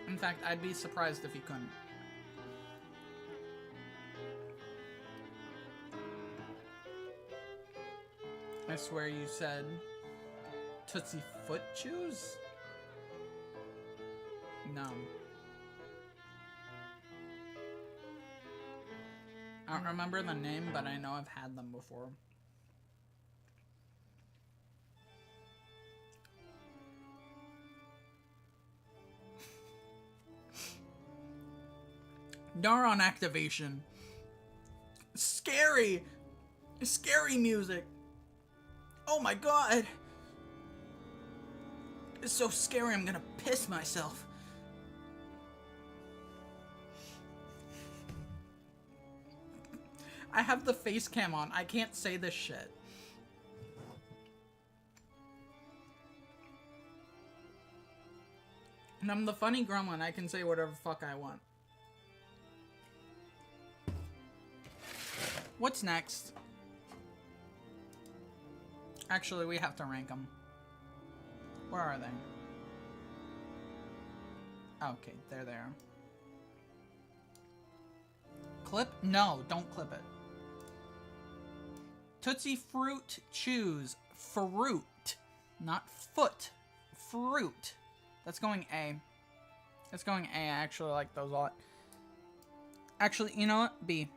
In fact, I'd be surprised if you couldn't. I swear you said Tootsie Foot Chews? No. I don't remember the name, but I know I've had them before. Daron activation. Scary! Scary music! Oh my god! It's so scary I'm gonna piss myself. I have the face cam on. I can't say this shit. And I'm the funny gremlin. I can say whatever the fuck I want. What's next? Actually, we have to rank them. Where are they? Okay, they're there. Clip? No, don't clip it. Tootsie Fruit Chews. Fruit. Not foot. Fruit. That's going A. That's going A. I actually like those a lot. Actually, you know what? B.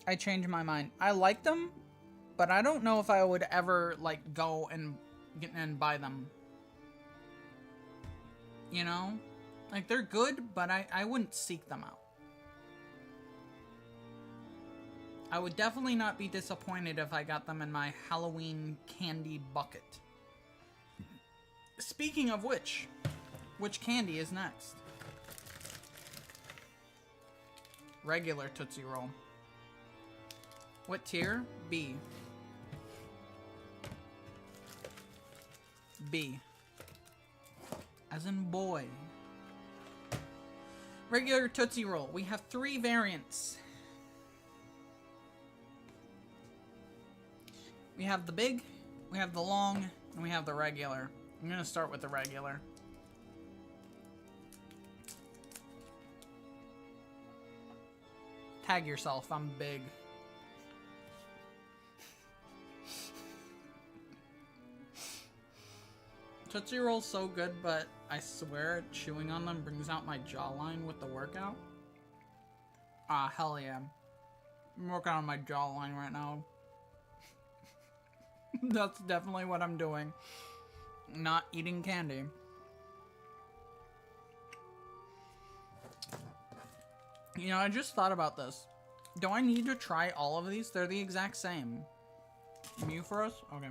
I changed my mind. I like them, but I don't know if I would ever, like, go and buy them. You know? Like, they're good, but I wouldn't seek them out. I would definitely not be disappointed if I got them in my Halloween candy bucket. Speaking of which candy is next? Regular Tootsie Roll. What tier? B. B. As in boy. Regular Tootsie Roll. We have 3 variants. We have the big, we have the long, and we have the regular. I'm gonna start with the regular. Tag yourself, I'm big. Tootsie Roll's so good, but I swear chewing on them brings out my jawline with the workout. Ah, hell yeah. I'm working on my jawline right now. That's definitely what I'm doing. Not eating candy. You know, I just thought about this. Do I need to try all of these? They're the exact same. Mew for us? Okay.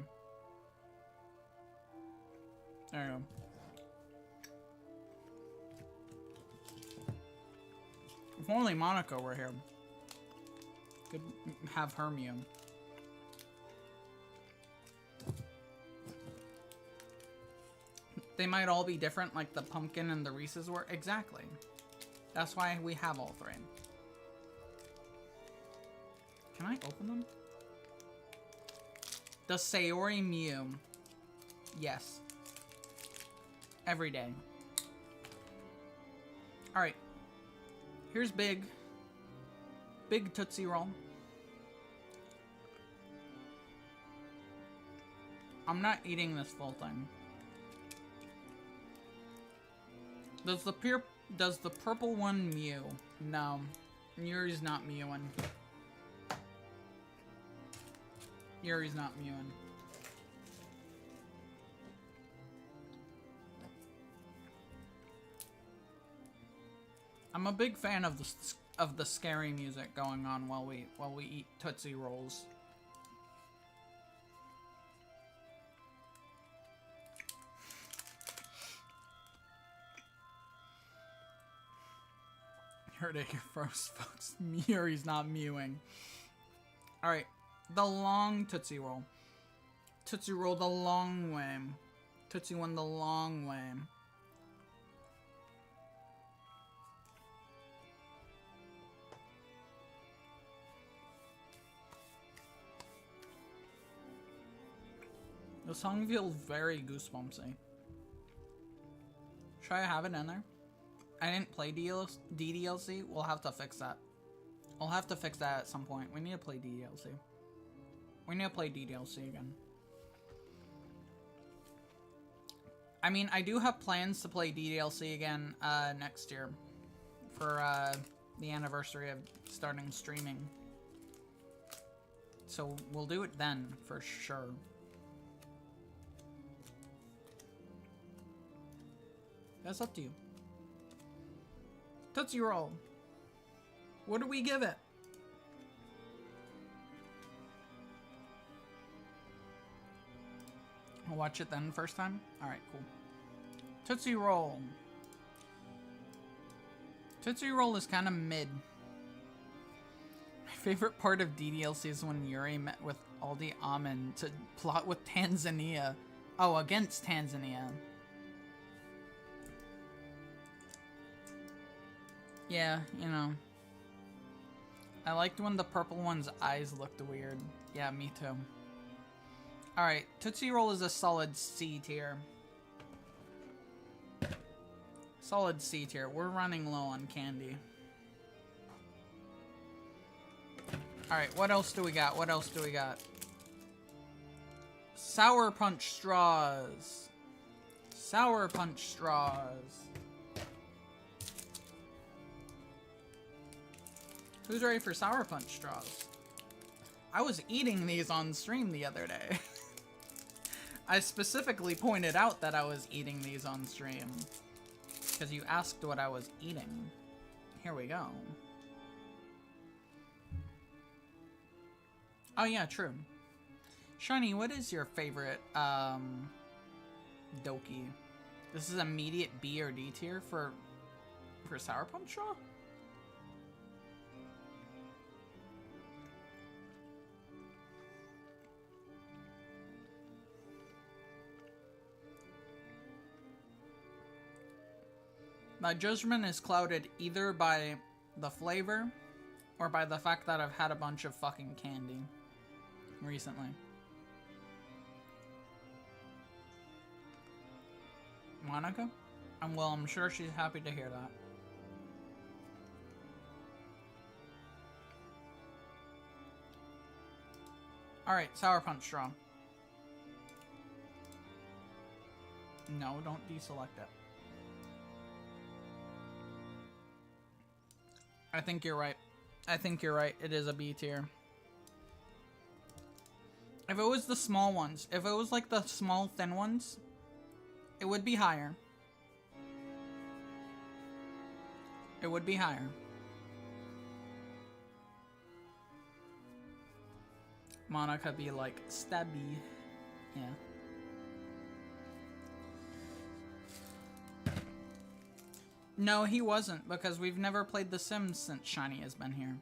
There you go. If only Monica were here. Could have her Mew. They might all be different, like the pumpkin and the Reese's were. Exactly. That's why we have all three. Can I open them? The Sayori Mew. Yes. Every day. Alright. Here's Big. Big Tootsie Roll. I'm not eating this full thing. Does the purple one mew? No. Yuri's not mewing. Yuri's not mewing. I'm a big fan of the scary music going on while we eat Tootsie Rolls. Heard it here first, folks. Yuri's not mewing. Alright. The long Tootsie Roll. Tootsie Roll the long way. Tootsie One the long way. The song feels very goosebumpsy. Should I have it in there? I didn't play DDLC. We'll have to fix that. We'll have to fix that at some point. We need to play DDLC. We need to play DDLC again. I mean, I do have plans to play DDLC again next year. For the anniversary of starting streaming. So we'll do it then, for sure. That's up to you. Tootsie Roll. What do we give it? I'll watch it then first time? Alright, cool. Tootsie Roll. Tootsie Roll is kind of mid. My favorite part of DDLC is when Yuri met with Aldi Amin to plot with Tanzania. Oh, against Tanzania. Yeah, you know. I liked when the purple one's eyes looked weird. Yeah, me too. Alright, Tootsie Roll is a solid C tier. Solid C tier. We're running low on candy. Alright, what else do we got? What else do we got? Sour Punch Straws. Sour Punch Straws. Who's ready for Sour Punch Straws? I was eating these on stream the other day. I specifically pointed out that I was eating these on stream. Because you asked what I was eating. Here we go. Oh yeah, true. Shiny, what is your favorite, Doki? This is immediate B or D tier for Sour Punch Straw? My judgment is clouded either by the flavor or by the fact that I've had a bunch of fucking candy recently. Monica? Well, I'm sure she's happy to hear that. Alright, Sour Punch Straw. No, don't deselect it. I think you're right. I think you're right. It is a B tier. If it was the small ones, if it was like the small thin ones, it would be higher. It would be higher. Monica be like, stabby. Yeah. No, he wasn't, because we've never played The Sims since Shiny has been here.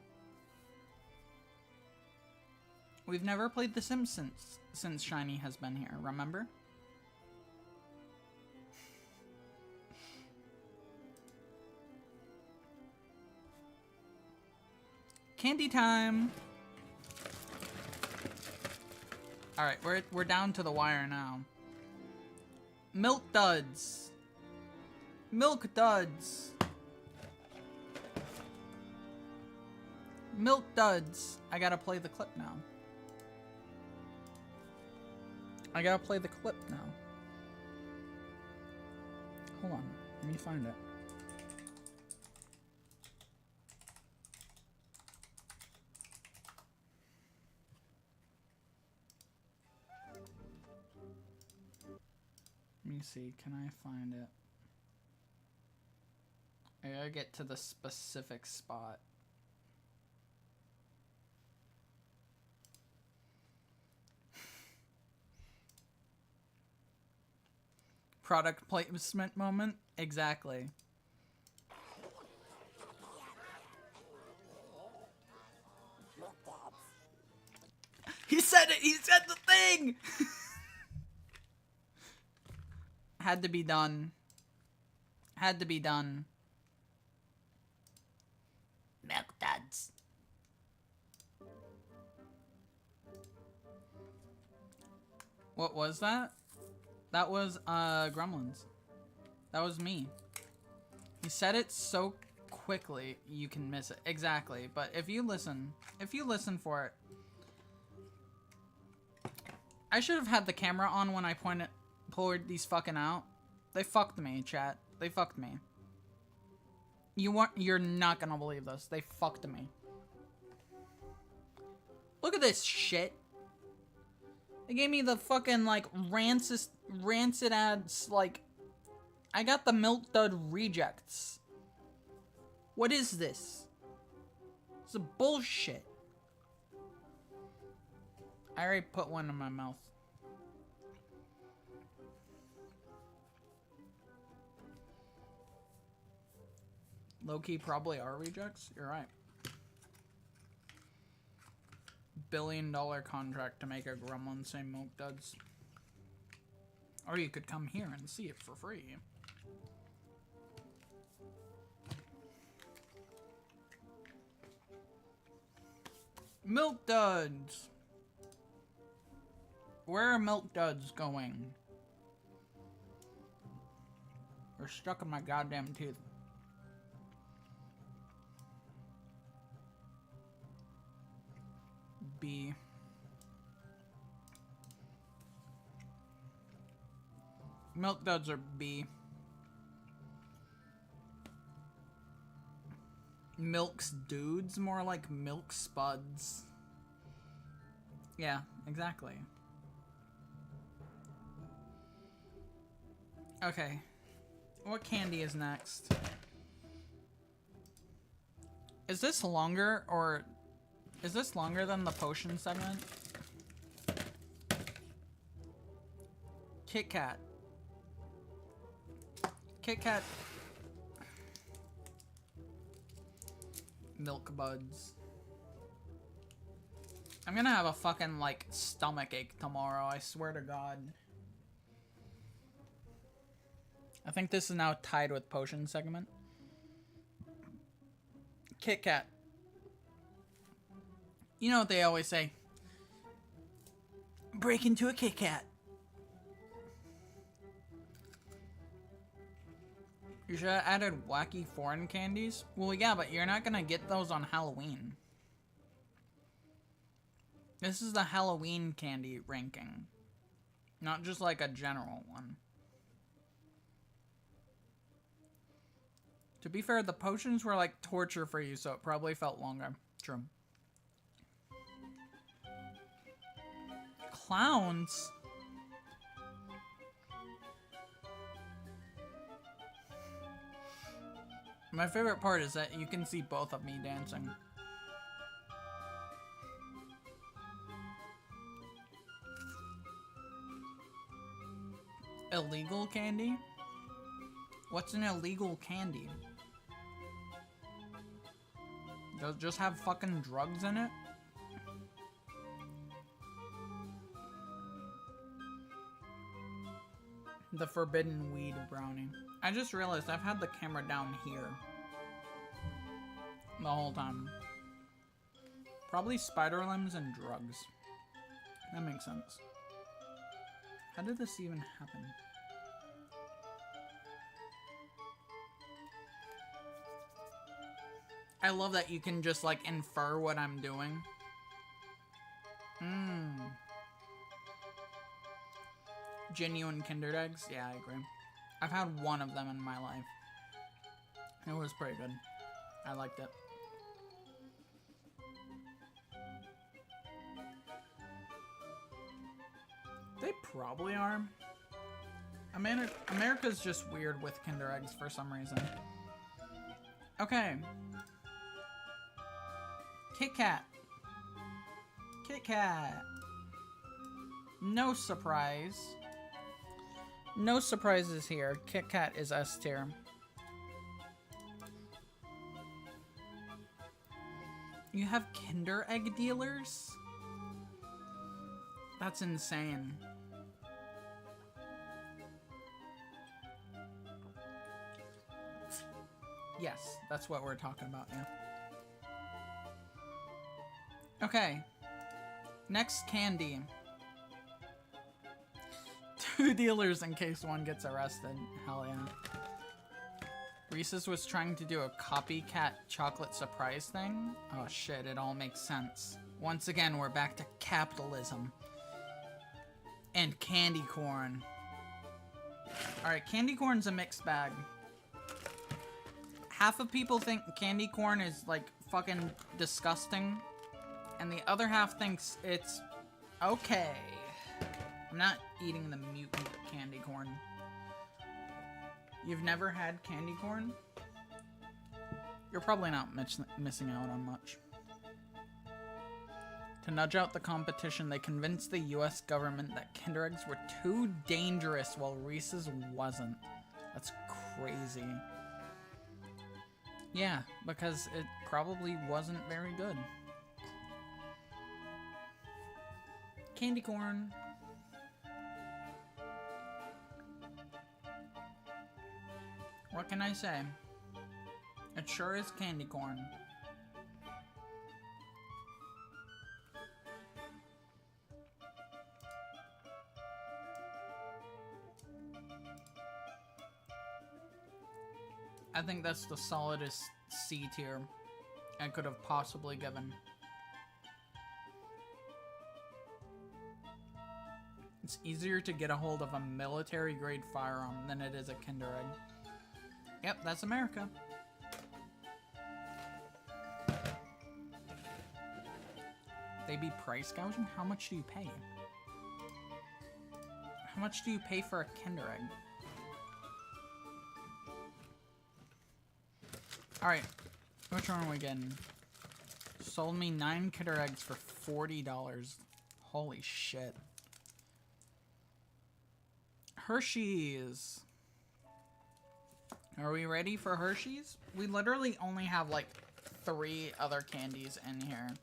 We've never played The Sims since Shiny has been here, remember? Candy time! Alright, we're down to the wire now. Milk duds! Milk duds! Milk duds! I gotta play the clip now. I gotta play the clip now. Hold on, let me find it. Let me see, can I find it? I gotta get to the specific spot. Product placement moment? Exactly. He said it! He said the thing! Had to be done. Had to be done. Milk duds. What was that? That was, Gremlins. That was me. He said it so quickly, you can miss it. Exactly. But if you listen for it. I should have had the camera on when I pulled these fucking out. They fucked me, chat. They fucked me. You're not gonna believe this. They fucked me. Look at this shit. They gave me the fucking, like, rancid ads, like... I got the Milk Dud rejects. What is this? It's a bullshit. I already put one in my mouth. Low-key probably are rejects. You're right. $1 billion contract to make a gremlin say Milk Duds. Or you could come here and see it for free. Milk Duds! Where are Milk Duds going? They're stuck in my goddamn teeth. B. Milk Duds are B. Milk's dudes, more like Milk Spuds. Yeah, exactly. Okay. What candy is next? Is this longer, or... Is this longer than the potion segment? Kit Kat. Kit Kat. Milk Buds. I'm gonna have a fucking, like, stomach ache tomorrow, I swear to God. I think this is now tied with potion segment. Kit Kat. You know what they always say. Break into a Kit Kat. You should have added wacky foreign candies. Well, yeah, but you're not gonna get those on Halloween. This is the Halloween candy ranking. Not just like a general one. To be fair, the potions were like torture for you, so it probably felt longer. True. Clowns? My favorite part is that you can see both of me dancing. Illegal candy? What's an illegal candy? Does it just have fucking drugs in it? The forbidden weed brownie. I just realized I've had the camera down here the whole time. Probably spider limbs and drugs. That makes sense. How did this even happen? I love that you can just like infer what I'm doing. Genuine Kinder eggs? Yeah, I agree. I've had one of them in my life. It was pretty good. I liked it. They probably are. America's just weird with Kinder eggs for some reason. Okay. Kit Kat. Kit Kat. No surprise. No surprises here. Kit Kat is S tier. You have Kinder egg dealers? That's insane. Yes, that's what we're talking about, yeah. Okay. Next candy. 2 dealers in case one gets arrested. Hell yeah. Reese's was trying to do a copycat chocolate surprise thing. Oh shit, it all makes sense. Once again, we're back to capitalism. And candy corn. Alright, candy corn's a mixed bag. Half of people think candy corn is like fucking disgusting. And the other half thinks it's okay. I'm not eating the mutant candy corn. You've never had candy corn? You're probably not missing out on much. To nudge out the competition, they convinced the US government that Kinder Eggs were too dangerous while Reese's wasn't. That's crazy. Yeah, because it probably wasn't very good. Candy corn. What can I say? It sure is candy corn. I think that's the solidest C tier I could have possibly given. It's easier to get a hold of a military-grade firearm than it is a Kinder Egg. Yep, that's America. They be price gouging? How much do you pay? How much do you pay for a Kinder Egg? Alright, which one are we getting? Sold me 9 Kinder Eggs for $40. Holy shit. Hershey's. Are we ready for Hershey's? We literally only have like 3 other candies in here.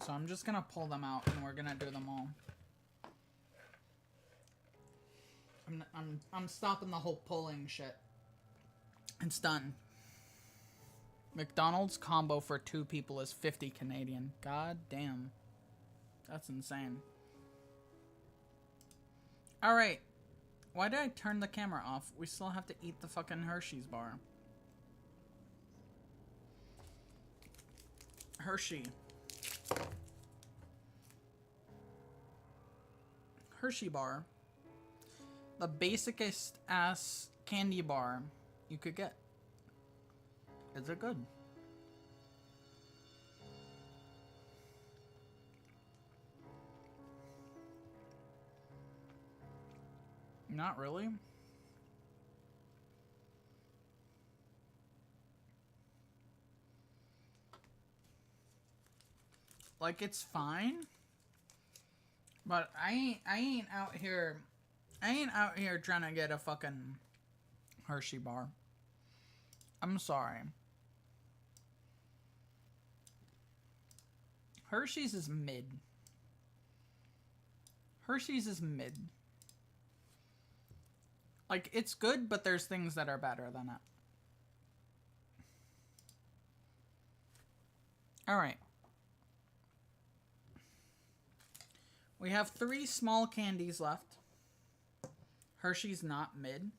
So I'm just gonna pull them out and we're gonna do them all. I'm stopping the whole pulling shit. It's done. McDonald's combo for 2 people is 50 Canadian. God damn. That's insane. Alright. Why did I turn the camera off? We still have to eat the fucking Hershey's bar. Hershey. Hershey bar. the basicest ass candy bar you could get. Is it good? Not really. Like, it's fine, but I ain't out here trying to get a fucking Hershey bar. I'm sorry. Hershey's is mid. Hershey's is mid. Like, it's good, but there's things that are better than it. Alright. We have 3 small candies left. Hershey's not mid.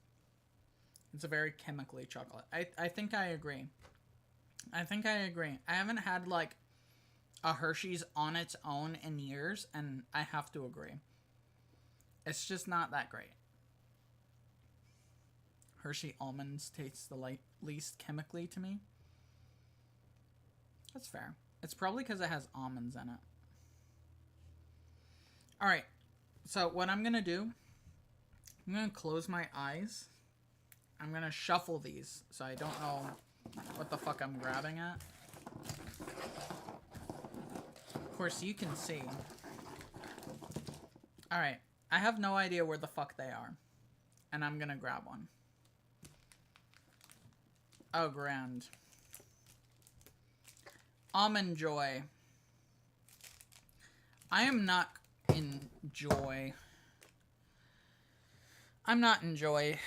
It's a very chemically chocolate. I think I agree. I haven't had, like, a Hershey's on its own in years, and I have to agree. It's just not that great. Hershey almonds taste the least chemically to me. That's fair. It's probably because it has almonds in it. Alright, so what I'm going to do, I'm going to close my eyes. I'm going to shuffle these so I don't know what the fuck I'm grabbing at. Of course, you can see. Alright, I have no idea where the fuck they are. And I'm going to grab one. Oh, grand. Almond Joy. I am not in joy. I'm not in joy.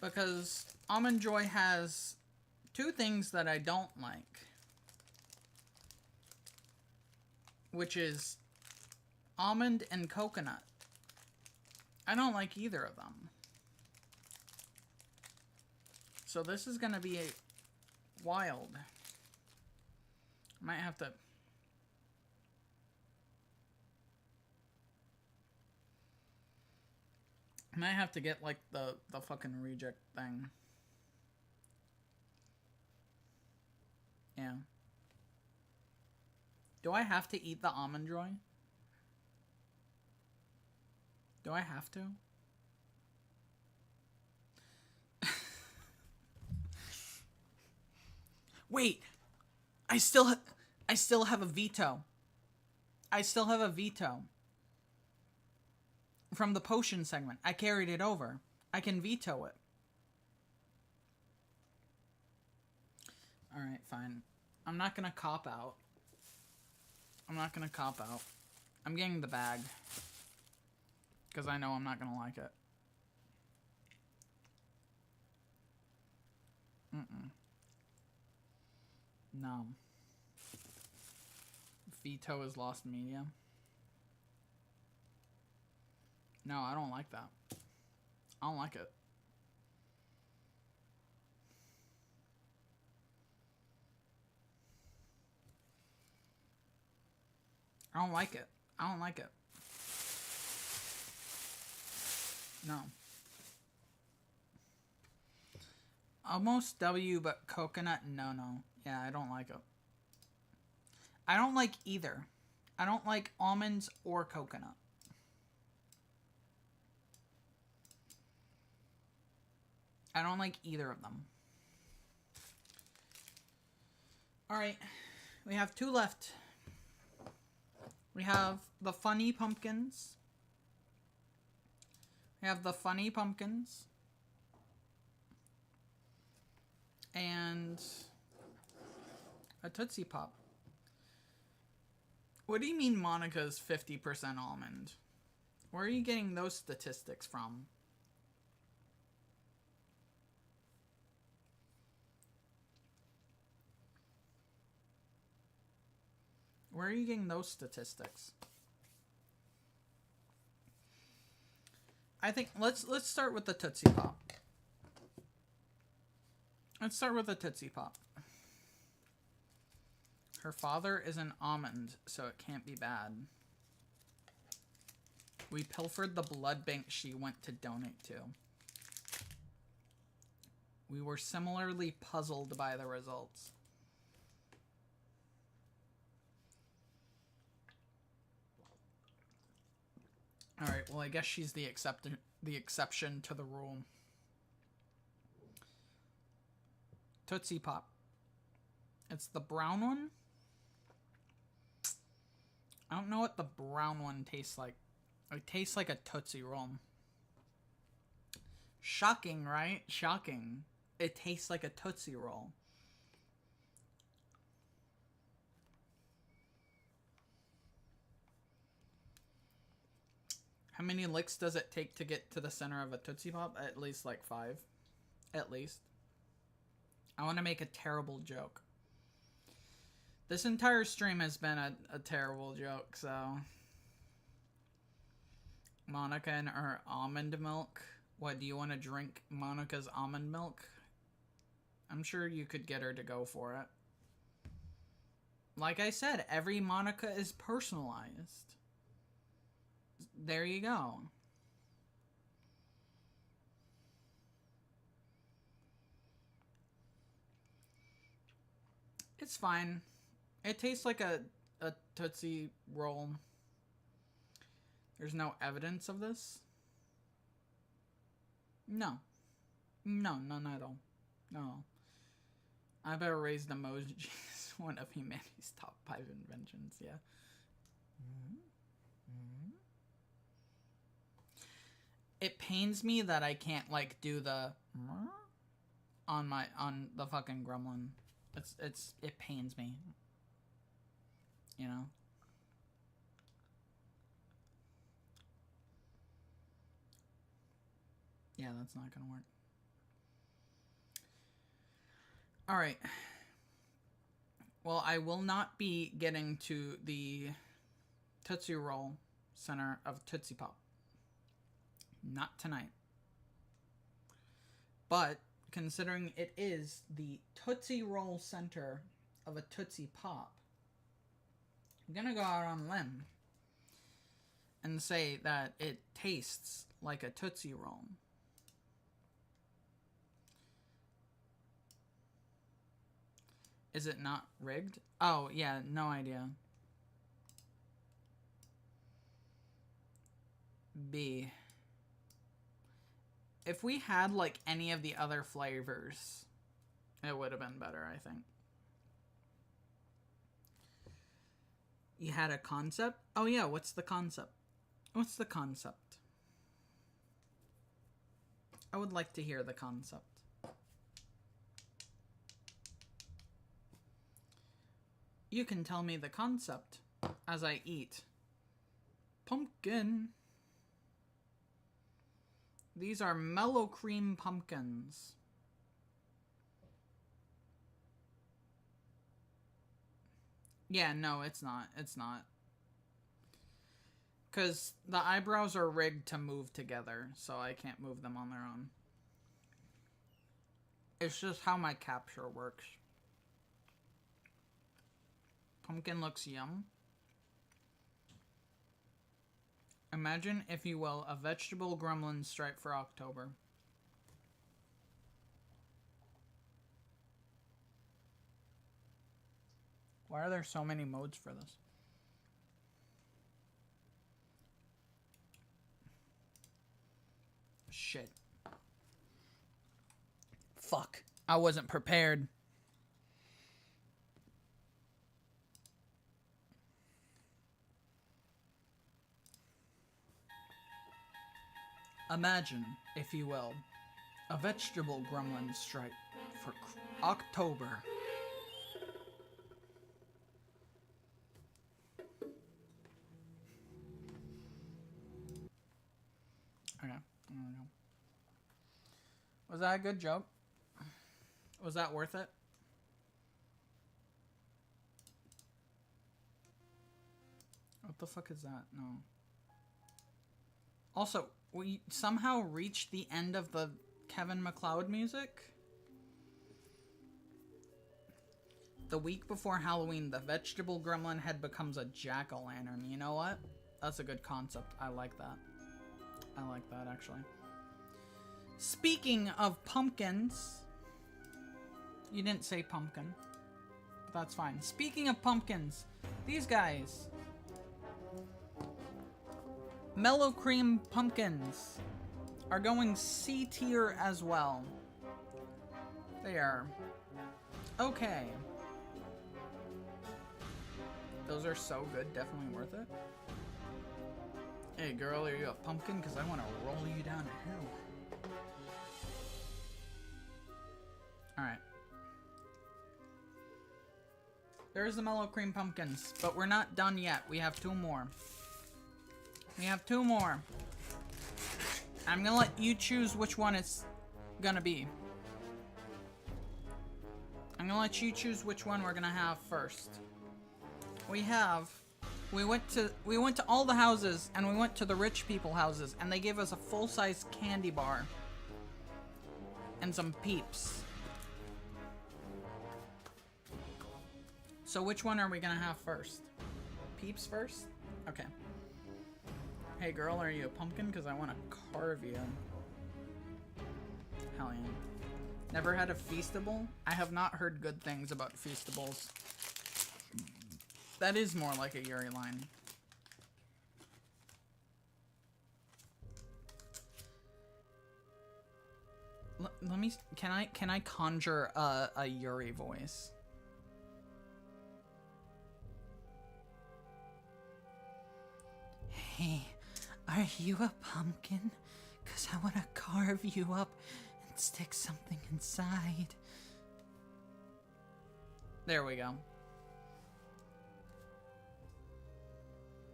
Because Almond Joy has 2 things that I don't like. Which is almond and coconut. I don't like either of them. So this is going to be wild. Might have to... I might have to get, like, the fucking reject thing. Yeah. Do I have to eat the Almond Joy? Do I have to? Wait! I still have a veto. I still have a veto. From the potion segment. I carried it over. I can veto it. Alright, fine. I'm not gonna cop out. I'm getting the bag. Because I know I'm not gonna like it. No. Veto is lost media. No, I don't like that. I don't like it. I don't like it. I don't like it. No. Almost W, but coconut, no. Yeah, I don't like it. I don't like either. I don't like almonds or coconut. I don't like either of them. Alright. We have 2 left. We have the Funny Pumpkins. And a Tootsie Pop. What do you mean Monica's 50% almond? Where are you getting those statistics from? Where are you getting those statistics? I think let's start with the Tootsie Pop. Let's start with the Tootsie Pop. Her father is an almond, so it can't be bad. We pilfered the blood bank she went to donate to. We were similarly puzzled by the results. Alright, well I guess she's the exception to the rule. Tootsie Pop. It's the brown one? I don't know what the brown one tastes like. It tastes like a Tootsie Roll. Shocking, right? Shocking. It tastes like a Tootsie Roll. How many licks does it take to get to the center of a Tootsie Pop? At least like 5. At least. I want to make a terrible joke. This entire stream has been a terrible joke, so... Monica and her almond milk. What, do you want to drink Monica's almond milk? I'm sure you could get her to go for it. Like I said, every Monica is personalized. There you go. It's fine. It tastes like a Tootsie Roll. There's no evidence of this? No. No, none at all. No. I better raise the emojis. One of humanity's top 5 inventions, yeah. It pains me that I can't, like, do the on the fucking gremlin. It pains me. You know? Yeah, that's not gonna work. Alright. Well, I will not be getting to the Tootsie Roll center of Tootsie Pop. Not tonight. But, considering it is the Tootsie Roll center of a Tootsie Pop, I'm gonna go out on a limb and say that it tastes like a Tootsie Roll. Is it not rigged? Oh, yeah, no idea. B. If we had, like, any of the other flavors, it would have been better, I think. You had a concept? Oh, yeah, what's the concept? What's the concept? I would like to hear the concept. You can tell me the concept as I eat. Pumpkin. These are mellow cream pumpkins. Yeah, no, it's not. It's not. Because the eyebrows are rigged to move together, so I can't move them on their own. It's just how my capture works. Pumpkin looks yum. Imagine, if you will, a vegetable gremlin stripe for October. Why are there so many modes for this? Shit. Fuck. I wasn't prepared. Imagine, if you will, a vegetable gremlin stripe for October. Okay, there we go. Was that a good joke? Was that worth it? What the fuck is that? No. Also, we somehow reached the end of the Kevin MacLeod music. The week before Halloween, the vegetable gremlin head becomes a jack-o'-lantern. You know what? That's a good concept. I like that. I like that, actually. Speaking of pumpkins... You didn't say pumpkin. That's fine. Speaking of pumpkins, these guys. Mellow Cream Pumpkins are going C tier as well. They are. Okay. Those are so good. Definitely worth it. Hey girl, are you a pumpkin? Because I want to roll you down a hill. Alright. There's the Mellow Cream Pumpkins, but we're not done yet. We have 2 more. We have 2 more. I'm gonna let you choose which one it's gonna be. I'm gonna let you choose which one we're gonna have first. We went to all the houses, and we went to the rich people houses, and they gave us a full-size candy bar and some Peeps. So which one are we gonna have first? Peeps first? Okay. Hey girl, are you a pumpkin? Because I want to carve you. Hell yeah. Never had a Feastable? I have not heard good things about Feastables. That is more like a Yuri line. Let me... Can I conjure a Yuri voice? Hey, are you a pumpkin? 'Cause I want to carve you up and stick something inside. There we go.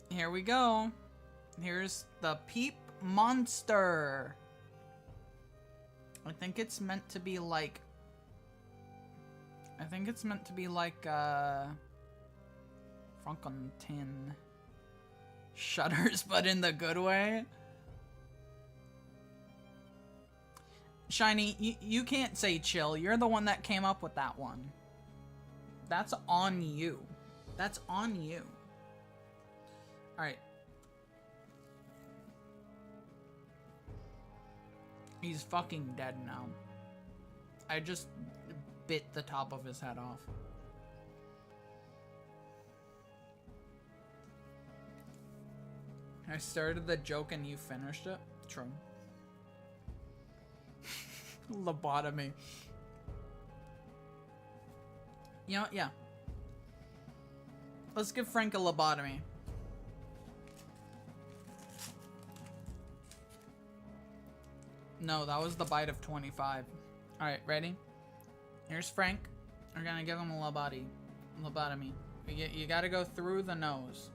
Here we go. Here's the Peep Monster. I think it's meant to be like... Frankentin. Shudders, but in the good way. Shiny, you can't say chill. You're the one that came up with that one. That's on you. That's on you. Alright. He's fucking dead now. I just bit the top of his head off. I started the joke and you finished it? True. Lobotomy. You know, yeah. Let's give Frank a lobotomy. No, that was the bite of 25. Alright, ready? Here's Frank. We're gonna give him a lobotomy. You gotta go through the nose.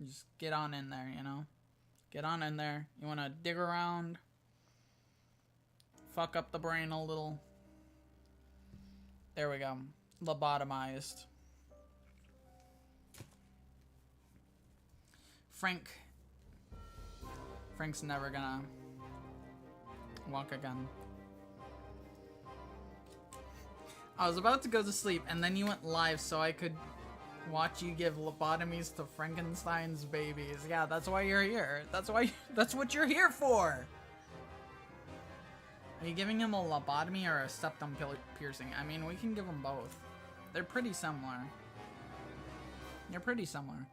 Just get on in there, you know? Get on in there. You wanna dig around. Fuck up the brain a little. There we go. Lobotomized. Frank's never gonna walk again. I was about to go to sleep and then you went live so I could watch you give lobotomies to Frankenstein's babies. Yeah, that's why you're here. That's what you're here for. Are you giving him a lobotomy or a septum piercing? I mean, we can give them both. They're pretty similar. They're pretty similar.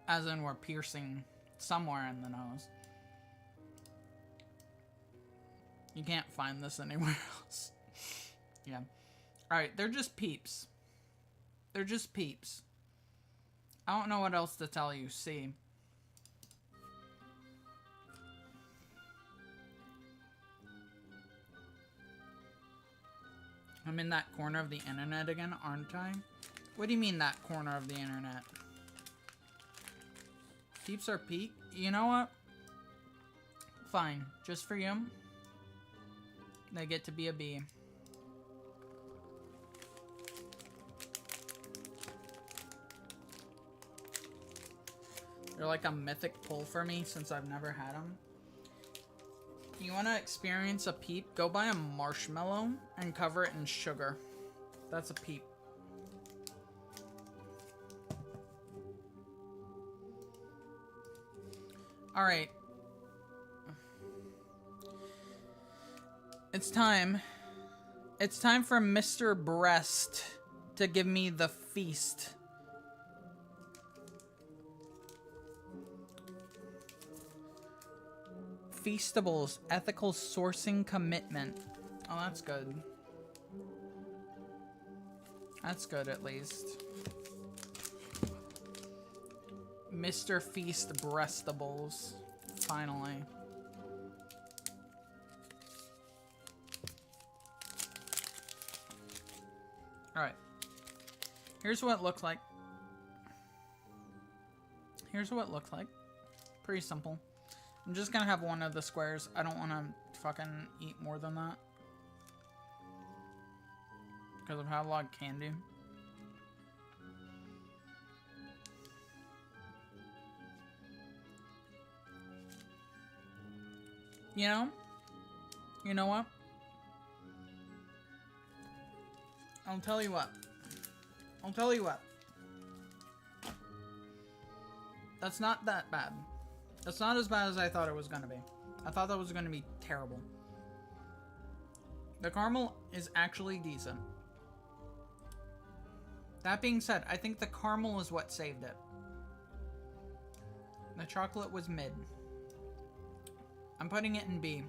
As in, we're piercing somewhere in the nose. You can't find this anywhere else. Yeah. Alright, they're just peeps. They're just peeps. I don't know what else to tell you. See. I'm in that corner of the internet again, aren't I? What do you mean that corner of the internet? Peeps are peak? You know what? Fine. Just for you. They get to be a bee. They're like a mythic pull for me since I've never had them. You want to experience a peep? Go buy a marshmallow and cover it in sugar. That's a peep. Alright. It's time. It's time for Mr. Breast to give me the feast. Feastables, ethical sourcing commitment. Oh, that's good. That's good, at least. Mr. Feast Breastables. Finally. Alright. Here's what it looked like. Here's what it looked like. Pretty simple. I'm just gonna have one of the squares. I don't want to fucking eat more than that. Because I've had a lot of candy. You know? You know what? I'll tell you what. I'll tell you what. That's not that bad. That's not as bad as I thought it was gonna be. I thought that was gonna be terrible. The caramel is actually decent. That being said, I think the caramel is what saved it. The chocolate was mid. I'm putting it in B.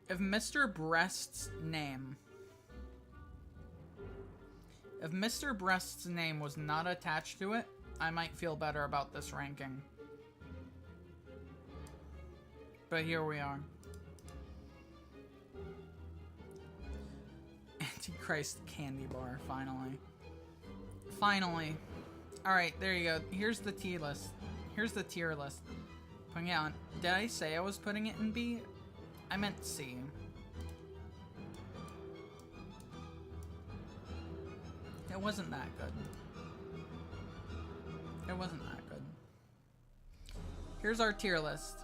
If Mr. Breast's name... If Mr. Breast's name was not attached to it, I might feel better about this ranking. But here we are. Antichrist candy bar, finally. Finally. Alright, there you go. Here's the tier list. Here's the tier list. Putting it on. Did I say I was putting it in B? I meant C. It wasn't that good. It wasn't that good. Here's our tier list.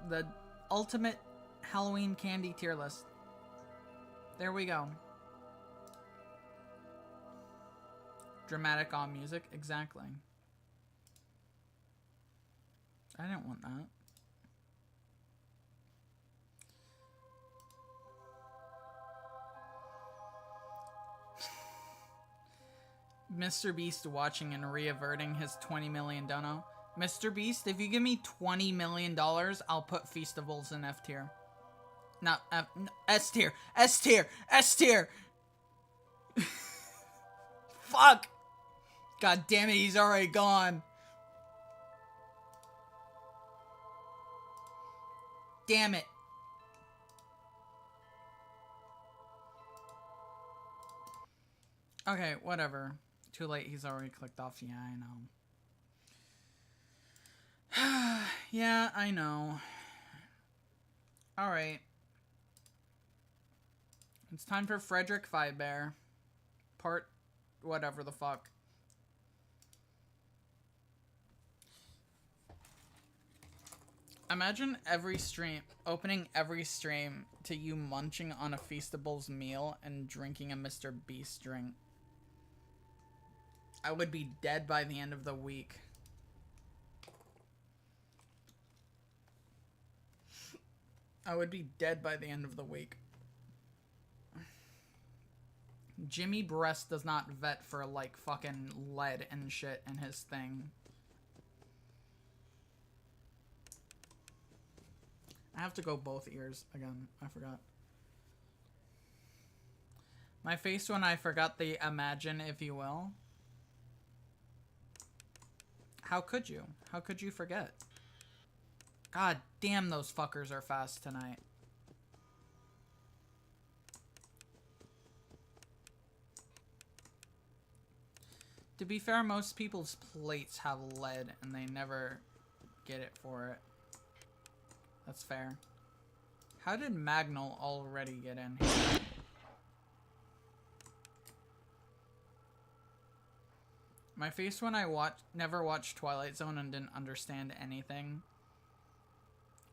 The ultimate Halloween candy tier list. There we go. Dramatic on music, exactly. I didn't want that. Mr. Beast watching and re-averting his $20 million dono. Mr. Beast, if you give me $20 million, I'll put Feastables in F tier. Not F, no, S tier. S tier. S tier. Fuck. God damn it, he's already gone. Damn it. Okay, whatever. Too late, he's already clicked off. Yeah, I know. Yeah, I know. Alright. It's time for Frederick Fibear. Part whatever the fuck. Imagine every stream, opening every stream to you munching on a Feastables meal and drinking a Mr. Beast drink. I would be dead by the end of the week. I would be dead by the end of the week. Jimmy Breast does not vet for, like, fucking lead and shit in his thing. I have to go both ears again. I forgot. My face when I forgot the imagine, if you will. How could you? How could you forget? God damn, those fuckers are fast tonight. To be fair, most people's plates have lead and they never get it for it. That's fair. How did Magnol already get in here? My face when I never watched Twilight Zone and didn't understand anything.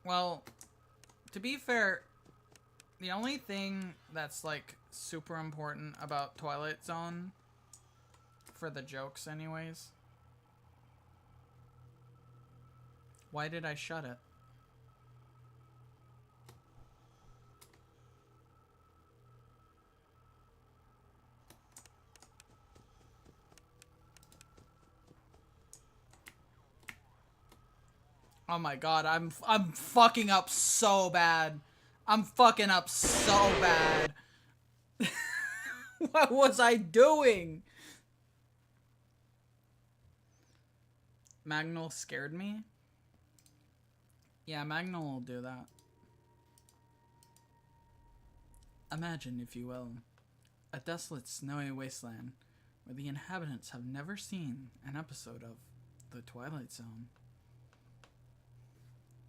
Well, to be fair, the only thing that's like super important about Twilight Zone, for the jokes anyways, Why did I shut it? Oh my god, I'm fucking up so bad. I'm fucking up so bad. What was I doing? Magnol scared me? Yeah, Magnol will do that. Imagine, if you will, a desolate, snowy wasteland where the inhabitants have never seen an episode of The Twilight Zone.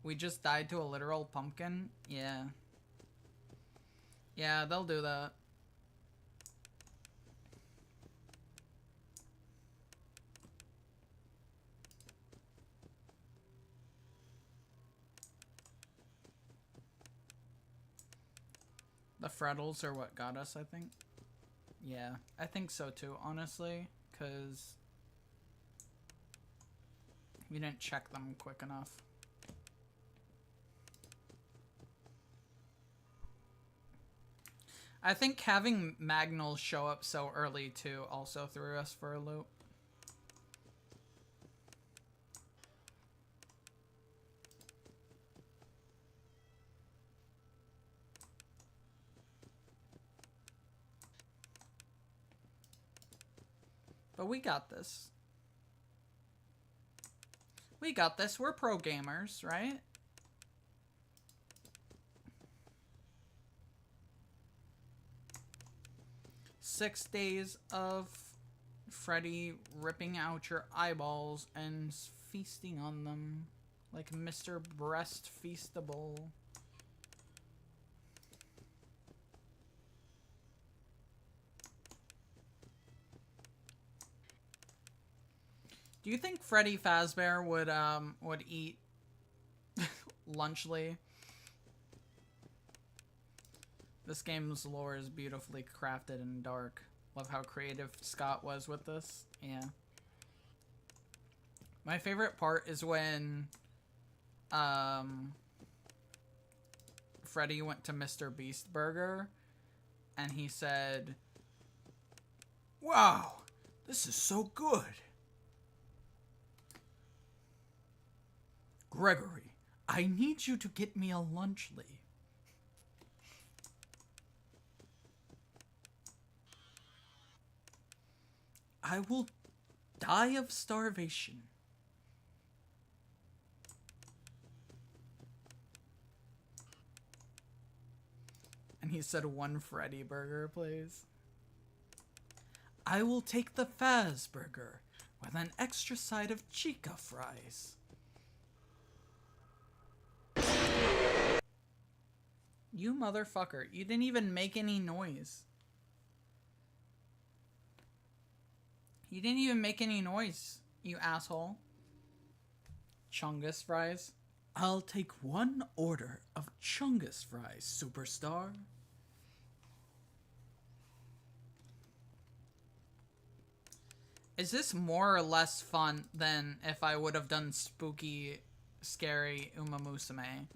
We just died to a literal pumpkin? Yeah. Yeah, they'll do that. The frettles are what got us, I think. Yeah, I think so too, honestly, because we didn't check them quick enough. I think having Magnol show up so early too also threw us for a loop. But we got this. We got this. We're pro gamers, right? "6 days of Freddy ripping out your eyeballs and feasting on them like Mr. Breast Feastable." Do you think Freddy Fazbear would eat Lunchly? This game's lore is beautifully crafted and dark. Love how creative Scott was with this. Yeah. My favorite part is when Freddy went to Mr. Beast Burger and he said, "Wow, this is so good. Gregory, I need you to get me a Lunchly." "I will die of starvation." And he said, "1 Freddy burger, please." "I will take the Faz burger with an extra side of Chica fries." You motherfucker, you didn't even make any noise. You didn't even make any noise, you asshole. Chungus fries? "I'll take 1 order of Chungus fries, superstar." Is this more or less fun than if I would have done spooky, scary Uma Musume?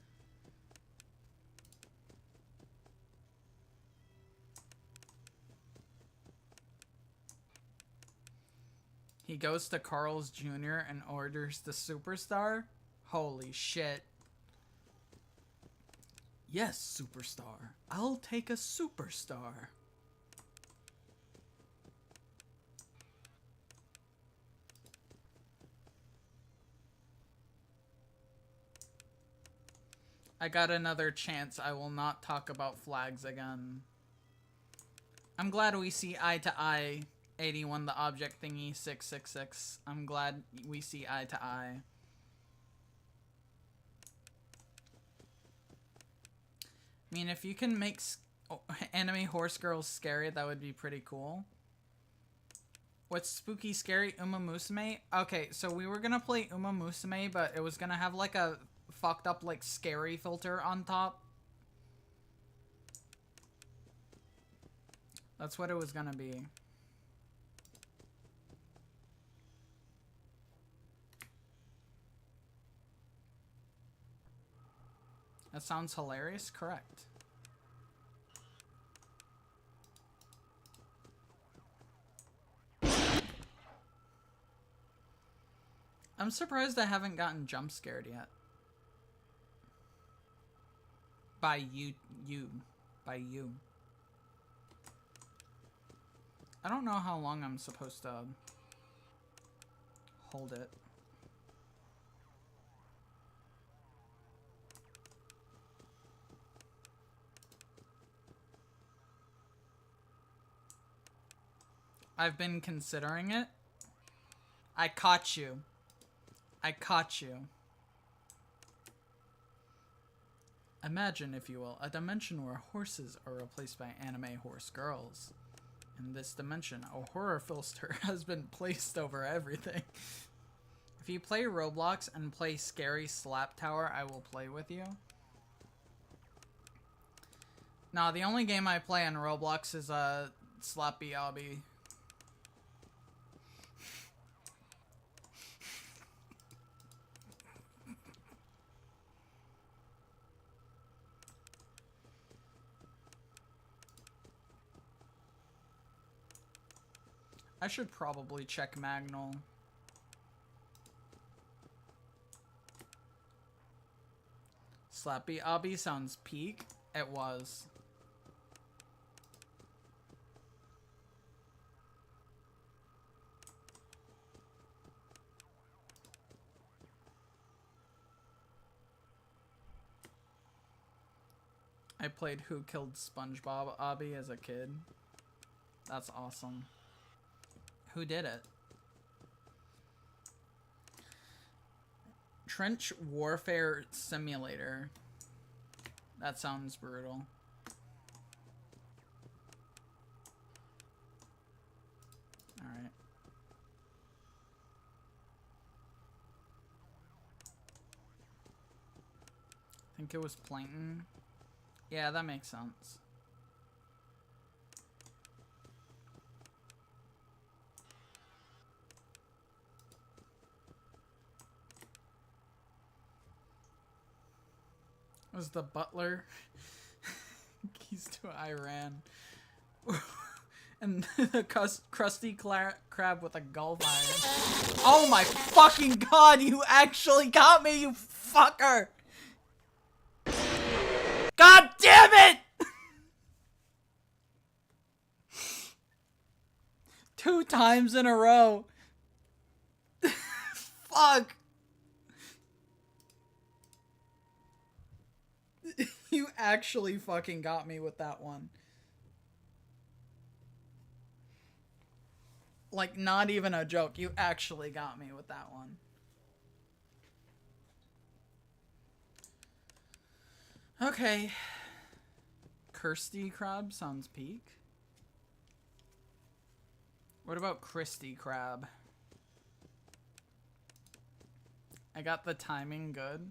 He goes to Carl's Jr. and orders the superstar? Holy shit. "Yes, superstar. I'll take a superstar." I got another chance. I will not talk about flags again. I'm glad we see eye to eye. 81 the object thingy 666. I'm glad we see eye to eye. I mean, if you can make anime horse girls scary, that would be pretty cool. What's spooky, scary Uma Musume? Okay, so we were gonna play Uma Musume, but it was gonna have like a fucked up like scary filter on top. That's what it was gonna be. That sounds hilarious. Correct. I'm surprised I haven't gotten jump scared yet. By you. By you. I don't know how long I'm supposed to hold it. I've been considering it. I caught you. I caught you. Imagine, if you will, a dimension where horses are replaced by anime horse girls. In this dimension, a horror filter has been placed over everything. If you play Roblox and play Scary Slap Tower, I will play with you. Nah, the only game I play on Roblox is Slappy Obby. I should probably check Magnol. Slappy Obby sounds peak. It was. I played Who Killed SpongeBob Obby as a kid. That's awesome. Who did it? Trench Warfare Simulator. That sounds brutal. Alright. I think it was Plankton. Yeah, that makes sense. Was the butler keys to Iran and the crusty crab with a golf iron. Oh my fucking god, you actually got me, you fucker! God damn it! 2 times in a row. Fuck. You actually fucking got me with that one. Like, not even a joke. You actually got me with that one. Okay. Kirsty Crab sounds peak. What about Christy Crab? I got the timing good.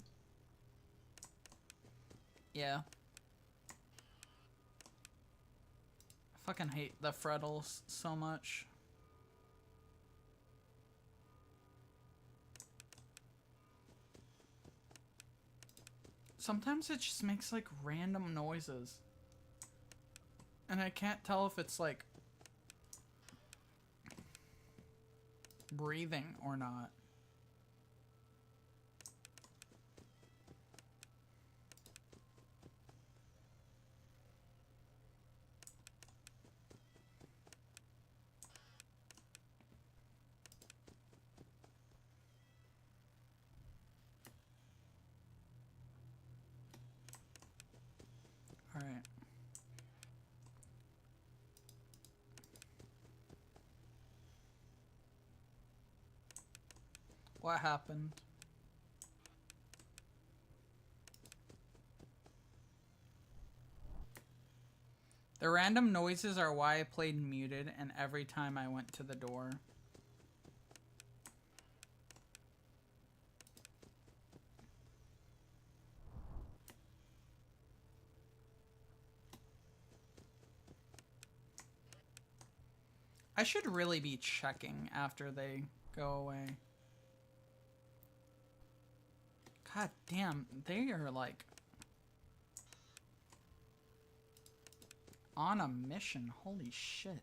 Yeah. I fucking hate the frettles so much. Sometimes it just makes like random noises. And I can't tell if it's like breathing or not. All right. What happened? The random noises are why I played muted and every time I went to the door. I should really be checking after they go away. God damn, they are like On a mission. Holy shit.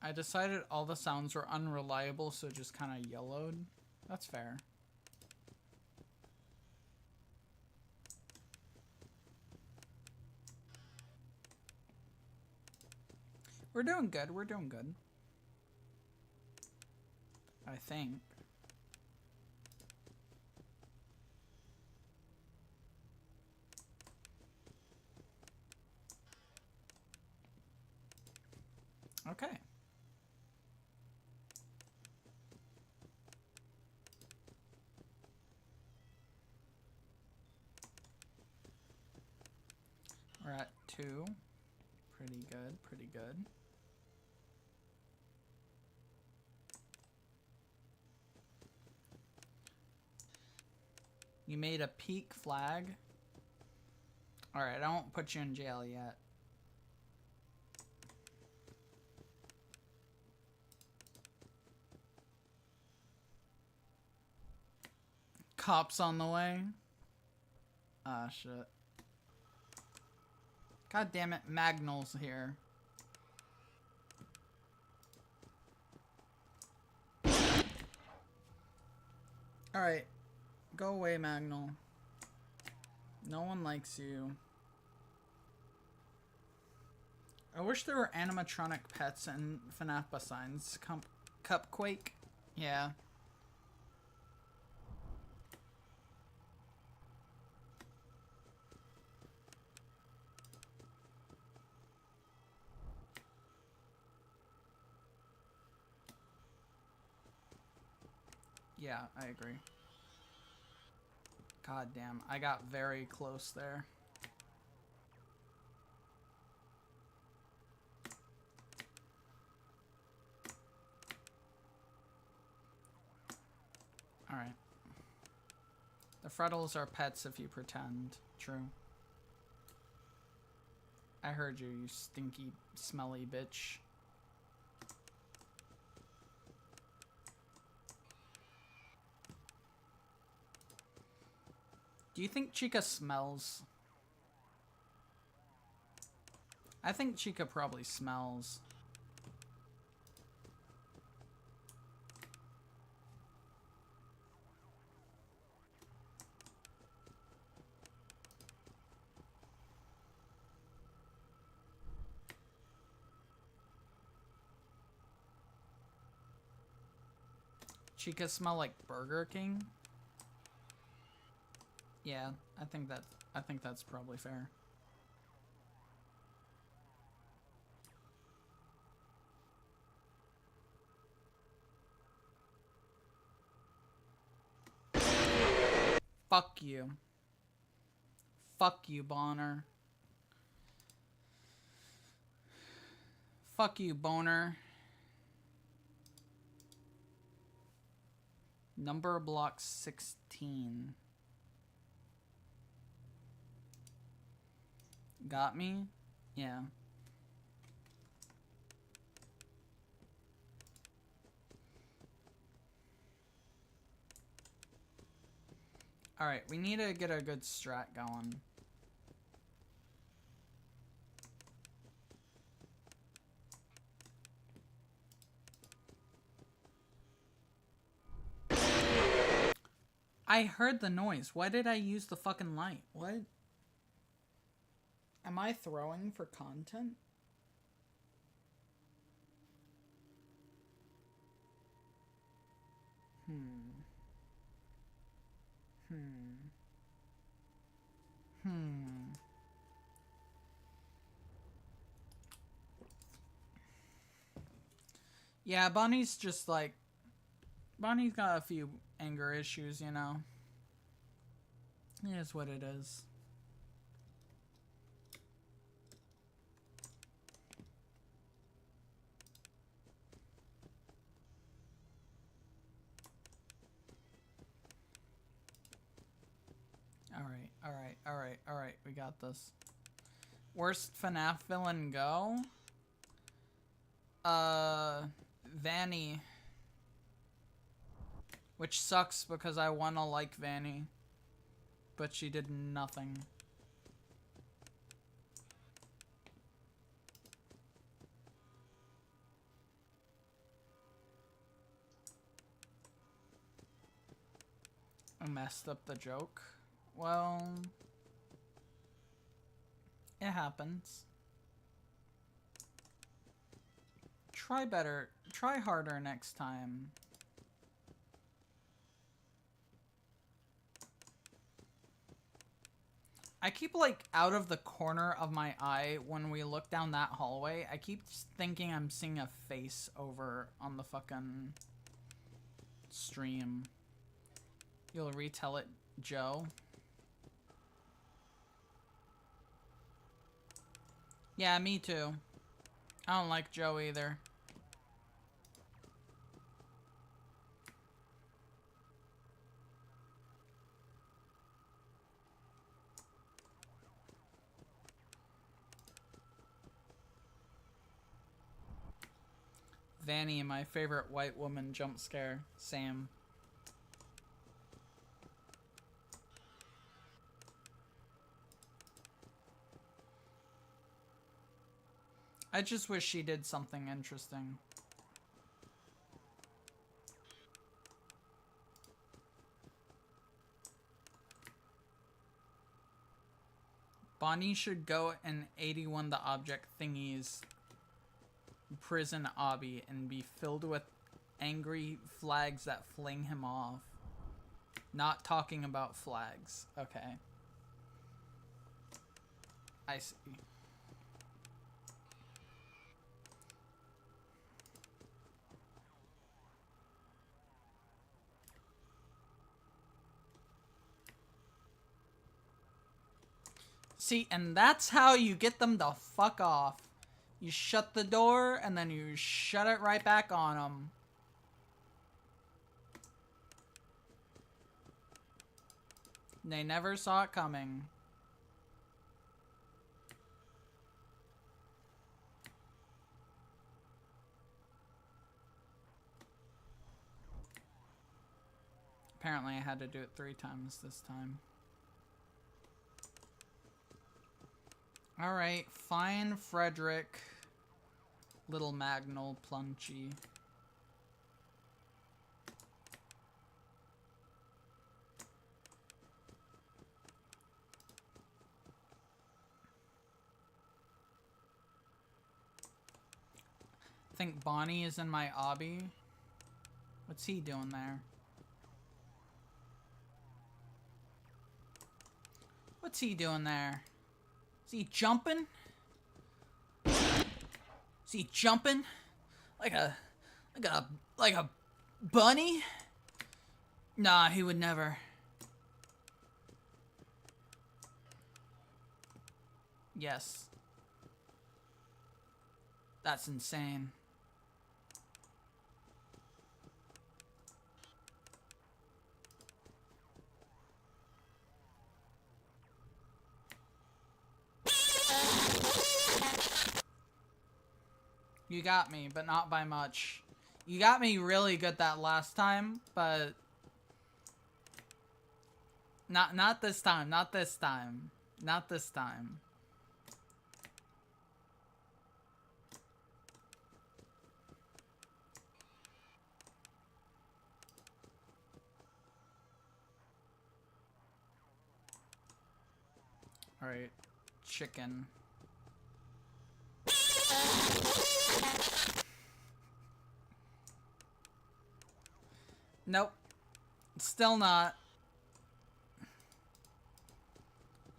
I decided all the sounds were unreliable, so it just kind of yellowed. That's fair. We're doing good. We're doing good. I think. Okay. We're at 2. Pretty good, pretty good. You made a peak flag. Alright, I won't put you in jail yet. Cops on the way. Ah, shit. God damn it, Magnol's here. Alright. Go away, Magnol. No one likes you. I wish there were animatronic pets and FNAF signs. Cupquake? Yeah. Yeah, I agree. God damn, I got very close there. Alright. The Frettles are pets if you pretend. True. I heard you, you stinky, smelly bitch. Do you think Chica smells? I think Chica probably smells. Chica smell like Burger King? Yeah, I think that's probably fair. Fuck you. Fuck you, Bonner. Fuck you, Boner. Number block 16. Got me? Yeah. Alright, we need to get a good strat going. I heard the noise. Why did I use the fucking light? What? Am I throwing for content? Yeah, Bonnie's just like... Bonnie's got a few anger issues, you know? It is what it is. Alright, we got this. Worst FNAF villain go? Vanny. Which sucks because I want to like Vanny. But she did nothing. I messed up the joke. Well, it happens. Try better. Try harder next time. I keep, like, out of the corner of my eye when we look down that hallway. I keep thinking I'm seeing a face over on the fucking stream. You'll retell it, Joe? Yeah, me too. I don't like Joe either. Vanny, my favorite white woman jump scare. Sam. I just wish she did something interesting. Bonnie should go and 81 the object thingies prison obby and be filled with angry flags that fling him off. Not talking about flags. Okay. I see. See, and that's how you get them to fuck off. You shut the door, and then you shut it right back on them. They never saw it coming. Apparently I had to do it 3 times this time. Alright, fine, Frederick. Little Magnol Plunchy. I think Bonnie is in my obby. What's he doing there? What's he doing there? Is he jumping? Is he jumping? Like a bunny? Nah, he would never. Yes. That's insane. You got me, but not by much. You got me really good that last time, but not this time, not this time. Not this time. All right, chicken. Nope. Still not.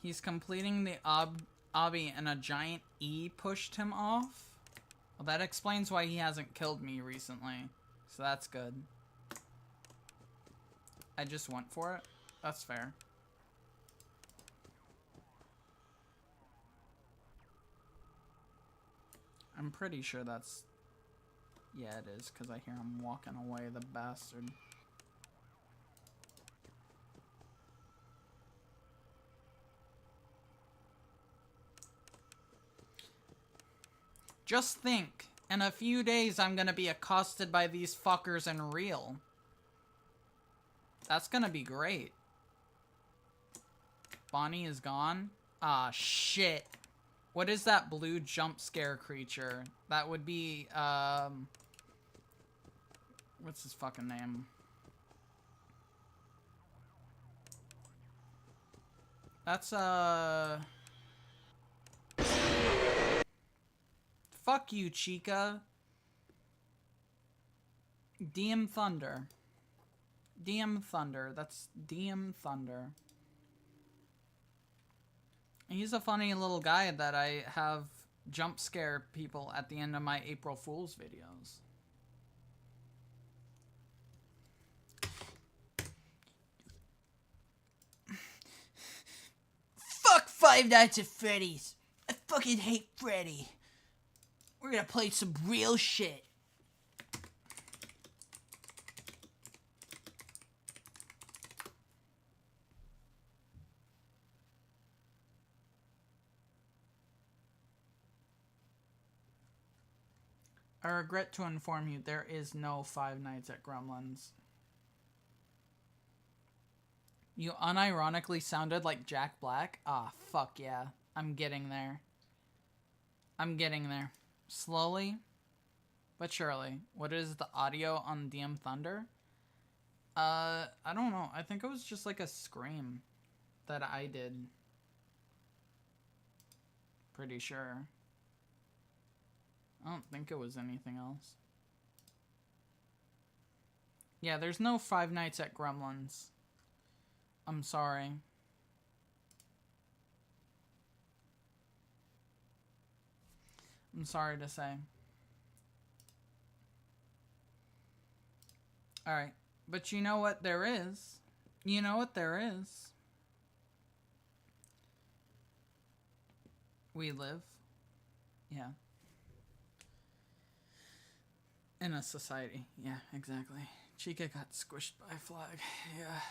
He's completing the obby and a giant E pushed him off. Well, that explains why he hasn't killed me recently. So that's good. I just went for it. That's fair. I'm pretty sure that's... Yeah, it is, because I hear him walking away, the bastard. Just think, in a few days I'm gonna be accosted by these fuckers in real. That's gonna be great. Bonnie is gone. Ah, shit. What is that blue jump scare creature? That would be, what's his fucking name? That's, fuck you, Chica. DM Thunder. DM Thunder. That's DM Thunder. He's a funny little guy that I have jump scare people at the end of my April Fool's videos. Fuck Five Nights at Freddy's. I fucking hate Freddy. We're gonna play some real shit. I regret to inform you, there is no Five Nights at Gremlins. You unironically sounded like Jack Black? Ah, fuck yeah. I'm getting there. I'm getting there. Slowly, but surely. What is the audio on DM Thunder? I don't know. I think it was just like a scream that I did. Pretty sure. I don't think it was anything else. Yeah, there's no Five Nights at Gremlins. I'm sorry. I'm sorry to say. Alright. But you know what there is? You know what there is? We live. Yeah. In a society. Yeah, exactly. Chica got squished by a flag. Yeah.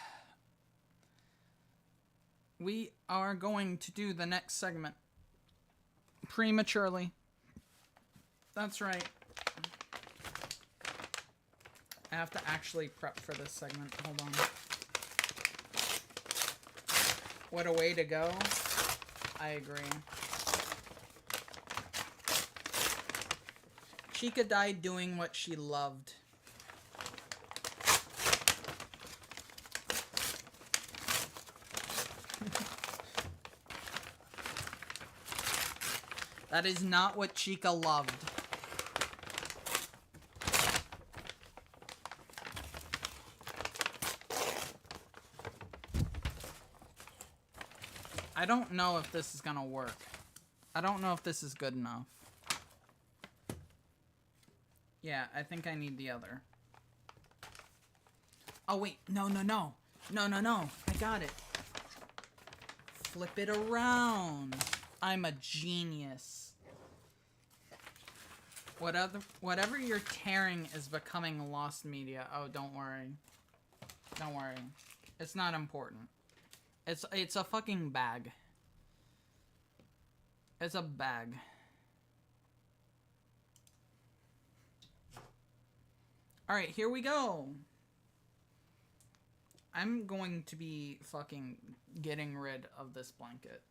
We are going to do the next segment prematurely. That's right. I have to actually prep for this segment. Hold on. What a way to go. I agree. Chica died doing what she loved. That is not what Chica loved. I don't know if this is gonna work. I don't know if this is good enough. Yeah, I think I need the other. Oh, wait. No, no, no. No, no, no. I got it. Flip it around. I'm a genius. Whatever you're tearing is becoming lost media. Oh, don't worry. Don't worry. It's not important. It's a fucking bag. It's a bag. Alright, here we go. I'm going to be fucking getting rid of this blanket.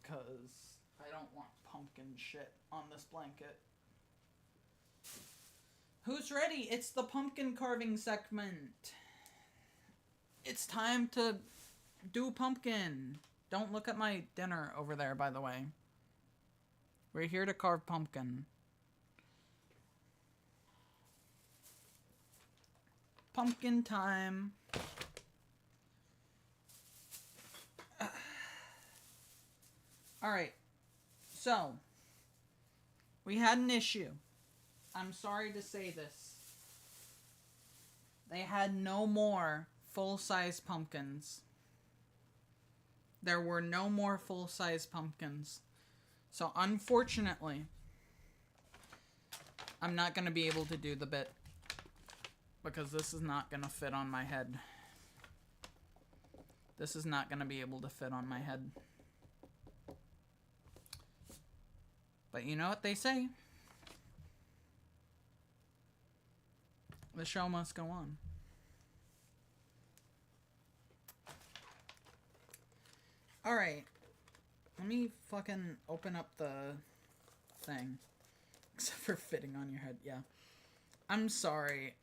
Because I don't want pumpkin shit on this blanket. Who's ready? It's the pumpkin carving segment. It's time to do pumpkin. Don't look at my dinner over there, by the way. We're here to carve pumpkin. Pumpkin time. Alright. So, we had an issue. I'm sorry to say this. They had no more full-size pumpkins. There were no more full-size pumpkins. So, unfortunately, I'm not going to be able to do the bit. Because this is not going to fit on my head. This is not going to be able to fit on my head. But you know what they say? The show must go on. Alright. Let me fucking open up the thing. Except for fitting on your head, yeah. I'm sorry.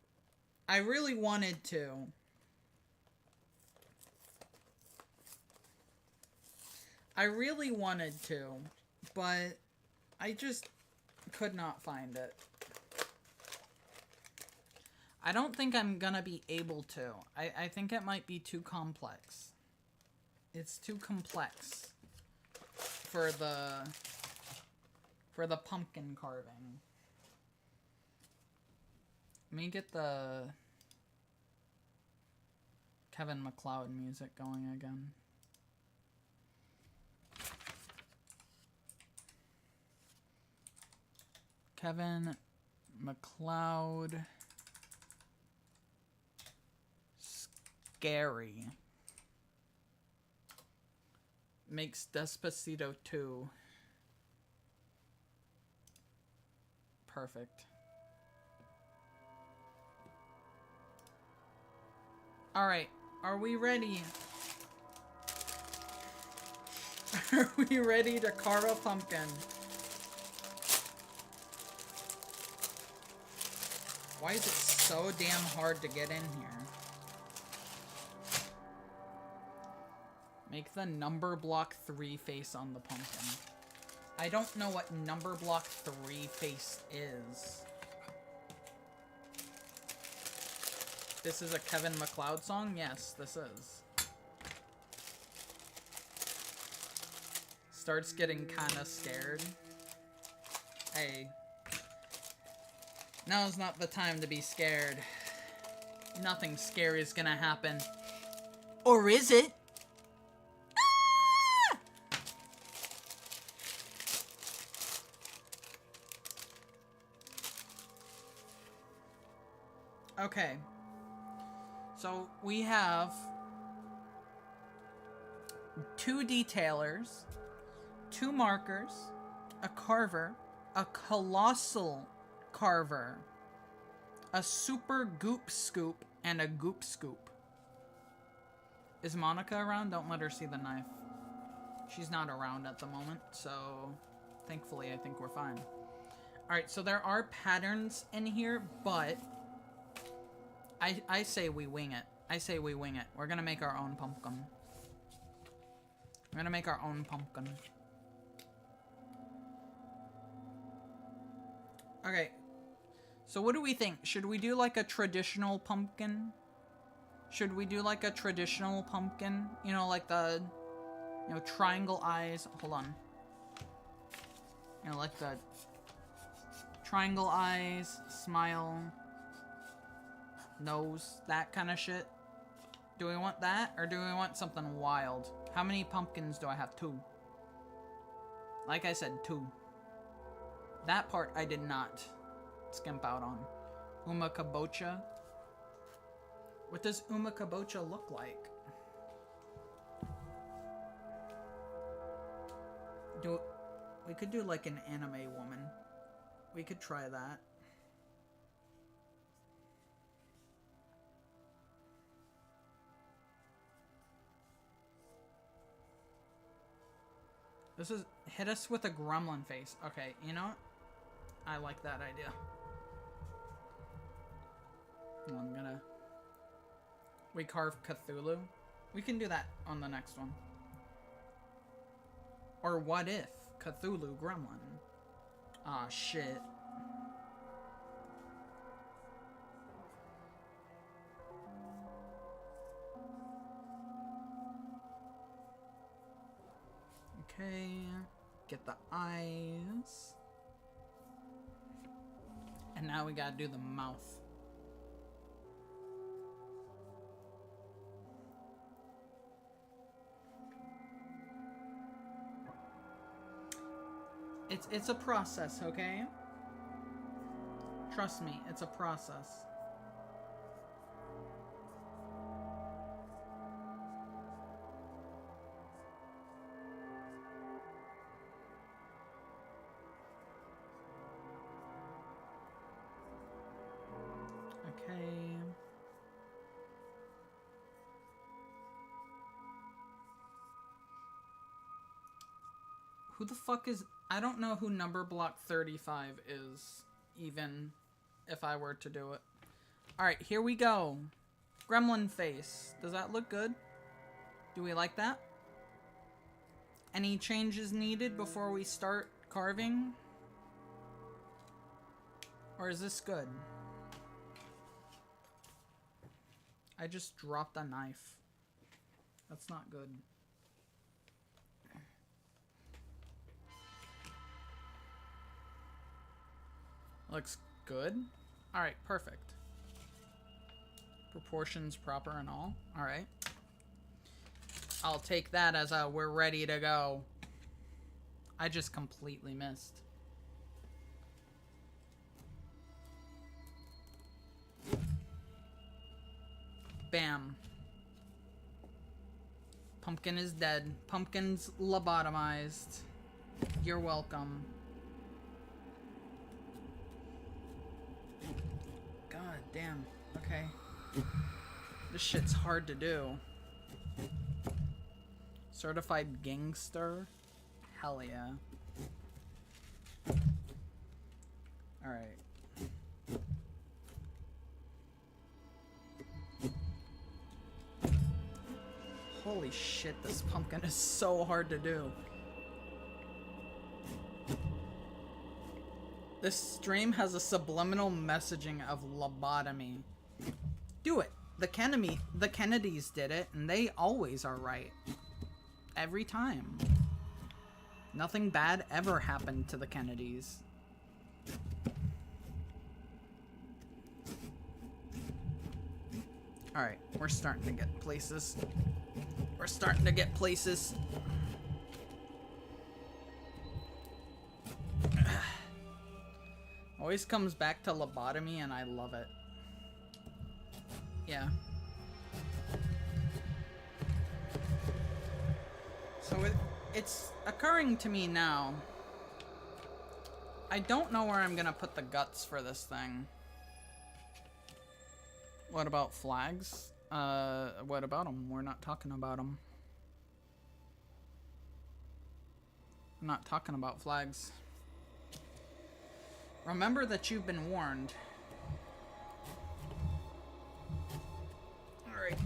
I really wanted to. I really wanted to, but I just could not find it. I don't think I'm gonna be able to. I think it might be too complex. It's too complex for the pumpkin carving. Let me get the Kevin MacLeod music going again. Kevin MacLeod. Scary. Makes Despacito 2. Perfect. Alright, are we ready? Are we ready to carve a pumpkin? Why is it so damn hard to get in here? Make the number block 3 face on the pumpkin. I don't know what number block 3 face is. This is a Kevin MacLeod song? Yes, this is. Starts getting kinda scared. Hey. Now's not the time to be scared. Nothing scary is gonna happen. Or is it? Okay. So we have 2 detailers, 2 markers, a carver, a colossal carver, a super goop scoop, and a goop scoop. Is Monica around? Don't let her see the knife. She's not around at the moment, so thankfully I think we're fine. Alright, so there are patterns in here, but I say we wing it. I say we wing it. We're gonna make our own pumpkin. We're gonna make our own pumpkin. Okay. So what do we think? Should we do like a traditional pumpkin? Should we do like a traditional pumpkin? You know, like the, you know, triangle eyes. Hold on. You know, like the triangle eyes, smile, nose, that kind of shit. Do we want that, or do we want something wild? How many pumpkins do I have? 2. Like I said, 2. That part I did not skimp out on. Uma Kabocha. What does Uma Kabocha look like? We could do like an anime woman. We could try that. This is, hit us with a gremlin face. Okay, you know what? I like that idea. I'm gonna... We carve Cthulhu. We can do that on the next one. Or what if Cthulhu gremlin? Ah, shit. Okay, get the eyes. And now we gotta do the mouth. It's a process, okay? Trust me, it's a process. Okay. Who the fuck is... I don't know who number block 35 is, even if I were to do it. Alright, here we go. Gremlin face. Does that look good? Do we like that? Any changes needed before we start carving? Or is this good? I just dropped a knife. That's not good. Looks good. Alright, perfect. Proportions proper and all. Alright. I'll take that as a we're ready to go. I just completely missed. Bam. Pumpkin is dead. Pumpkin's lobotomized. You're welcome. God damn. Okay. This shit's hard to do. Certified gangster? Hell yeah. Alright. Holy shit, this pumpkin is so hard to do. This stream has a subliminal messaging of lobotomy. Do it. The Kennedys did it, and they always are right. Every time. Nothing bad ever happened to the Kennedys. Alright, we're starting to get places. We're starting to get places. Always comes back to lobotomy, and I love it. Yeah. So it's occurring to me now. I don't know where I'm gonna put the guts for this thing. What about flags? What about them? We're not talking about them. I'm not talking about flags. Remember that you've been warned. Alright.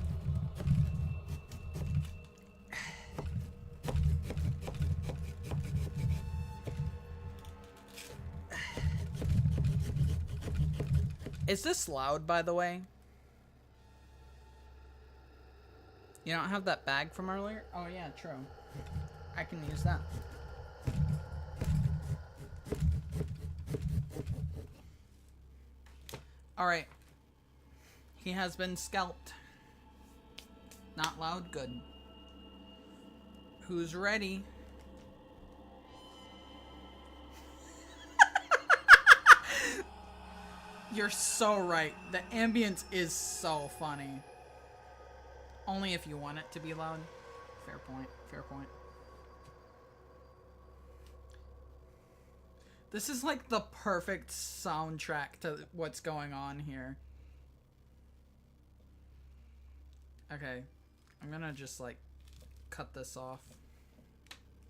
Is this loud, by the way? You don't have that bag from earlier? Oh yeah, true. I can use that. Alright. He has been scalped. Not loud, good. Who's ready? You're so right. The ambience is so funny. Only if you want it to be loud. Fair point. Fair point. This is like the perfect soundtrack to what's going on here. Okay. I'm gonna just like cut this off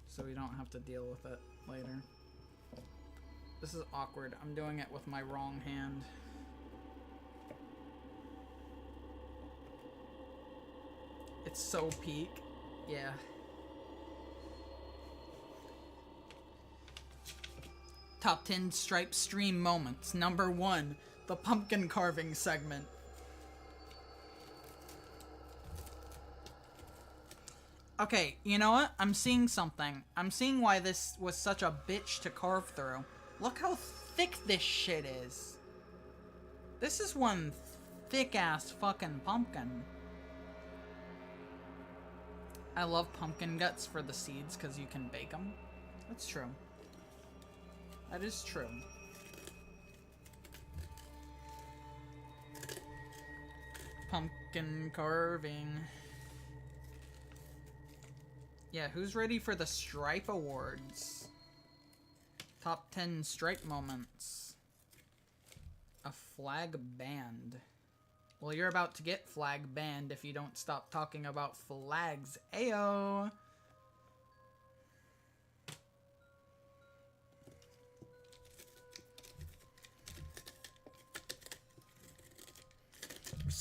so we don't have to deal with it later. This is awkward. I'm doing it with my wrong hand. It's so peak. Yeah. Top 10 Stripe stream moments. Number 1, the pumpkin carving segment. Okay, you know what? I'm seeing something. I'm seeing why this was such a bitch to carve through. Look how thick this shit is. This is one thick-ass fucking pumpkin. I love pumpkin guts for the seeds because you can bake them. That's true. That is true. Pumpkin carving. Yeah, who's ready for the Stripe Awards? Top 10 Stripe moments. A flag banned. Well, you're about to get flag banned if you don't stop talking about flags. Ayo!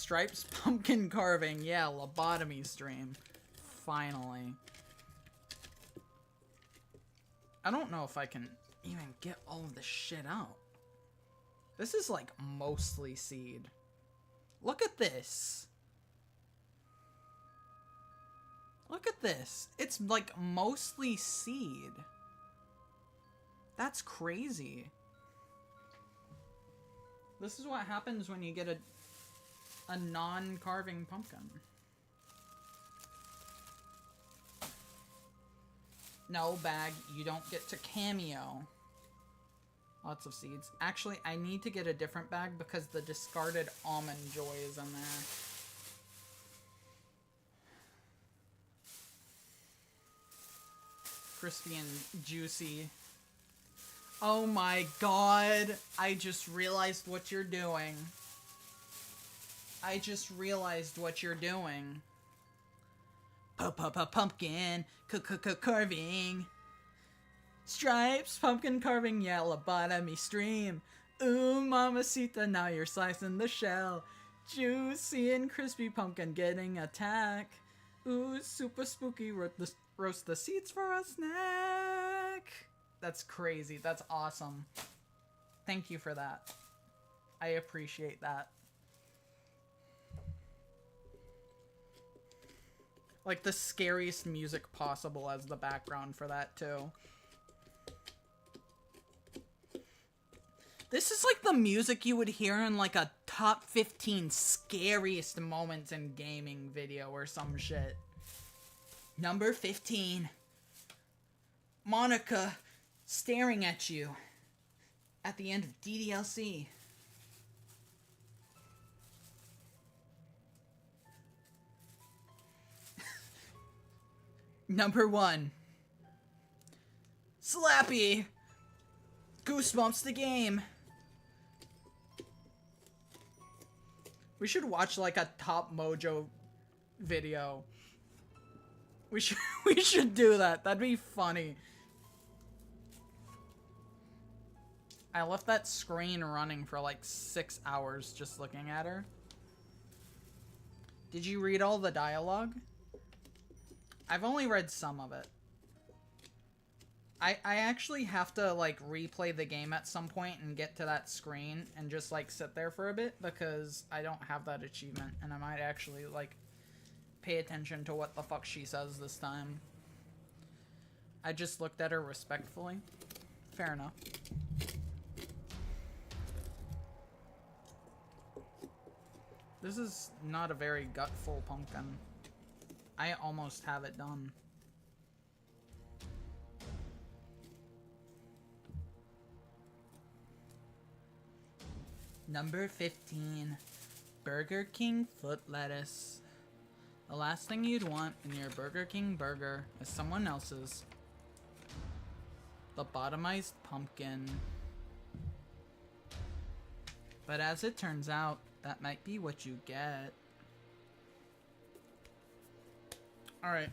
Stripes pumpkin carving. Yeah, lobotomy stream. Finally. I don't know if I can even get all of this shit out. This is like mostly seed. Look at this. Look at this. It's like mostly seed. That's crazy. This is what happens when you get a non-carving pumpkin. No, bag, you don't get to cameo. Lots of seeds. Actually, I need to get a different bag because the discarded Almond Joy is in there. Crispy and juicy. Oh my god. I just realized what you're doing. I just realized what you're doing. Pumpkin carving. Stripes, pumpkin carving, yeah, lobotomy stream. Ooh, mamacita, now you're slicing the shell. Juicy and crispy pumpkin getting attack. Ooh, super spooky, roast the seeds for a snack. That's crazy. That's awesome. Thank you for that. I appreciate that. Like the scariest music possible as the background for that too. This is like the music you would hear in like a top 15 scariest moments in gaming video or some shit. Number 15. Monica staring at you at the end of DDLC. Number 1. Slappy. Goosebumps the game. We should watch like a Top Mojo video. We should do that. That'd be funny. I left that screen running for like 6 hours just looking at her. Did you read all the dialogue? I've only read some of it. I actually have to like replay the game at some point and get to that screen and just like sit there for a bit because I don't have that achievement and I might actually like pay attention to what the fuck she says this time. I just looked at her respectfully. Fair enough. This is not a very gutful pumpkin. I almost have it done. Number 15. Burger King foot lettuce. The last thing you'd want in your Burger King burger is someone else's lobotomized pumpkin. But as it turns out, that might be what you get. Alright.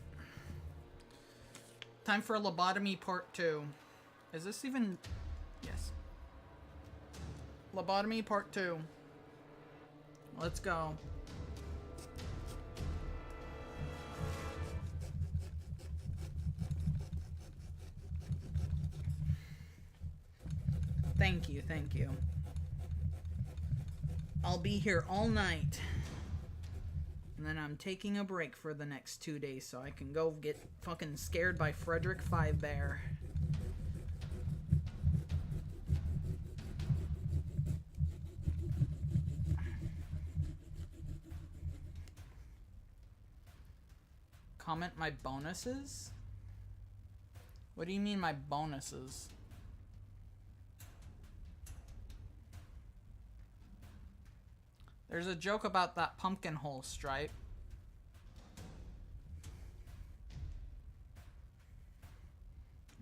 Time for lobotomy part 2. Is this even... Yes. Lobotomy part 2. Let's go. Thank you, thank you. I'll be here all night. And then I'm taking a break for the next 2 days so I can go get fucking scared by Frederick Five Bear. Comment my bonuses? What do you mean my bonuses? There's a joke about that pumpkin hole, Stripe.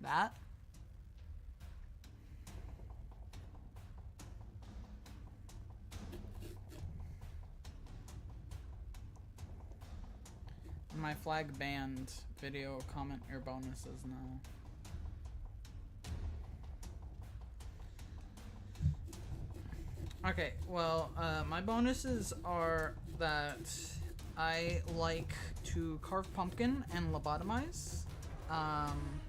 That? My flag banned video, comment your bonuses now. Okay, well, my bonuses are that I like to carve pumpkin and lobotomize.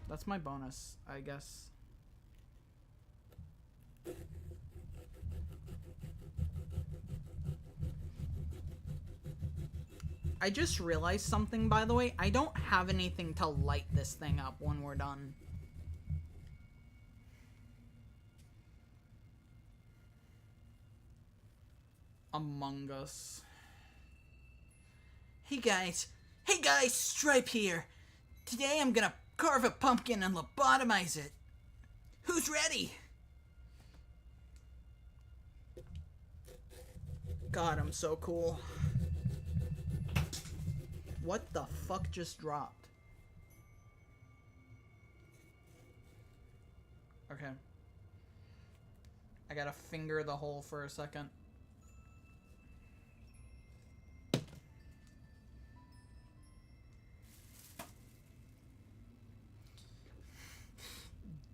That's my bonus, I guess. I just realized something, by the way. I don't have anything to light this thing up when we're done. Among Us. Hey guys, Stripe here. Today I'm gonna carve a pumpkin and lobotomize it. Who's ready? God, I'm so cool. What the fuck just dropped? Okay. I gotta finger the hole for a second.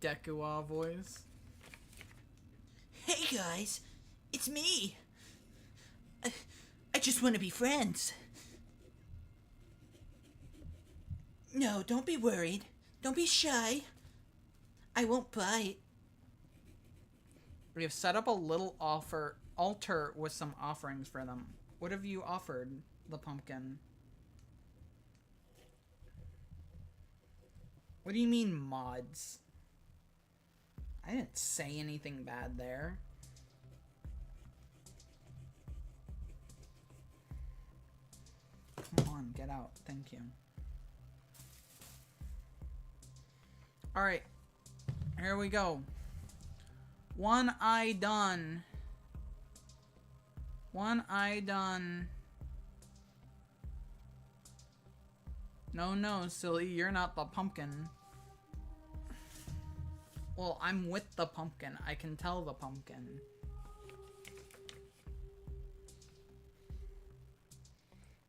Dekua voice. Hey guys, it's me. I just want to be friends. No, don't be worried. Don't be shy. I won't bite. We have set up a little altar with some offerings for them. What have you offered the pumpkin? What do you mean mods? I didn't say anything bad there. Come on, get out. Thank you. Alright. Here we go. One eye done. One eye done. No, silly. You're not the pumpkin. Well, I'm with the pumpkin. I can tell the pumpkin.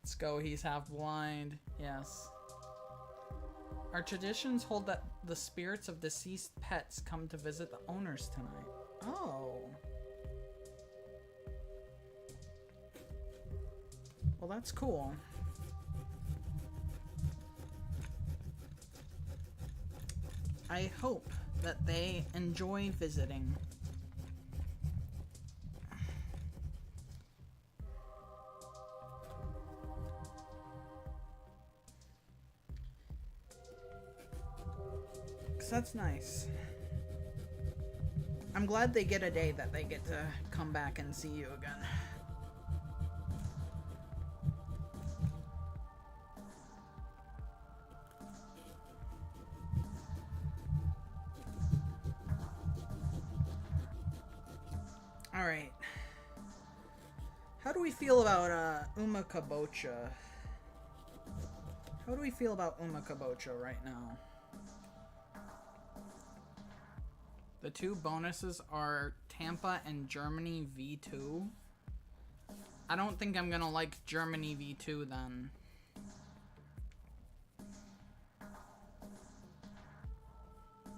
Let's go. He's half blind. Yes. Our traditions hold that the spirits of deceased pets come to visit the owners tonight. Oh. Well, that's cool. I hope that they enjoy visiting. That's nice. I'm glad they get a day that they get to come back and see you again. Alright. How do we feel about Umakabocha? How do we feel about Umakabocha right now? The two bonuses are Tampa and Germany V2. I don't think I'm gonna like Germany V2 then.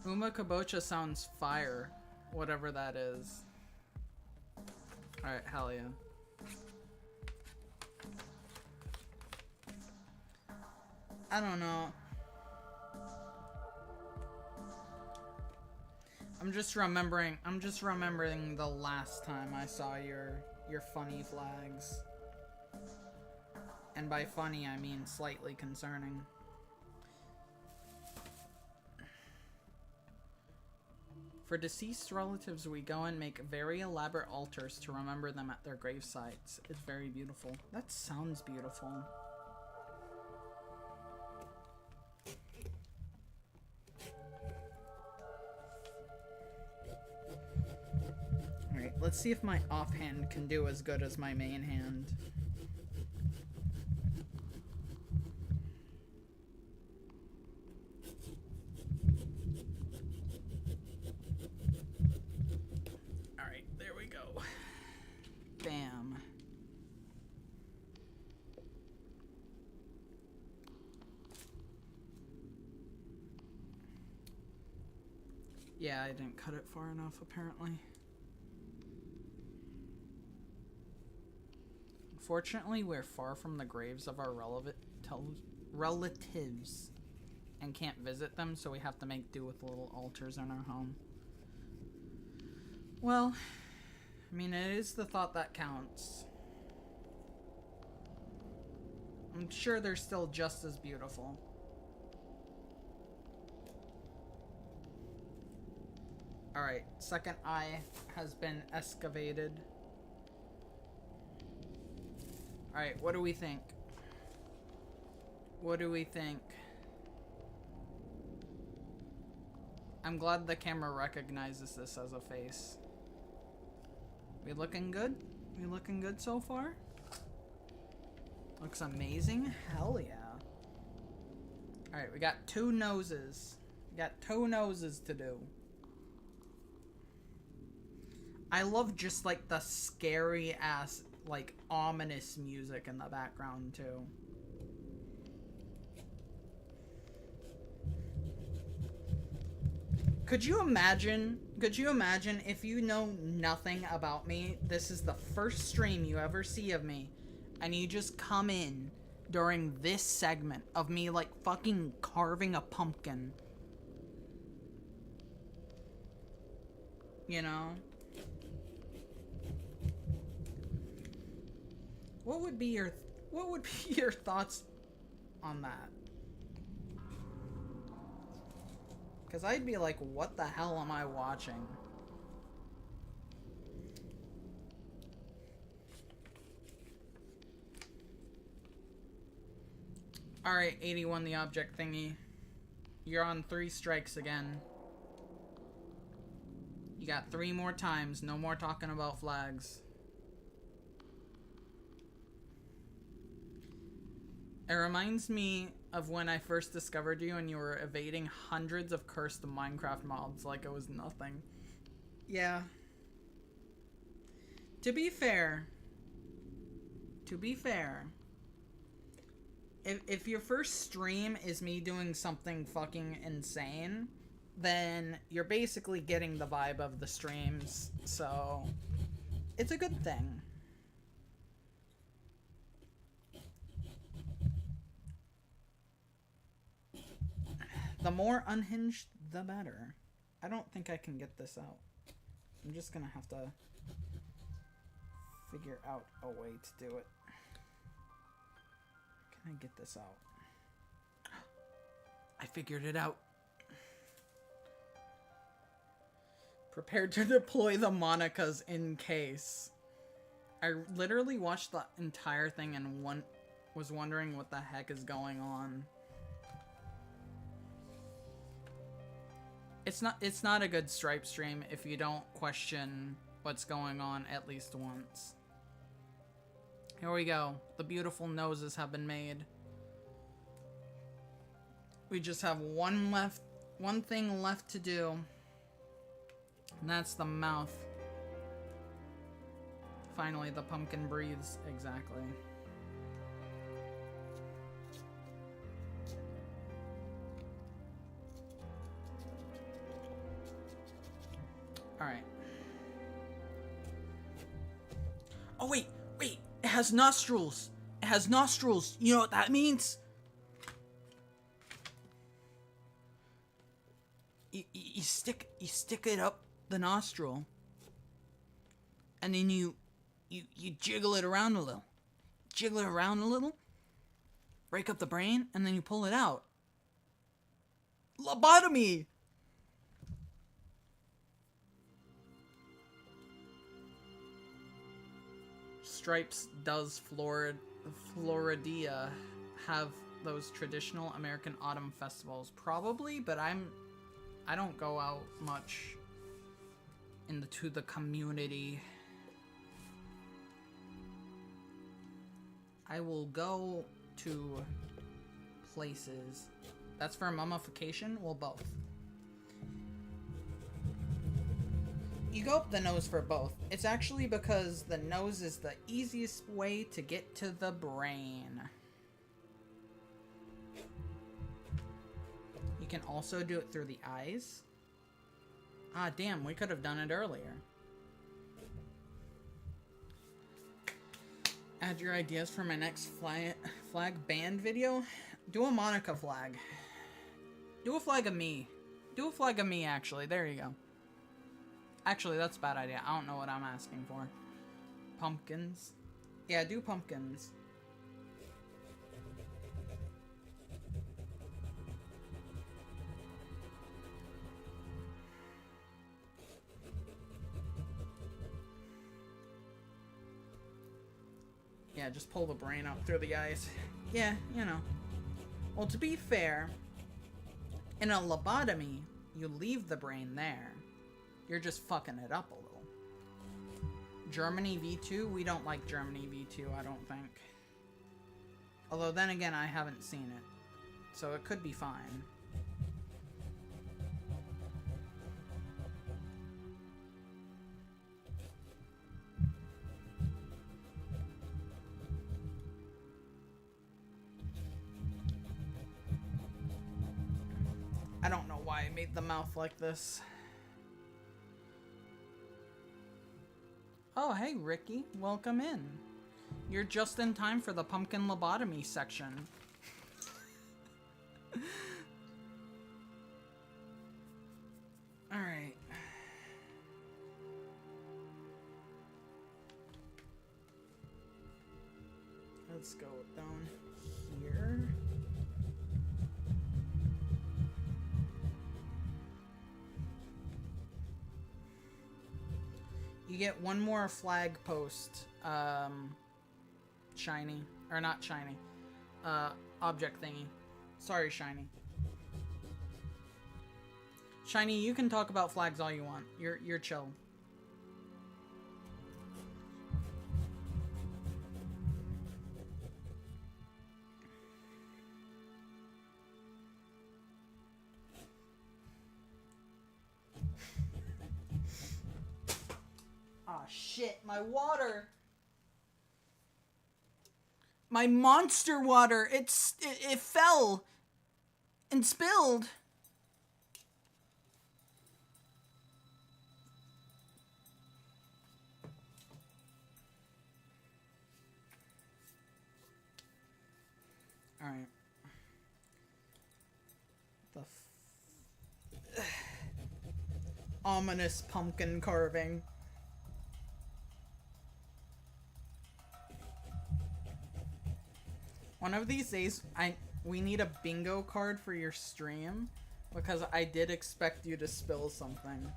Umakabocha sounds fire, whatever that is. Alright, hell yeah. I don't know. I'm just remembering the last time I saw your funny flags. And by funny, I mean slightly concerning. For deceased relatives, we go and make very elaborate altars to remember them at their grave sites. It's very beautiful. That sounds beautiful. Alright, let's see if my offhand can do as good as my main hand. Alright, there we go. Bam. Yeah, I didn't cut it far enough, apparently. Fortunately, we're far from the graves of our relatives and can't visit them, so we have to make do with little altars in our home. Well, I mean, it is the thought that counts. I'm sure they're still just as beautiful. Alright, second eye has been excavated. Alright, what do we think? What do we think? I'm glad the camera recognizes this as a face. We looking good? We looking good so far? Looks amazing? Hell yeah. Alright, we got 2 noses. We got 2 noses to do. I love just like the scary ass, like ominous music in the background too. Could you imagine if you know nothing about me, this is the first stream you ever see of me, and you just come in during this segment of me like fucking carving a pumpkin. You know? What would be your thoughts on that? Because I'd be like, what the hell am I watching? Alright, 81 the object thingy. You're on 3 strikes again. You got 3 more times. No more talking about flags. It reminds me of when I first discovered you and you were evading hundreds of cursed Minecraft mobs like it was nothing. Yeah. To be fair, if your first stream is me doing something fucking insane, then you're basically getting the vibe of the streams, so it's a good thing. The more unhinged, the better. I don't think I can get this out. I'm just gonna have to figure out a way to do it. Can I get this out? I figured it out. Prepared to deploy the Monicas in case. I literally watched the entire thing and was wondering what the heck is going on. It's not a good Stripe stream if you don't question what's going on at least once. Here we go. The beautiful noses have been made. We just have one thing left to do. And that's the mouth. Finally, the pumpkin breathes exactly. Alright. Oh, wait. It has nostrils. It has nostrils. You know what that means? You stick it up the nostril. And then you jiggle it around a little. Jiggle it around a little. Break up the brain. And then you pull it out. Lobotomy! Stripes does Floridia have those traditional American autumn festivals? Probably, but I don't go out much into the community. I will go to places. That's for mummification? Well, both. You go up the nose for both. It's actually because the nose is the easiest way to get to the brain. You can also do it through the eyes. Ah, damn, we could have done it earlier. Add your ideas for my next flag band video. Do a Monica flag. Do a flag of me. Do a flag of me, actually. There you go. Actually, that's a bad idea. I don't know what I'm asking for. Pumpkins. Yeah, do pumpkins. Yeah, just pull the brain up through the eyes. Yeah, you know. Well, to be fair, in a lobotomy, you leave the brain there. You're just fucking it up a little. Germany V2? We don't like Germany V2, I don't think. Although, then again, I haven't seen it. So it could be fine. I don't know why I made the mouth like this. Oh, hey, Ricky. Welcome in. You're just in time for the pumpkin lobotomy section. Alright. Let's go down here. You get one more flag post, shiny, or not shiny, object thingy. Sorry, shiny. Shiny, you can talk about flags all you want. You're chill. Ah, shit, my water. My monster water. It fell and spilled. All right. The ominous pumpkin carving. One of these days, we need a bingo card for your stream, because I did expect you to spill something.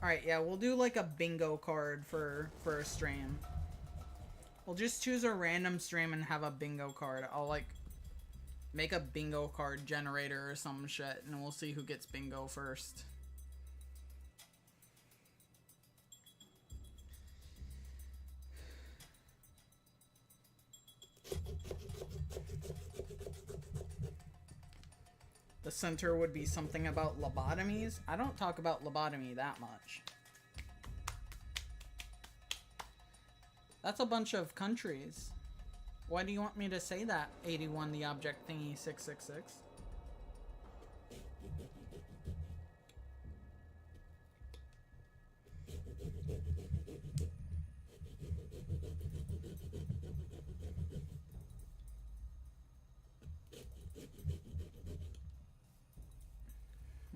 Alright, yeah, we'll do like a bingo card for a stream. We'll just choose a random stream and have a bingo card. I'll like make a bingo card generator or some shit, and we'll see who gets bingo first. The center would be something about lobotomies. I don't talk about lobotomy that much. That's a bunch of countries. Why do you want me to say that? 81 the object thingy 666.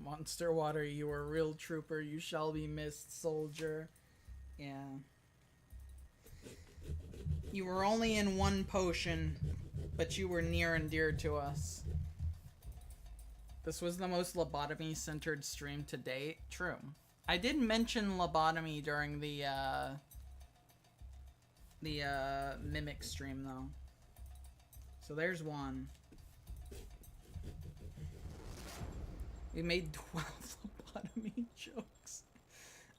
Monster water, you are a real trooper. You shall be missed, soldier. Yeah. You were only in one potion, but you were near and dear to us. This was the most lobotomy-centered stream to date. True. I did mention lobotomy during the Mimic stream, though. So there's one. We made 12 lobotomy jokes.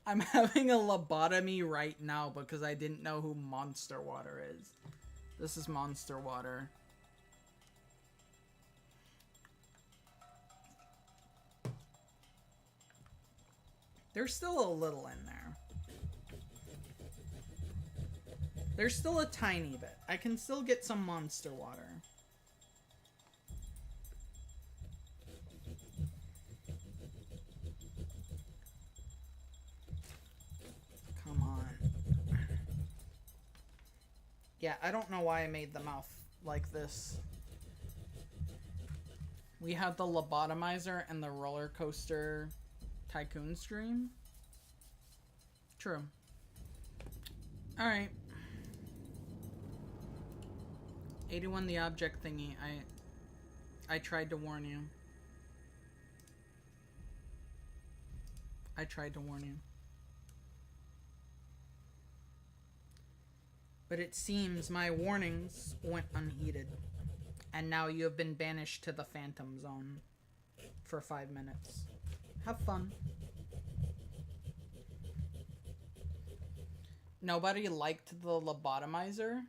I'm having a lobotomy right now because I didn't know who Monster Water is. This is Monster Water. There's still a little in there. There's still a tiny bit. I can still get some Monster Water. Yeah, I don't know why I made the mouth like this. We had the lobotomizer and the roller coaster tycoon stream. True. Alright. 81 the object thingy. I tried to warn you. I tried to warn you. But it seems my warnings went unheeded. And now you have been banished to the Phantom Zone for 5 minutes. Have fun. Nobody liked the lobotomizer?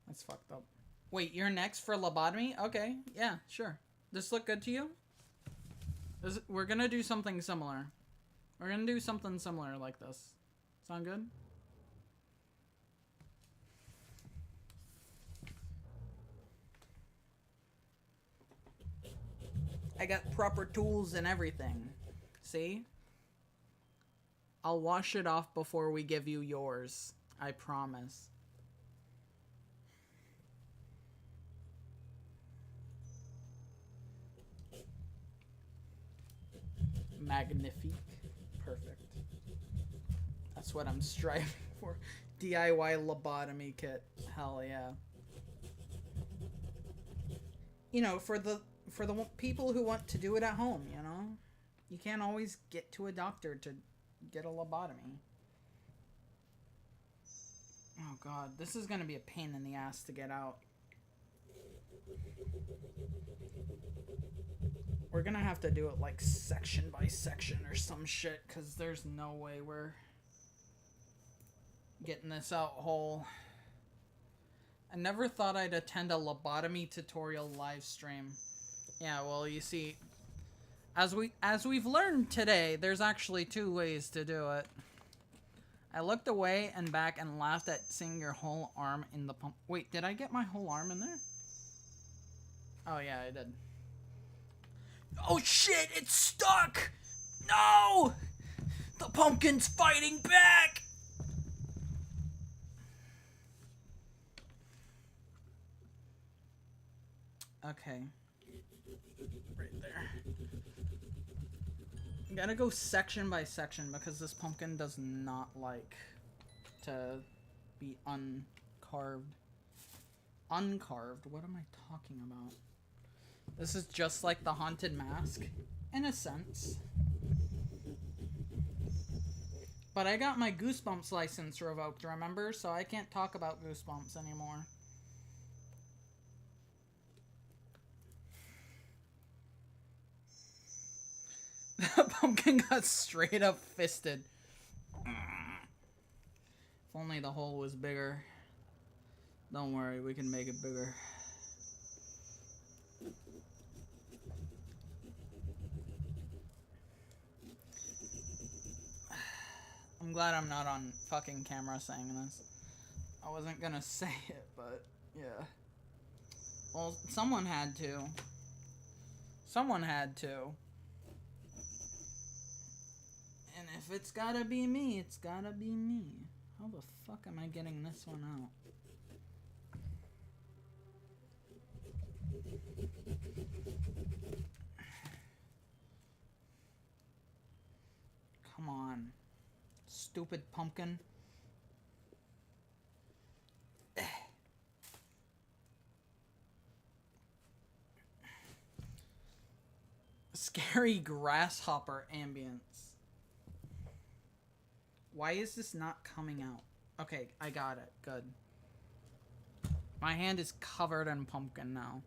That's fucked up. Wait, you're next for lobotomy? Okay, yeah, sure. This look good to you? We're gonna do something similar. We're gonna do something similar like this. Sound good? I got proper tools and everything. See? I'll wash it off before we give you yours. I promise. Magnifique. Perfect. That's what I'm striving for. DIY lobotomy kit. Hell yeah. You know, for the people who want to do it at home, you know? You can't always get to a doctor to get a lobotomy. Oh god, this is gonna be a pain in the ass to get out. We're gonna have to do it like section by section or some shit, because there's no way we're getting this out whole. I never thought I'd attend a lobotomy tutorial live stream. Yeah, well, you see, as we've learned today, there's actually 2 ways to do it. I looked away and back and laughed at seeing your whole arm in the pump. Wait, did I get my whole arm in there? Oh yeah, I did. Oh shit, it's stuck! No! The pumpkin's fighting back! Okay. Right there. You gotta go section by section because this pumpkin does not like to be uncarved. Uncarved? What am I talking about? This is just like the haunted mask, in a sense. But I got my Goosebumps license revoked, remember? So I can't talk about Goosebumps anymore. The pumpkin got straight up fisted. If only the hole was bigger. Don't worry, we can make it bigger. I'm glad I'm not on fucking camera saying this. I wasn't gonna say it, but yeah. Well, someone had to. Someone had to. And if it's gotta be me, it's gotta be me. How the fuck am I getting this one out? Come on. Stupid pumpkin. Scary grasshopper ambience. Why is this not coming out? Okay, I got it. Good. My hand is covered in pumpkin now.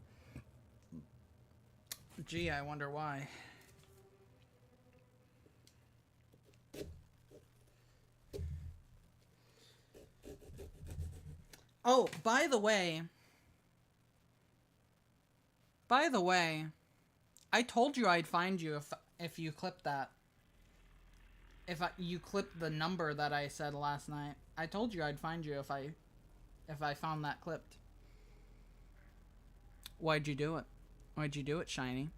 Gee, I wonder why. Oh, by the way, I told you I'd find you if you clipped that. You clipped the number that I said last night. I told you I'd find you if I found that clipped. Why'd you do it? Why'd you do it, Shiny?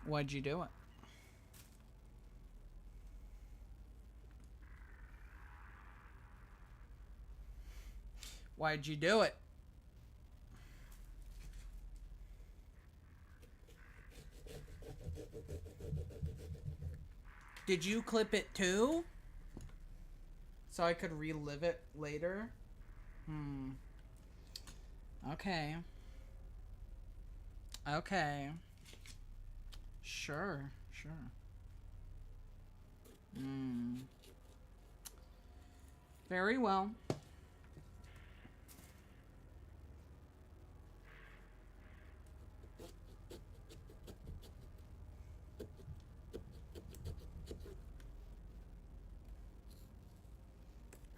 Why'd you do it? Why'd you do it? Did you clip it too? So I could relive it later? Okay. Okay. Sure. Very well.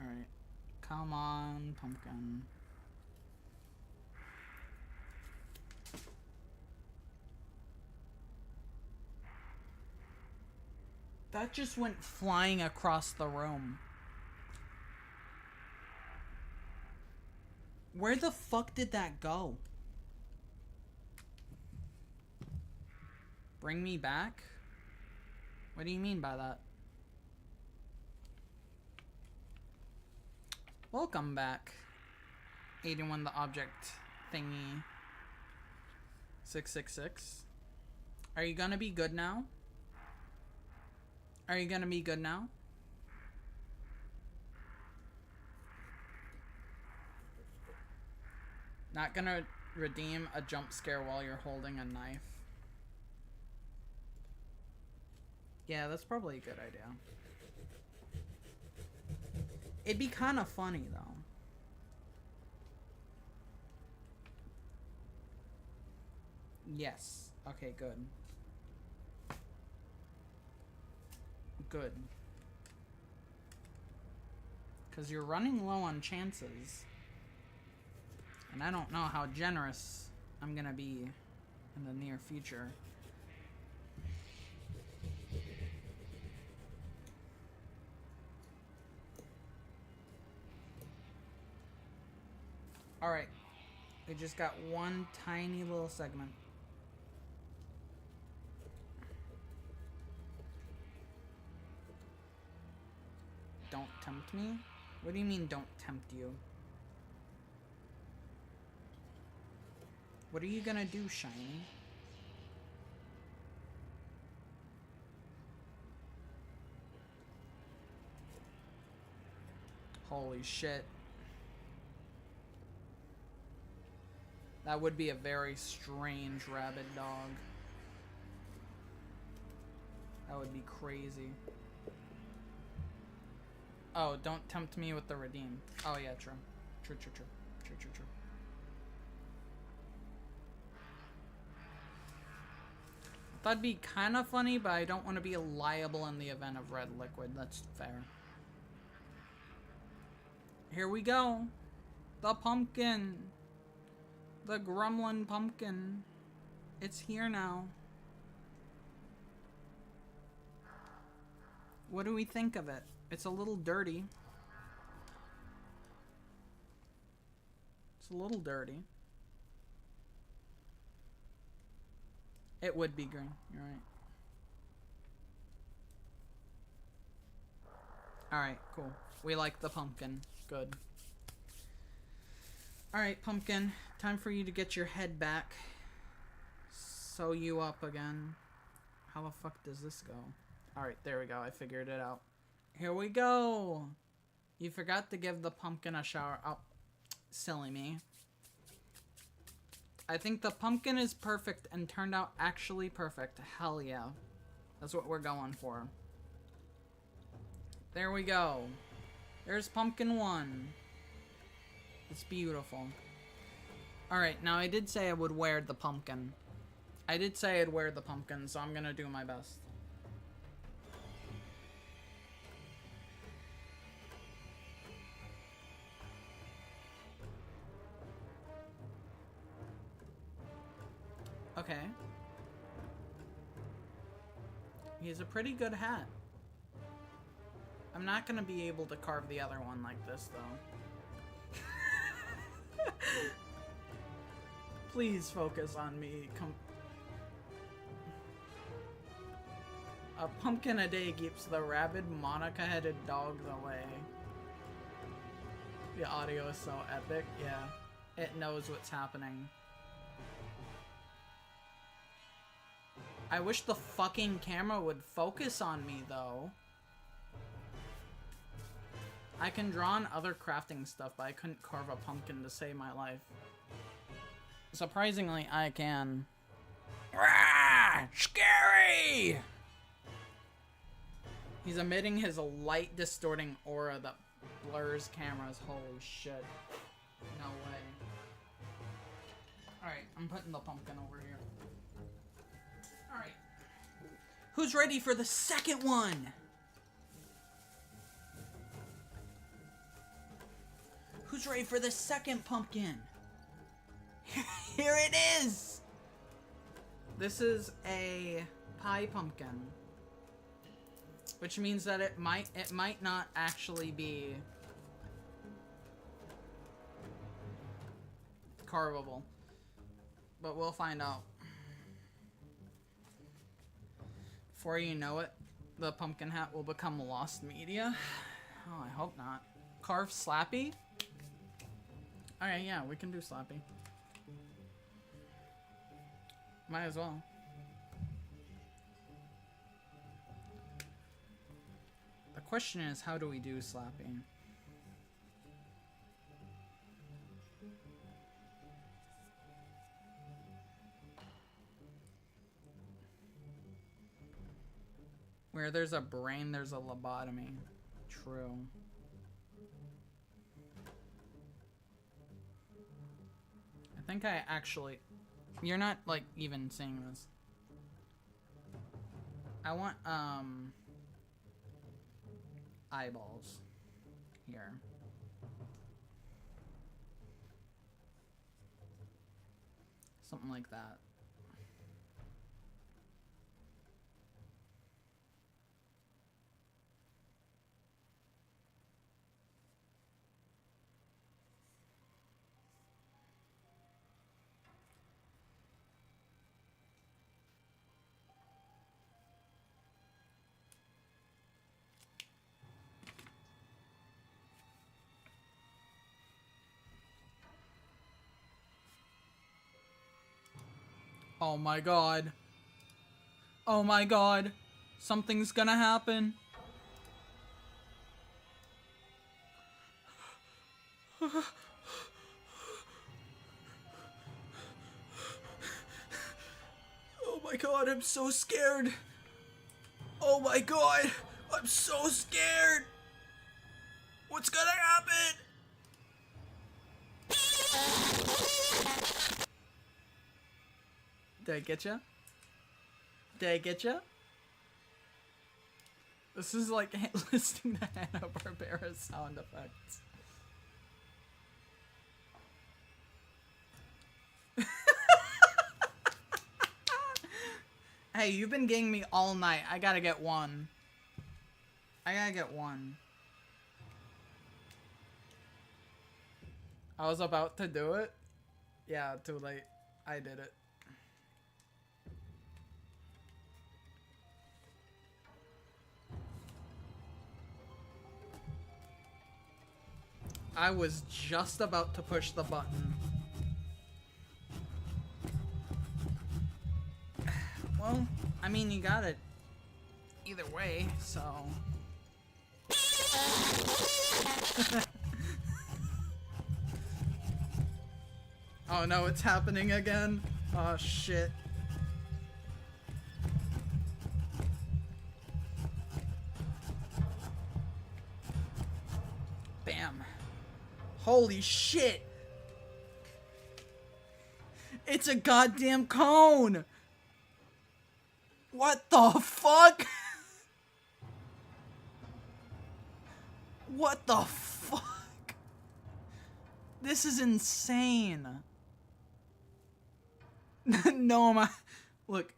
Alright. Come on, pumpkin. That just went flying across the room. Where the fuck did that go? Bring me back? What do you mean by that? Welcome back. 81 the object thingy. 666. Are you gonna be good now? Are you gonna be good now? Not gonna redeem a jump scare while you're holding a knife. Yeah, that's probably a good idea. It'd be kind of funny, though. Yes. Okay, good. Good. Because you're running low on chances. And I don't know how generous I'm gonna be in the near future. Alright. We just got one tiny little segment. Don't tempt me? What do you mean, don't tempt you? What are you gonna do, Shiny? Holy shit. That would be a very strange rabid dog. That would be crazy. Oh, don't tempt me with the redeem. Oh yeah, true. True. That'd be kind of funny, but I don't want to be liable in the event of red liquid. That's fair. Here we go. The pumpkin. The gremlin pumpkin. It's here now. What do we think of it? It's a little dirty. It's a little dirty. It would be green. You're right. Alright, cool. We like the pumpkin. Good. Alright, pumpkin. Time for you to get your head back. Sew you up again. How the fuck does this go? Alright, there we go. I figured it out. Here we go! You forgot to give the pumpkin a shower. Oh, silly me. I think the pumpkin is perfect and turned out actually perfect. Hell yeah. That's what we're going for. There we go. There's pumpkin 1. It's beautiful. Alright, now I did say I would wear the pumpkin. I did say I'd wear the pumpkin, so I'm gonna do my best. Okay. He's a pretty good hat. I'm not gonna be able to carve the other one like this, though. Please focus on me. A pumpkin a day keeps the rabid Monica-headed dogs away. The audio is so epic, yeah. It knows what's happening. I wish the fucking camera would focus on me, though. I can draw on other crafting stuff, but I couldn't carve a pumpkin to save my life. Surprisingly, I can. Rah! Scary! He's emitting his light distorting aura that blurs cameras. Holy shit. No way. Alright, I'm putting the pumpkin over here. Alright. Who's ready for the second one? Who's ready for the second pumpkin? Here it is! This is a pie pumpkin. Which means that it might not actually be carvable. But we'll find out. Before you know it, the pumpkin hat will become lost media. Oh, I hope not. Carve Slappy? Alright, yeah, we can do Slappy. Might as well. The question is, how do we do Slappy? Where there's a brain, there's a lobotomy. True. I think I actually... You're not, like, even seeing this. I want, eyeballs. Here. Something like that. Oh my god. Oh my god. Something's gonna happen. Oh my god, I'm so scared. Oh my god, I'm so scared. What's gonna happen? Did I get ya? Did I get ya? This is like listening to Hanna-Barbera sound effects. Hey, you've been getting me all night. I gotta get one. I gotta get one. I was about to do it. Yeah, too late. I did it. I was just about to push the button. Well, I mean, you got it either way, so... Oh no, it's happening again. Oh shit. Bam. Holy shit! It's a goddamn cone! What the fuck? What the fuck? This is insane. No, my... Look.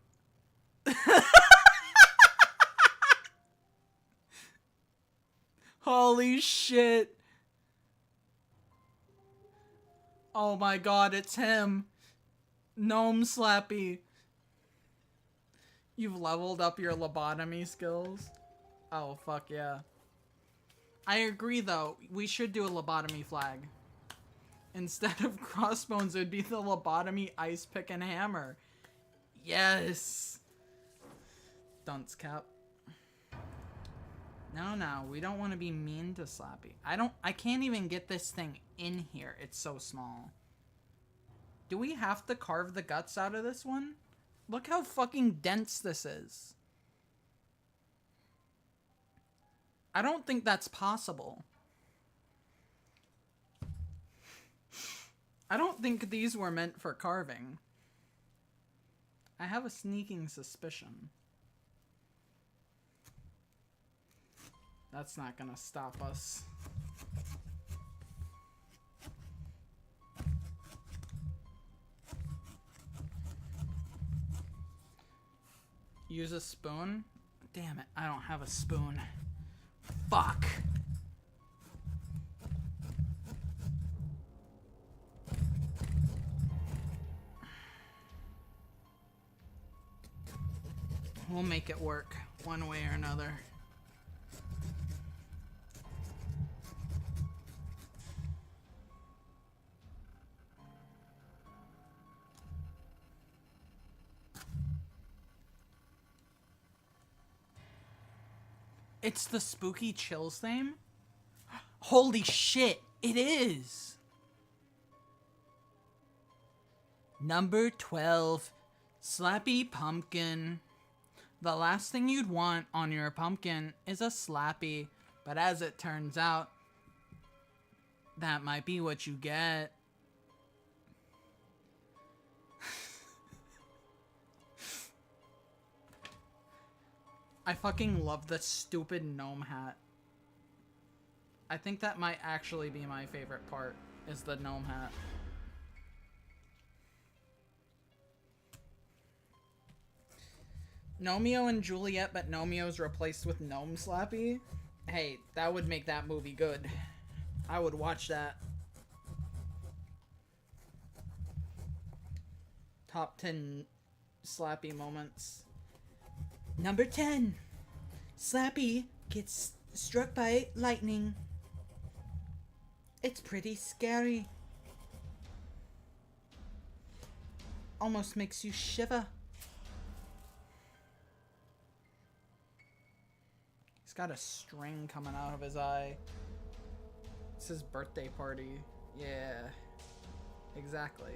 Holy shit. Oh my god, it's him. Gnome Slappy. You've leveled up your lobotomy skills? Oh, fuck yeah. I agree, though. We should do a lobotomy flag. Instead of crossbones, it would be the lobotomy ice pick and hammer. Yes. Dunce cap. No, we don't want to be mean to Slappy. I can't even get this thing in here. It's so small. Do we have to carve the guts out of this one? Look how fucking dense this is. I don't think that's possible. I don't think these were meant for carving. I have a sneaking suspicion. That's not gonna stop us. Use a spoon? Damn it, I don't have a spoon. Fuck. We'll make it work one way or another. It's the Spooky Chills theme? Holy shit, it is! Number 12, Slappy Pumpkin. The last thing you'd want on your pumpkin is a Slappy, but as it turns out, that might be what you get. I fucking love the stupid gnome hat. I think that might actually be my favorite part, is the gnome hat. Gnomeo and Juliet, but Gnomeo's replaced with Gnome Slappy? Hey, that would make that movie good. I would watch that. Top 10 Slappy moments. Number 10. Slappy gets struck by lightning. It's pretty scary. Almost makes you shiver. He's got a string coming out of his eye. It's his birthday party. Yeah. Exactly.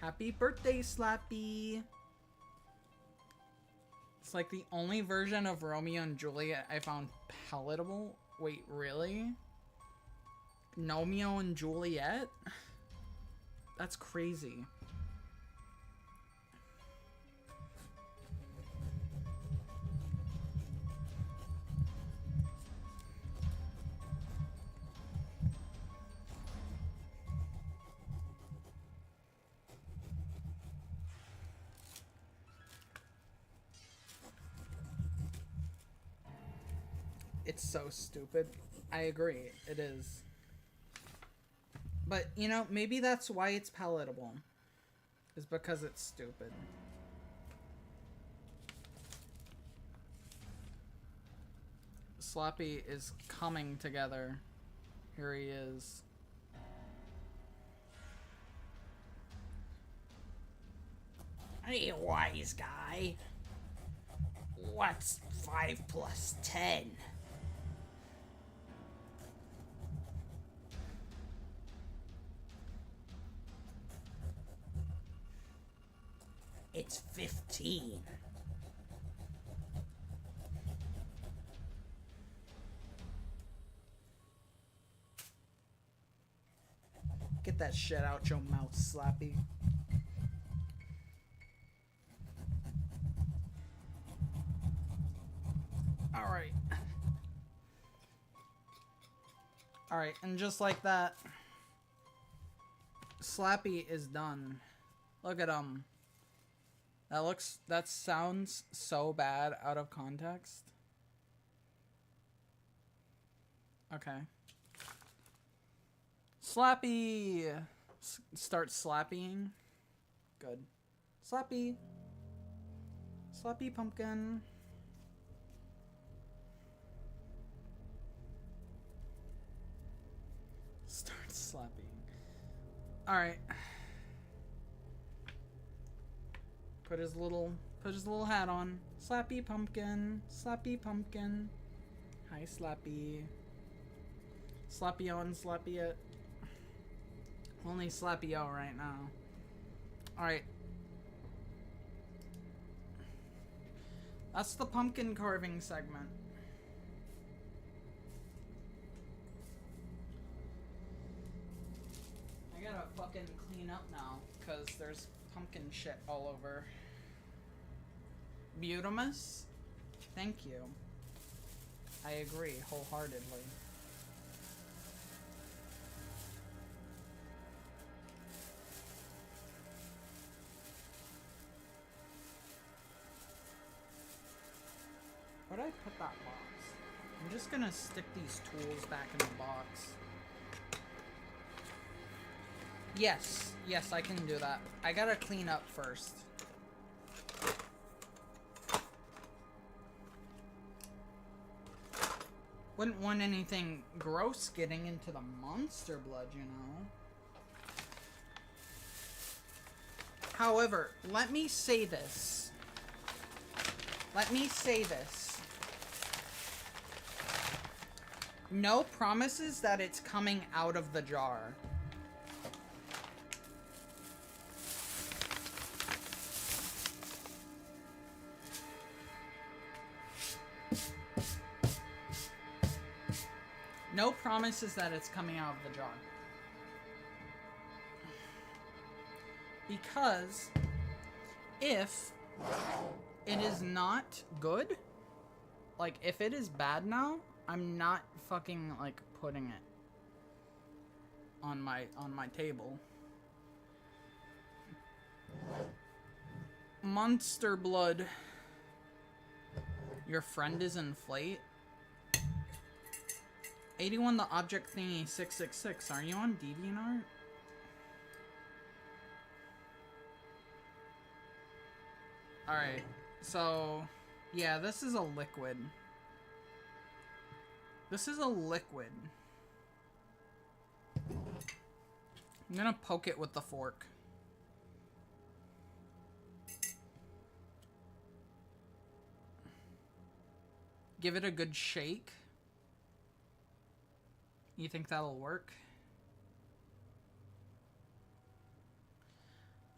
Happy birthday, Slappy! It's like the only version of Romeo and Juliet I found palatable. Wait, really? Gnomeo and Juliet? That's crazy. It's so stupid. I agree, it is. But, you know, maybe that's why it's palatable. Is because it's stupid. Slappy is coming together. Here he is. Hey, wise guy. What's 5 plus 10? It's 15. Get that shit out your mouth, Slappy. Alright. Alright, and just like that, Slappy is done. Look at him. That sounds so bad out of context. Okay. Slappy! Start slappying. Good. Slappy. Slappy pumpkin. Slappy. Alright. Put his little hat on. Slappy pumpkin. Slappy pumpkin. Hi, Slappy. Slappy on, Slappy it. Only Slappy O right now. Alright. That's the pumpkin carving segment. I gotta fucking clean up now, because there's pumpkin shit all over. Beautimus? Thank you. I agree wholeheartedly. Where'd I put that box? I'm just gonna stick these tools back in the box. Yes, yes, I can do that. I gotta clean up first. Wouldn't want anything gross getting into the monster blood, you know? However, let me say this. Let me say this. No promises that it's coming out of the jar. No promises that it's coming out of the jar. Because if it is not good, like if it is bad now, I'm not fucking like putting it on my table. Monster blood. Your friend is inflate. 81 the object thingy 666. Are you on DeviantArt? Alright, so yeah, this is a liquid. This is a liquid. I'm gonna poke it with the fork. Give it a good shake. You think that'll work?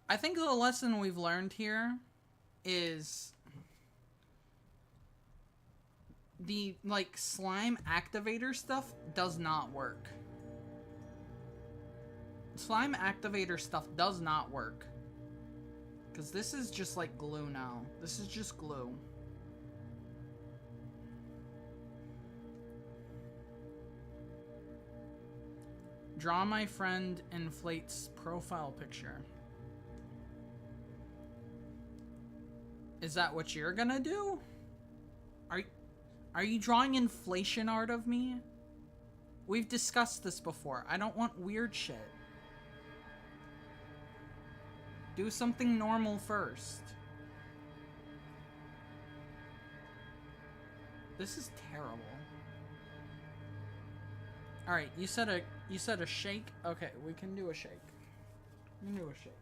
I think the lesson we've learned here is the like slime activator stuff does not work. Slime activator stuff does not work. Because this is just like glue now. This is just glue. Draw my friend inflates profile picture. Is that what you're gonna do? Are you drawing inflation art of me? We've discussed this before. I don't want weird shit. Do something normal first. This is terrible. Alright, you said a shake? Okay, we can do a shake. We can do a shake.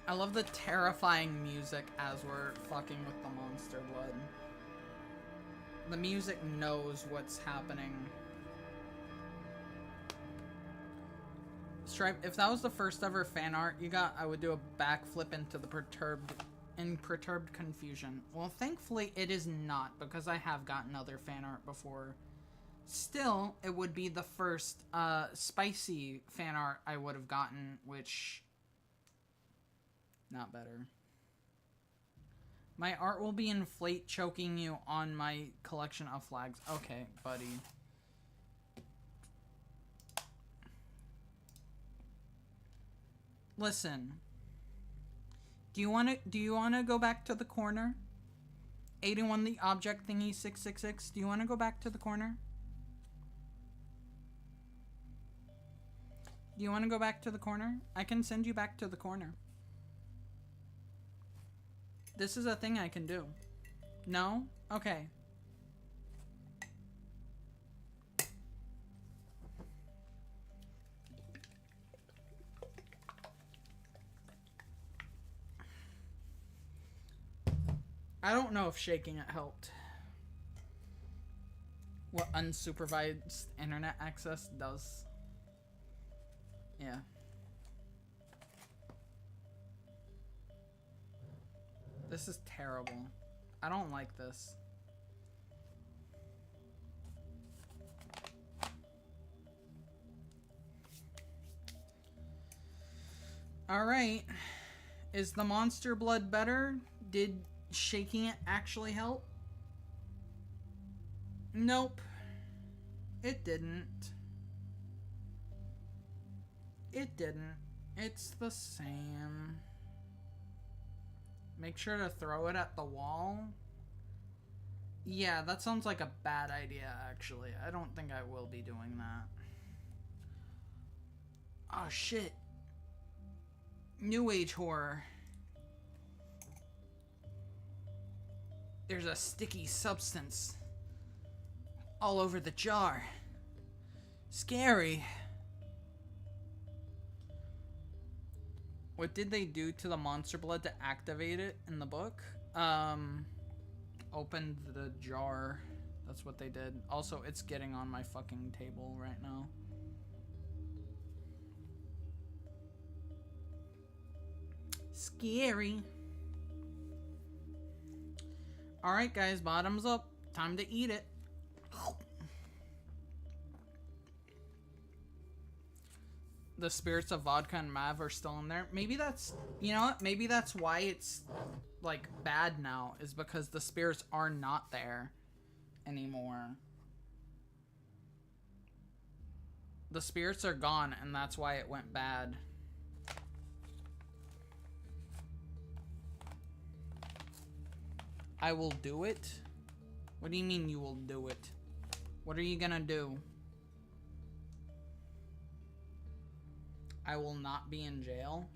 I love the terrifying music as we're fucking with the monster blood. The music knows what's happening. Stripe, if that was the first ever fan art you got, I would do a backflip into the perturbed confusion. Well, thankfully it is not, because I have gotten other fan art before. Still, it would be the first spicy fan art I would have gotten, which... not better. My art will be inflate choking you on my collection of flags. Okay, buddy. Listen. Do you wanna go back to the corner? 81 the object thingy 666. Do you wanna go back to the corner? Do you wanna go back to the corner? I can send you back to the corner. This is a thing I can do. No? Okay. I don't know if shaking it helped. What unsupervised internet access does. Yeah. This is terrible. I don't like this. Alright. Is the monster blood better? Did shaking it actually help? Nope. It didn't. It didn't. It's the same. Make sure to throw it at the wall. Yeah, that sounds like a bad idea, actually. I don't think I will be doing that. Oh, shit. New Age horror. There's a sticky substance all over the jar. Scary. What did they do to the monster blood to activate it in the book? Opened the jar. That's what they did. Also, it's getting on my fucking table right now. Scary. Alright, guys, bottoms up. Time to eat it. The spirits of vodka and Mav are still in there. Maybe that's, you know what? Maybe that's why it's, like, bad now, is because the spirits are not there anymore. The spirits are gone, and that's why it went bad. I will do it? What do you mean you will do it? What are you gonna do? I will not be in jail?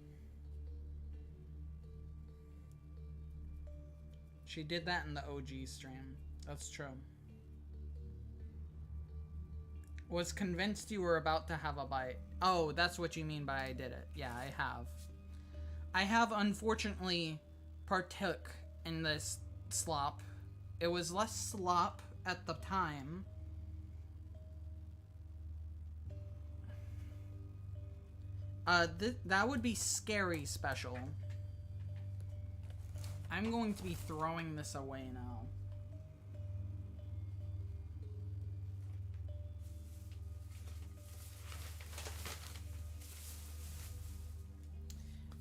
She did that in the OG stream. That's true. Was convinced you were about to have a bite. Oh, that's what you mean by I did it. Yeah, I have. I have unfortunately partook in this slop. It was less slop at the time. That would be scary special. I'm going to be throwing this away now.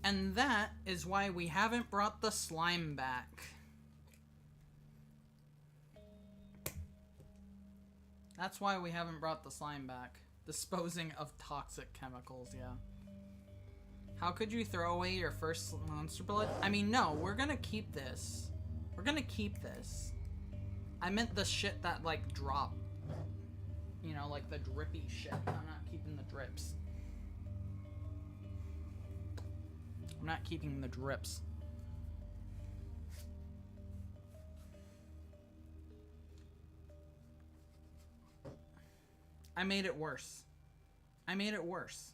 And that is why we haven't brought the slime back. That's why we haven't brought the slime back. Disposing of toxic chemicals, yeah. How could you throw away your first monster blood? I mean, no, we're gonna keep this. We're gonna keep this. I meant the shit that, like, drop. You know, like the drippy shit. I'm not keeping the drips. I'm not keeping the drips. I made it worse. I made it worse.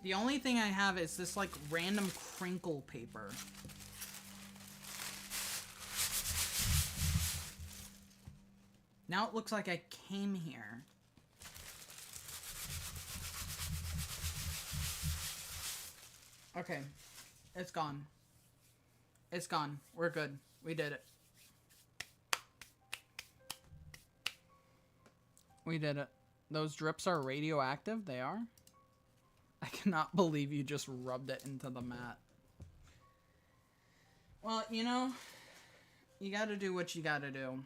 The only thing I have is this, like, random crinkle paper. Now it looks like I came here. Okay. It's gone. It's gone. We're good. We did it. We did it. Those drips are radioactive? They are? I cannot believe you just rubbed it into the mat. Well, you know, you gotta do what you gotta do.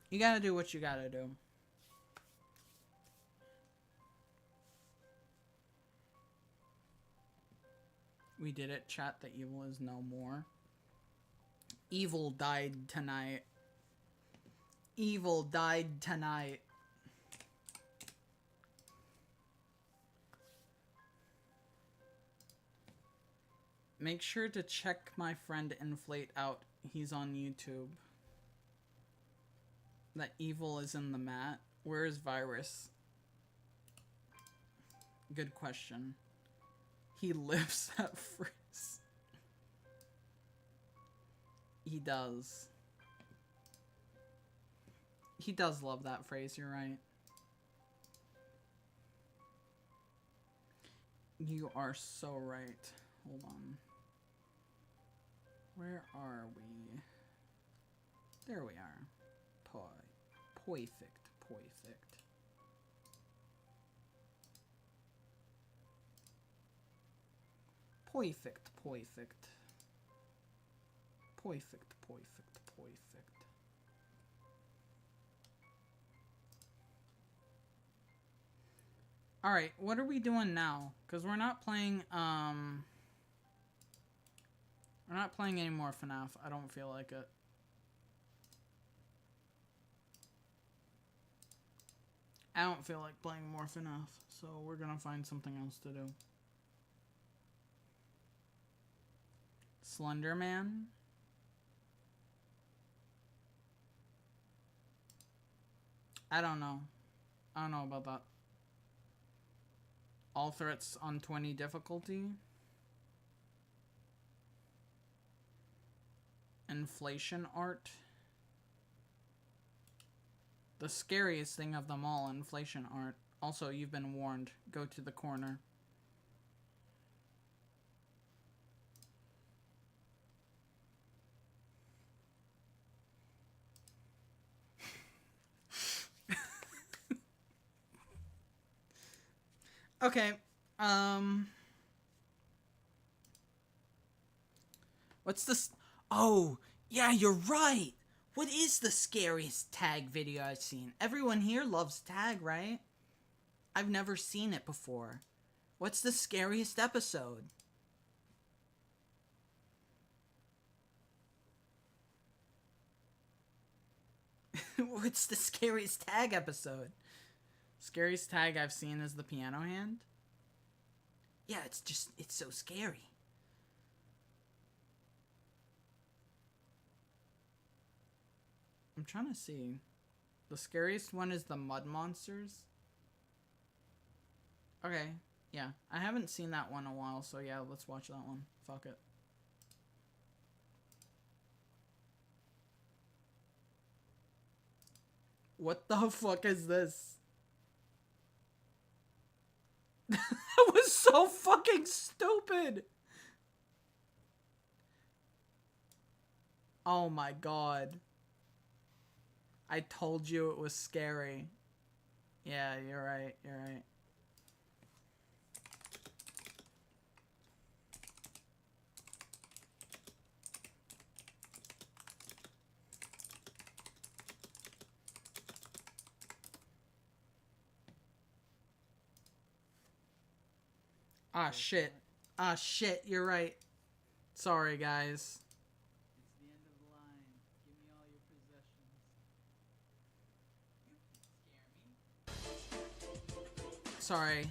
You gotta do what you gotta do. We did it, chat. The evil is no more. Evil died tonight. Evil died tonight. Make sure to check my friend Inflate out. He's on YouTube. That evil is in the mat. Where is Virus? Good question. He lives at Frizz. He does. He does love that phrase, you're right. You are so right. Hold on. Where are we? There we are. Perfect. Alright, what are we doing now? Because we're not playing, we're not playing any more FNAF. I don't feel like it. I don't feel like playing more FNAF, so we're gonna find something else to do. Slender Man? I don't know. I don't know about that. All threats on 20 difficulty. Inflation art. The scariest thing of them all, inflation art. Also, you've been warned. Go to the corner. Okay. What's this? Oh, yeah, you're right. What is the scariest tag video I've seen? Everyone here loves tag, right? I've never seen it before. What's the scariest episode? What's the scariest tag episode? Scariest tag I've seen is the piano hand. Yeah, it's so scary. I'm trying to see. The scariest one is the mud monsters. Okay, yeah. I haven't seen that one in a while, so yeah, let's watch that one. Fuck it. What the fuck is this? That was so fucking stupid! Oh my god. I told you it was scary. Yeah, you're right, you're right. Ah, shit. Ah, shit, you're right. Sorry, guys. It's the end of the line. Give me all your possessions. You can scare me. Sorry.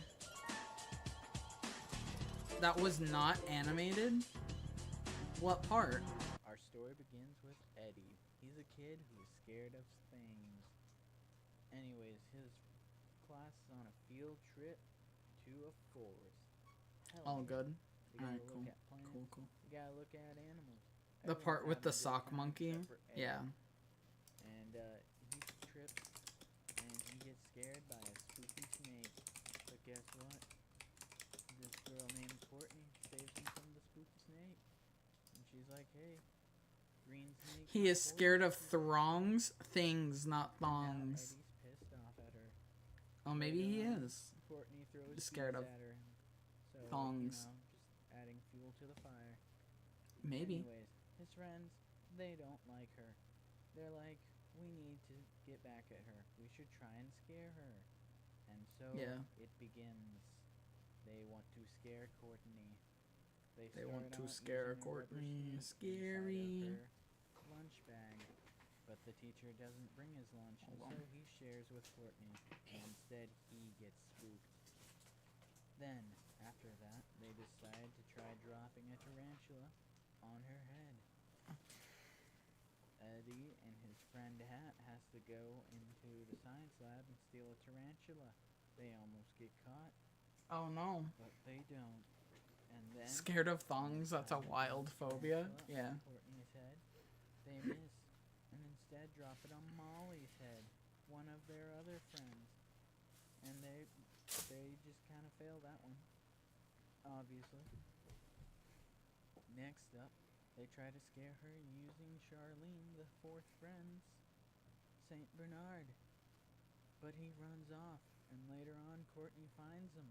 That was not animated? What part? Our story begins with Eddie. He's a kid who's scared of things. Anyways, his class is on a field trip to a forest. All good. Alright, cool. Cool. We gotta look at animals. The Everyone's part with the having a good sock time monkey? except for Eddie. Yeah. And he trips and he gets scared by a spooky snake. But guess what? This girl named Courtney saves him from the spooky snake. And she's like, hey, green snake. He is scared of things, not thongs. Eddie's pissed off at her. Oh, maybe he is. Courtney throws Scared keys of at her. So, thongs. You know, just adding fuel to the fire. Maybe. Anyways, his friends, they don't like her. They're like, we need to get back at her. We should try and scare her. And so it begins. They want to scare Courtney. They want to scare Courtney. Scary. Lunch bag. But the teacher doesn't bring his lunch, and so he shares with Courtney. And instead, he gets spooked. Then, After that, they decide to try dropping a tarantula on her head. Eddie and his friend Hat has to go into the science lab and steal a tarantula. They almost get caught, Oh no. but they don't. And then Scared of when thongs? it's That's a time to wild drop the phobia. tarantula Yeah. on Courtney's head, they miss, and instead drop it on Molly's head, one of their other friends. And they just kind of fail that one, obviously. Next up, they try to scare her using Charlene, the fourth friend's Saint Bernard. But he runs off, and later on, Courtney finds him.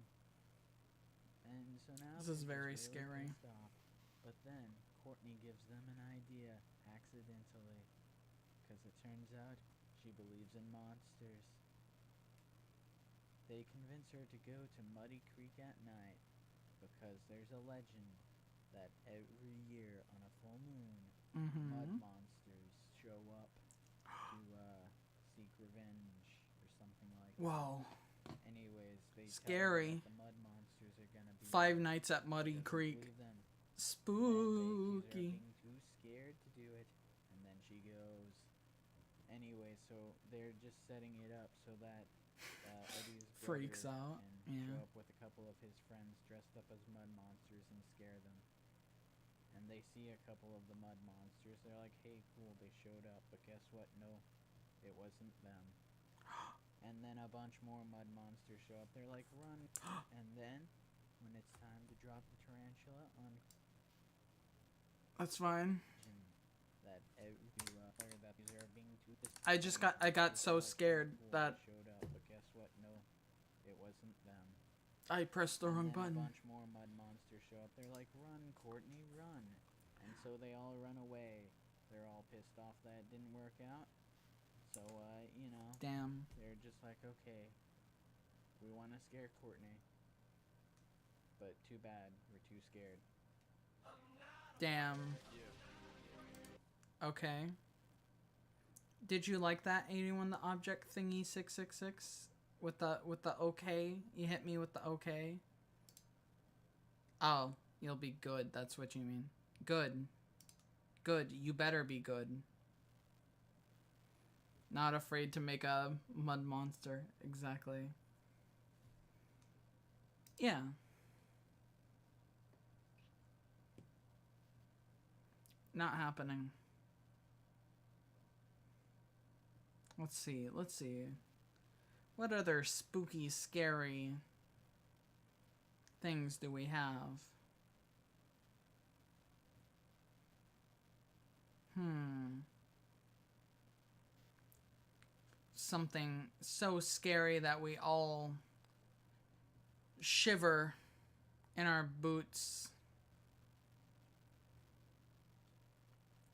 And so now This is they're very just really scary. pissed off. But then Courtney gives them an idea accidentally, because it turns out she believes in monsters. They convince her to go to Muddy Creek at night because there's a legend that every year on a full moon, mud Mm-hmm. monsters show up to seek revenge or something like that. Whoa. Anyways, they Scary. tell her that the mud monsters are gonna be 5 Nights at Muddy doesn't Creek. believe them. And they accuse her Spooky. of being too scared to do it, and then she goes. Anyway, so they're just setting it up so that Eddie's Freaks brother out. can Yeah. show up with a couple of his friends dressed up as mud monsters and scare them. And they see a couple of the mud monsters. They're like, hey, cool, they showed up. But guess what? No, it wasn't them. And then a bunch more mud monsters show up. They're like, run. And then, when it's time to drop the tarantula on That's fine. that that these are being too I got so scared that showed up, but guess what? No, it wasn't them. I pressed the And wrong then button. A bunch more mud monsters show up. They're like, run, Courtney, run. And so they all run away. They're all pissed off that it didn't work out. So, you know, Damn. they're just like, okay, we want to scare Courtney. But too bad, we're too scared. Damn. Okay. Did you like that 81 the object thingy 666 with the okay? You hit me with the okay. Oh, you'll be good. That's what you mean. Good. Good. You better be good. Not afraid to make a mud monster. Exactly. Yeah. Not happening. Let's see. Let's see. What other spooky, scary things do we have? Something so scary that we all shiver in our boots.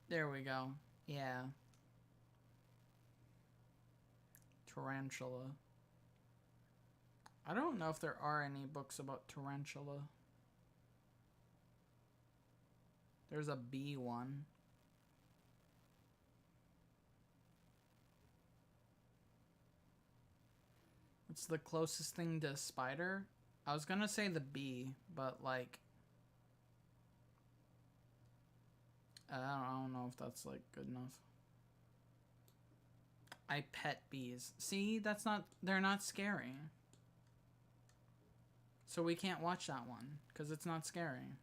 There we go. Yeah. Tarantula. I don't know if there are any books about tarantula. There's a bee one. What's the closest thing to a spider? I was gonna say the bee, but like I don't know if that's like good enough. I pet bees. See, that's not, they're not scary. So we can't watch that one because it's not scary.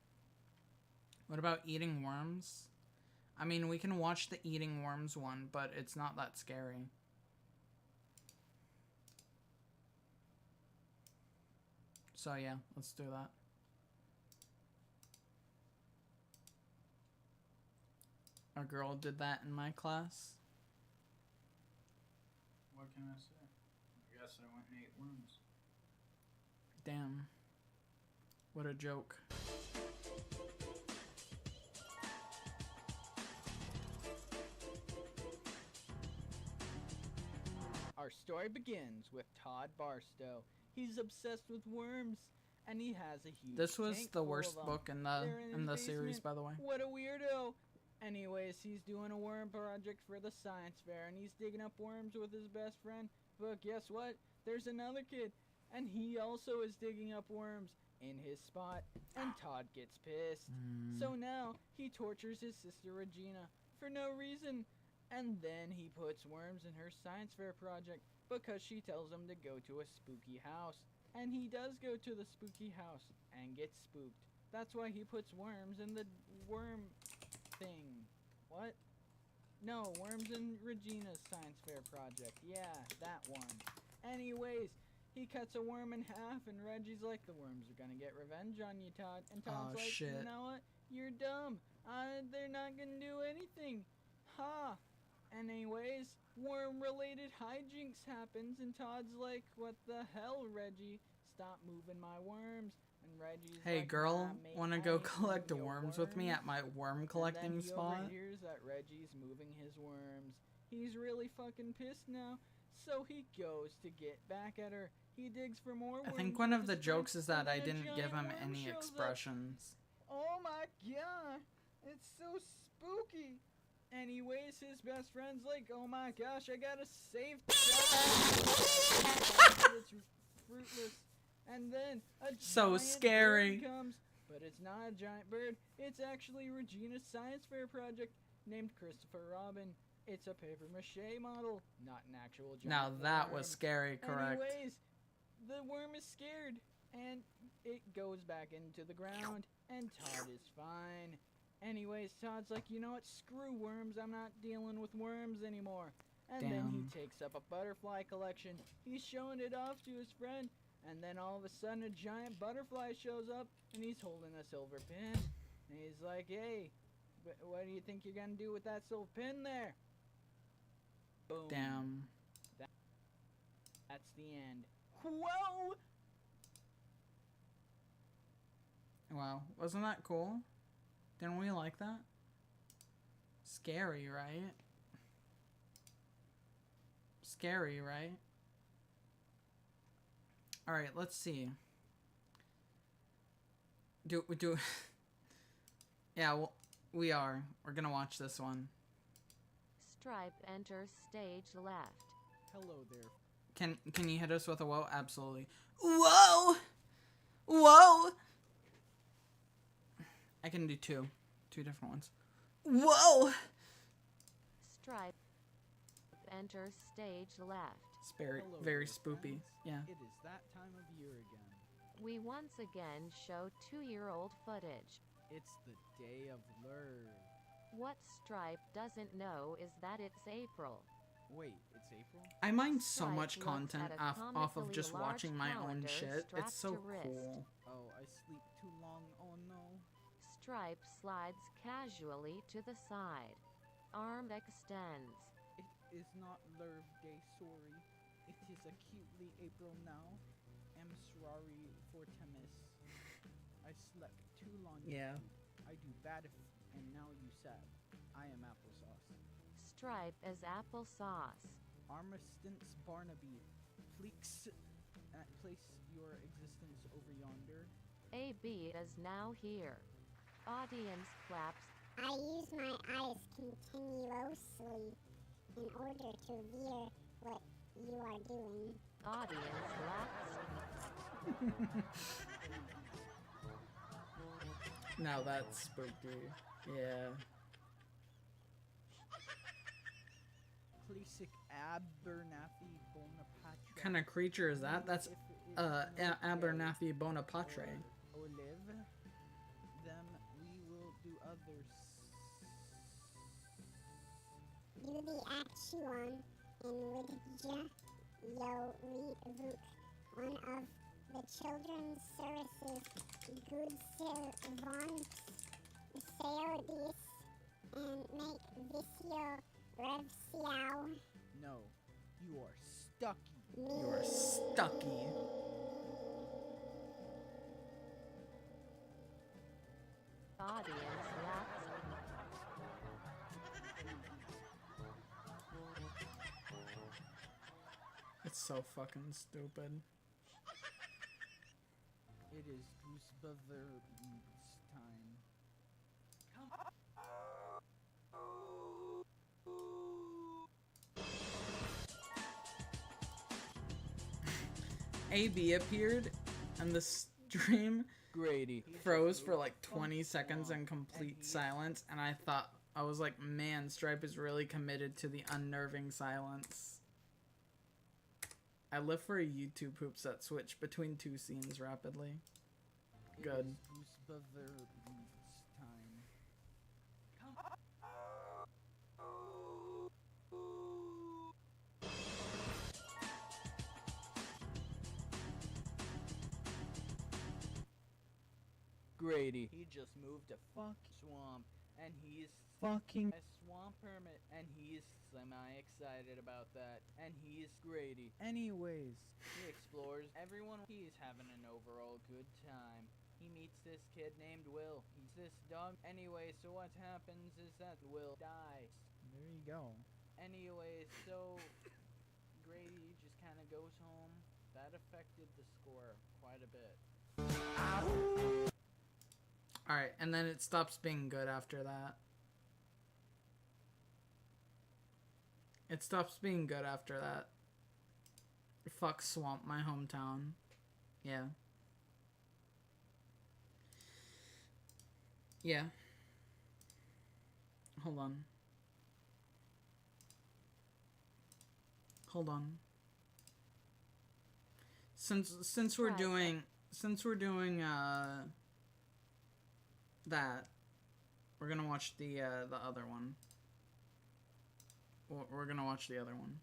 What about eating worms? I mean, we can watch the eating worms one, but it's not that scary. So yeah, let's do that. A girl did that in my class. What can I say? I guess I went and ate worms. Damn. What a joke. Our story begins with Todd Barstow. He's obsessed with worms, and he has a huge This was tank the full worst of 'em. book in They're the his series, basement. by the way. What a weirdo! Anyways, he's doing a worm project for the science fair, and he's digging up worms with his best friend. But guess what? There's another kid, and he also is digging up worms. in his spot, and Todd gets pissed. So now he tortures his sister Regina for no reason, and then he puts worms in her science fair project because she tells him to go to a spooky house. And he does go to the spooky house and gets spooked. That's why he puts worms in the worm thing. What? No, worms in Regina's science fair project. Yeah, that one. Anyways, he cuts a worm in half, and Reggie's like, the worms are gonna get revenge on you, Todd. And Todd's like, shit. you know what? You're dumb. They're not gonna do anything. Ha! And anyways, worm-related hijinks happens, and Todd's like, what the hell, Reggie? Stop moving my worms. And Reggie's Hey like, girl, nah, mate, wanna I go ain't collect moving your worms with me worms." at my worm And collecting then he spot? overhears that Reggie's moving his worms. He's really fucking pissed now, so he goes to get back at her. He digs for more I worms think one with of the his jokes friend, is that and I then a didn't give giant him worm any shows up. expressions. Oh my god, it's so spooky. Anyways, his best friend's like, oh my gosh, I gotta save Todd. It's fruitless. And then a So giant scary. bird comes, but it's not a giant bird. It's actually Regina's science fair project named Christopher Robin. It's a paper mache model, not an actual giant Now that was worm. scary, correct? Anyways, the worm is scared, and it goes back into the ground, and Todd is fine. Anyways, Todd's like, you know what, screw worms, I'm not dealing with worms anymore. And then he Damn. takes up a butterfly collection. He's showing it off to his friend, and then all of a sudden a giant butterfly shows up, and he's holding a silver pin. And he's like, hey, what do you think you're gonna do with that silver pin there? Boom. Damn. That's the end. Whoa! Wow, wasn't that cool? Didn't we like that? Scary, right? Scary, right? Alright, let's see. Do yeah, well, we are. We're gonna watch this one. Stripe enters stage left. Hello there. Can you hit us with a whoa? Absolutely. Whoa! Whoa! I can do two different ones. Whoa! Stripe enters stage left. It's very, Hello very there, spoopy. friends. Yeah. It is that time of year again. We once again show 2-year-old footage. It's the day of Lurv. What Stripe doesn't know is that it's April. Wait, it's April? I mine so Stripe much looks content at a off of comically just large watching my own calendar shit. strapped It's so to wrist. cool. Oh, I sleep too long. Oh no. Stripe slides casually to the side. Arm extends. It is not Lurv Day, sorry. It is acutely April now. Am sorry for Temis. I slept too long. Yeah. I do bad if, and now you sad. I am applesauce. Stripe is applesauce. Armistance Barnaby. Please place your existence over yonder. AB is now here. Audience claps. I use my eyes continuously in order to hear what you are doing. Audience laughs. Now that's spooky. Yeah. Classic Abernathy Bonaparte. What kind of creature is that? That's Abernathy Bonaparte. Olive. Them we will do others. Do the action and would yo revoke one of the children's services good servants say this and make visio revsiao. No, you are stucky. You are stucky. Audience laughs. It's so fucking stupid. It is Goosebuzzard's time. AB appeared, and the stream Grady. froze for like 20 seconds in complete silence, and I was like, man, Stripe is really committed to the unnerving silence. I live for a YouTube poops that switch between two scenes rapidly. Good. Grady. He just moved to swamp, and he's fucking a swamp permit, and he's semi-excited about that, and he's Grady. Anyways, he explores everyone. He's having an overall good time. He meets this kid named Will. He's this dog. Anyway, so what happens is that Will dies. There you go. Anyway, so Grady just kind of goes home. That affected the score quite a bit. Alright, and then it stops being good after that. It stops being good after that. Fuck Swamp, my hometown. Yeah. Yeah. Hold on. Hold on. Since we're doing that, we're gonna watch the other one. We're gonna watch the other one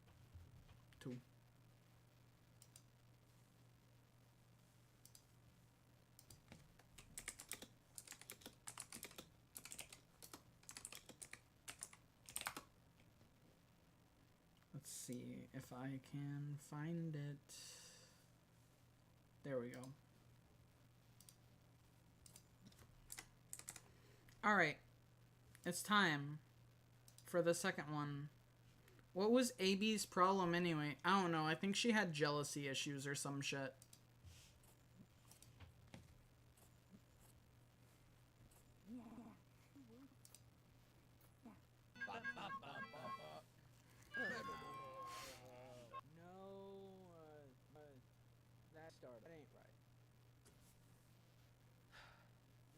too. Let's see if I can find it. There we go. Alright, it's time for the second one. What was AB's problem anyway? I don't know, I think she had jealousy issues or some shit. That start. That ain't right.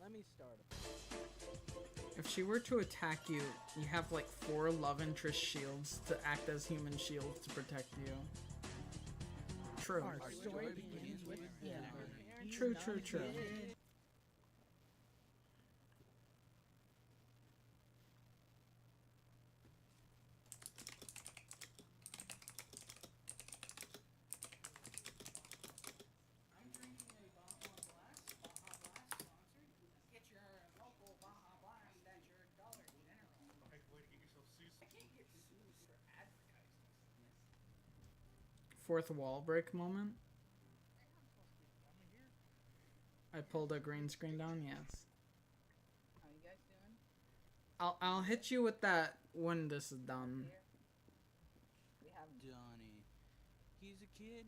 Let me start. If she were to attack you, you have like 4 love interest shields to act as human shields to protect you. True. Our story begins with True, true, true. Fourth wall break moment. I pulled a green screen down, yes. How you guys doing? I'll hit you with that when this is done. We have Donnie. He's a kid,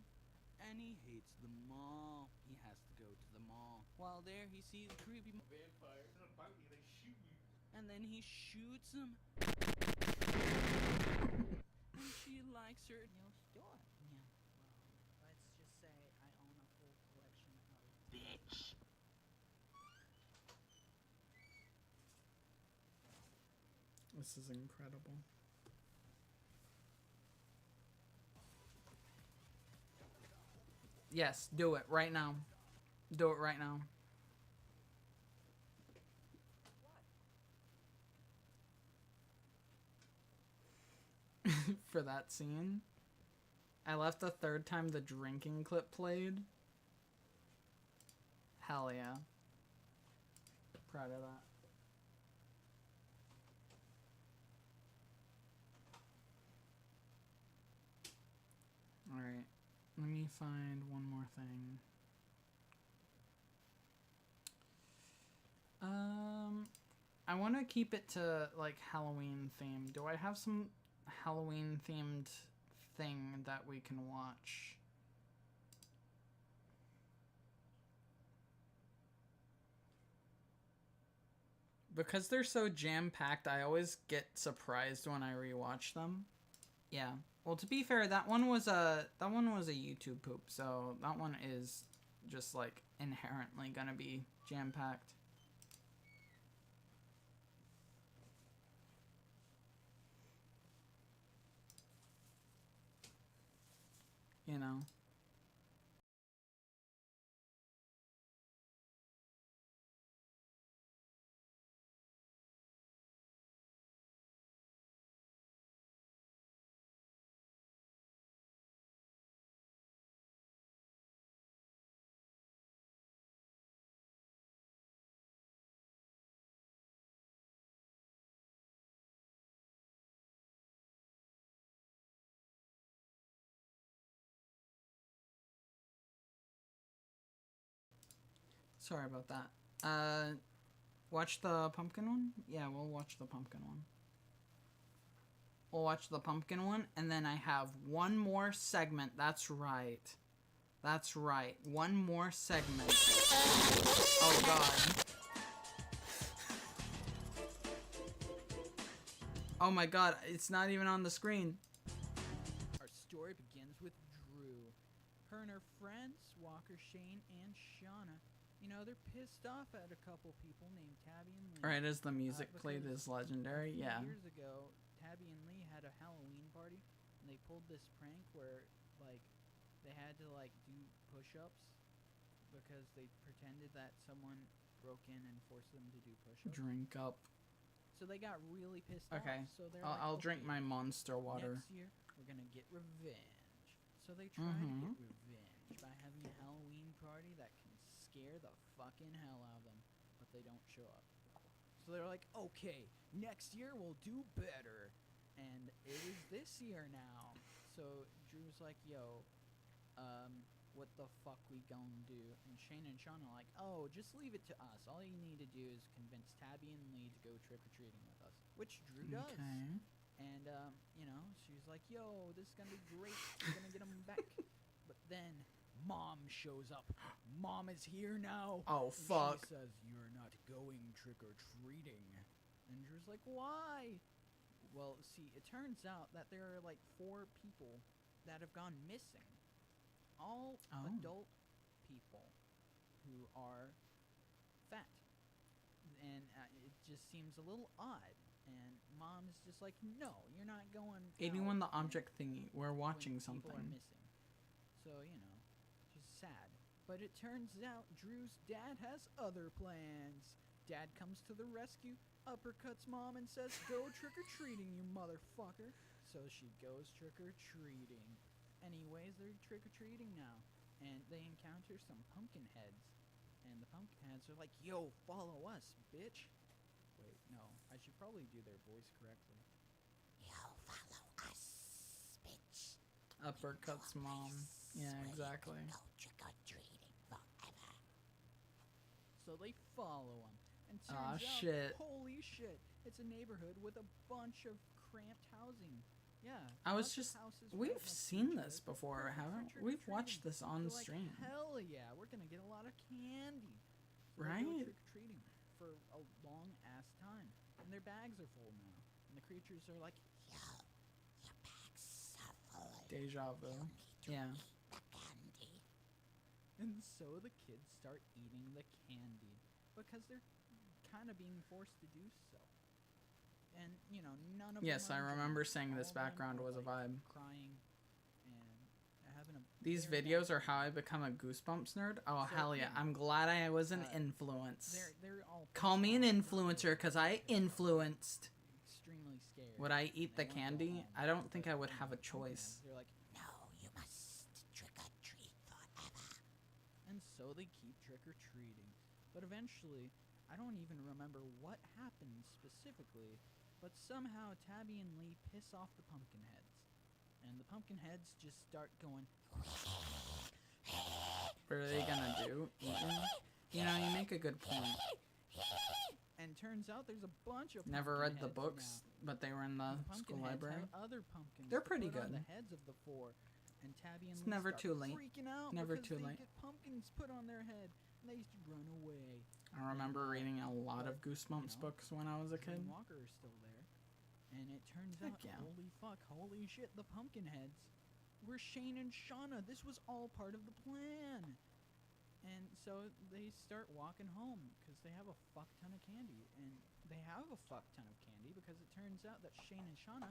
and he hates the mall. He has to go to the mall. While there, he sees a creepy vampire in a bounty. They shoot you, and then he shoots him. And she likes her. You'll store. Yeah. Well, let's just say I own a full collection of bitch. This is incredible. Yes, do it right now. Do it right now. For that scene, I left the third time the drinking clip played. Hell yeah. Proud of that. Alright, let me find one more thing. I want to keep it to, like, Halloween theme. Do I have some Halloween themed thing that we can watch? Because they're so jam-packed, I always get surprised when I rewatch them. Yeah. Well, to be fair, that one was a YouTube poop, so that one is just like inherently gonna be jam-packed. You know? Sorry about that. Watch the pumpkin one? Yeah, we'll watch the pumpkin one. We'll watch the pumpkin one, and then I have one more segment. That's right. That's right. One more segment. Oh, God. Oh, my God. It's not even on the screen. Our story begins with Drew. Her and her friends, Walker, Shane, and Shauna, you know, they're pissed off at a couple people named Tabby and Lee. Right as the music played because is legendary, a few yeah. years ago, Tabby and Lee had a Halloween party, and they pulled this prank where, like, they had to, like, do push-ups because they pretended that someone broke in and forced them to do push-ups. Drink up. So they got really pissed Okay. off. So they're I'll like, drink "Okay, my Monster water. next year, we're gonna get revenge." So they try to get revenge by having a Halloween party that can scare the fucking hell out of them, but they don't show up. So they're like, "Okay, next year we'll do better." And it is this year now. So Drew's like, "Yo, what the fuck we gonna do?" And Shane and Sean are like, "Oh, just leave it to us. All you need to do is convince Tabby and Lee to go trick-or-treating with us," which Drew does. Okay. And, you know, she's like, "Yo, this is gonna be great. We're gonna get them back." But then Mom shows up. Mom is here now. Oh, and fuck. She says, "You're not going trick-or-treating." And Drew's like, "Why?" Well, see, it turns out that there are like 4 people that have gone missing. All adult people who are fat. And it just seems a little odd. And Mom's just like, "No, you're not going." 81 the out object thingy. We're when watching people are something. missing. So, you know, just sad. But it turns out Drew's dad has other plans. Dad comes to the rescue, uppercuts Mom, and says, "Go trick-or-treating, you motherfucker." So she goes trick-or-treating. Anyways, they're trick-or-treating now. And they encounter some pumpkin heads. And the pumpkin heads are like, "Yo, follow us, bitch." Wait, no. I should probably do their voice correctly. Yo, follow us, bitch. Uppercuts Mom. Yeah, exactly. Go trick-or-treating forever. So they follow him. And turns Aw, out, shit. holy shit, it's a neighborhood with a bunch of cramped housing. Yeah. I was lots of just... houses right We've next to seen each this other. before, Perfect for haven't we? We've trick-or-treating. watched this on They're like, stream. "Hell yeah, we're gonna get a lot of candy." So they Right? go trick-or-treating for a long-ass time. And their bags are full now. And the creatures are like, Yo, your bags are full. Deja vu. Yeah. The candy. and so the kids start eating the candy because they're kind of being forced to do so. And, you know, none of Yes, them I are remember enjoying it. saying All this of them background are, was a like, vibe. crying and having a These very videos bad are how I time. become a Goosebumps nerd. Oh, So, hell yeah. yeah. I'm glad I was an Uh, influence. They're all Call me an pissed off influencer because I they're influenced. extremely scared. Would I and eat they the wanna go candy? home. I don't think But, I would you have know, a the pumpkin choice. heads, They're like, No, you must trick-or-treat forever. and so they keep trick-or-treating. But eventually, I don't even remember what happened specifically, but somehow Tabby and Lee piss off the pumpkin heads. And the pumpkin heads just start going, What are they gonna do? Eating? You know, you make a good point. and turns out there's a bunch of Never pumpkin read the heads books, but they were in now. the And the pumpkin school heads library. have other pumpkins They're to pretty put on good. the heads of the 4. And Tabby and It's Lee never start too late. freaking out Never because too they late. get pumpkins put on their head, and they run away. I remember reading a lot of But, Goosebumps you know, books when I was a Drew kid. and Walker are still there. And it turns Heck out, yeah. holy fuck, holy shit, the pumpkin heads were Shane and Shauna. This was all part of the plan. And so they start walking home because they have a fuck ton of candy. And they have a fuck ton of candy because it turns out that Shane and Shauna,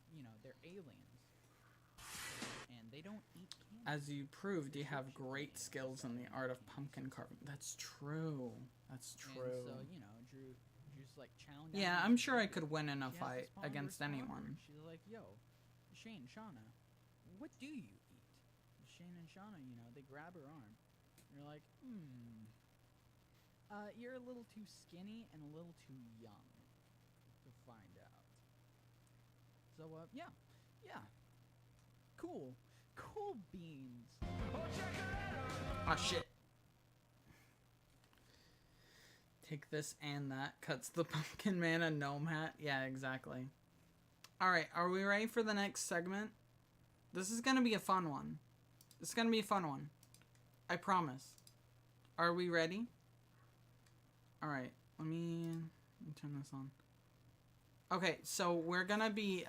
you know, they're aliens. And they don't eat candy. As you proved, you have Egyptian great aliens skills in the don't art of eat candy, pumpkin so- carving. That's true. That's true. And so, you know, Drew's like chowing down. Yeah, on I'm his sure I candy. could win in a She has fight this ponderous against ponder. anyone. She's like, yo, Shane, Shauna, what do you eat? Shane and Shauna, you know, they grab her arm. They're like, you're a little too skinny and a little too young to find out. So, yeah. Cool beans. Oh shit. Take this and that. Cuts the pumpkin man a gnome hat. Yeah, exactly. Alright, are we ready for the next segment? This is gonna be a fun one. It's gonna be a fun one. I promise. Are we ready? Alright, let me turn this on. Okay, so we're gonna be,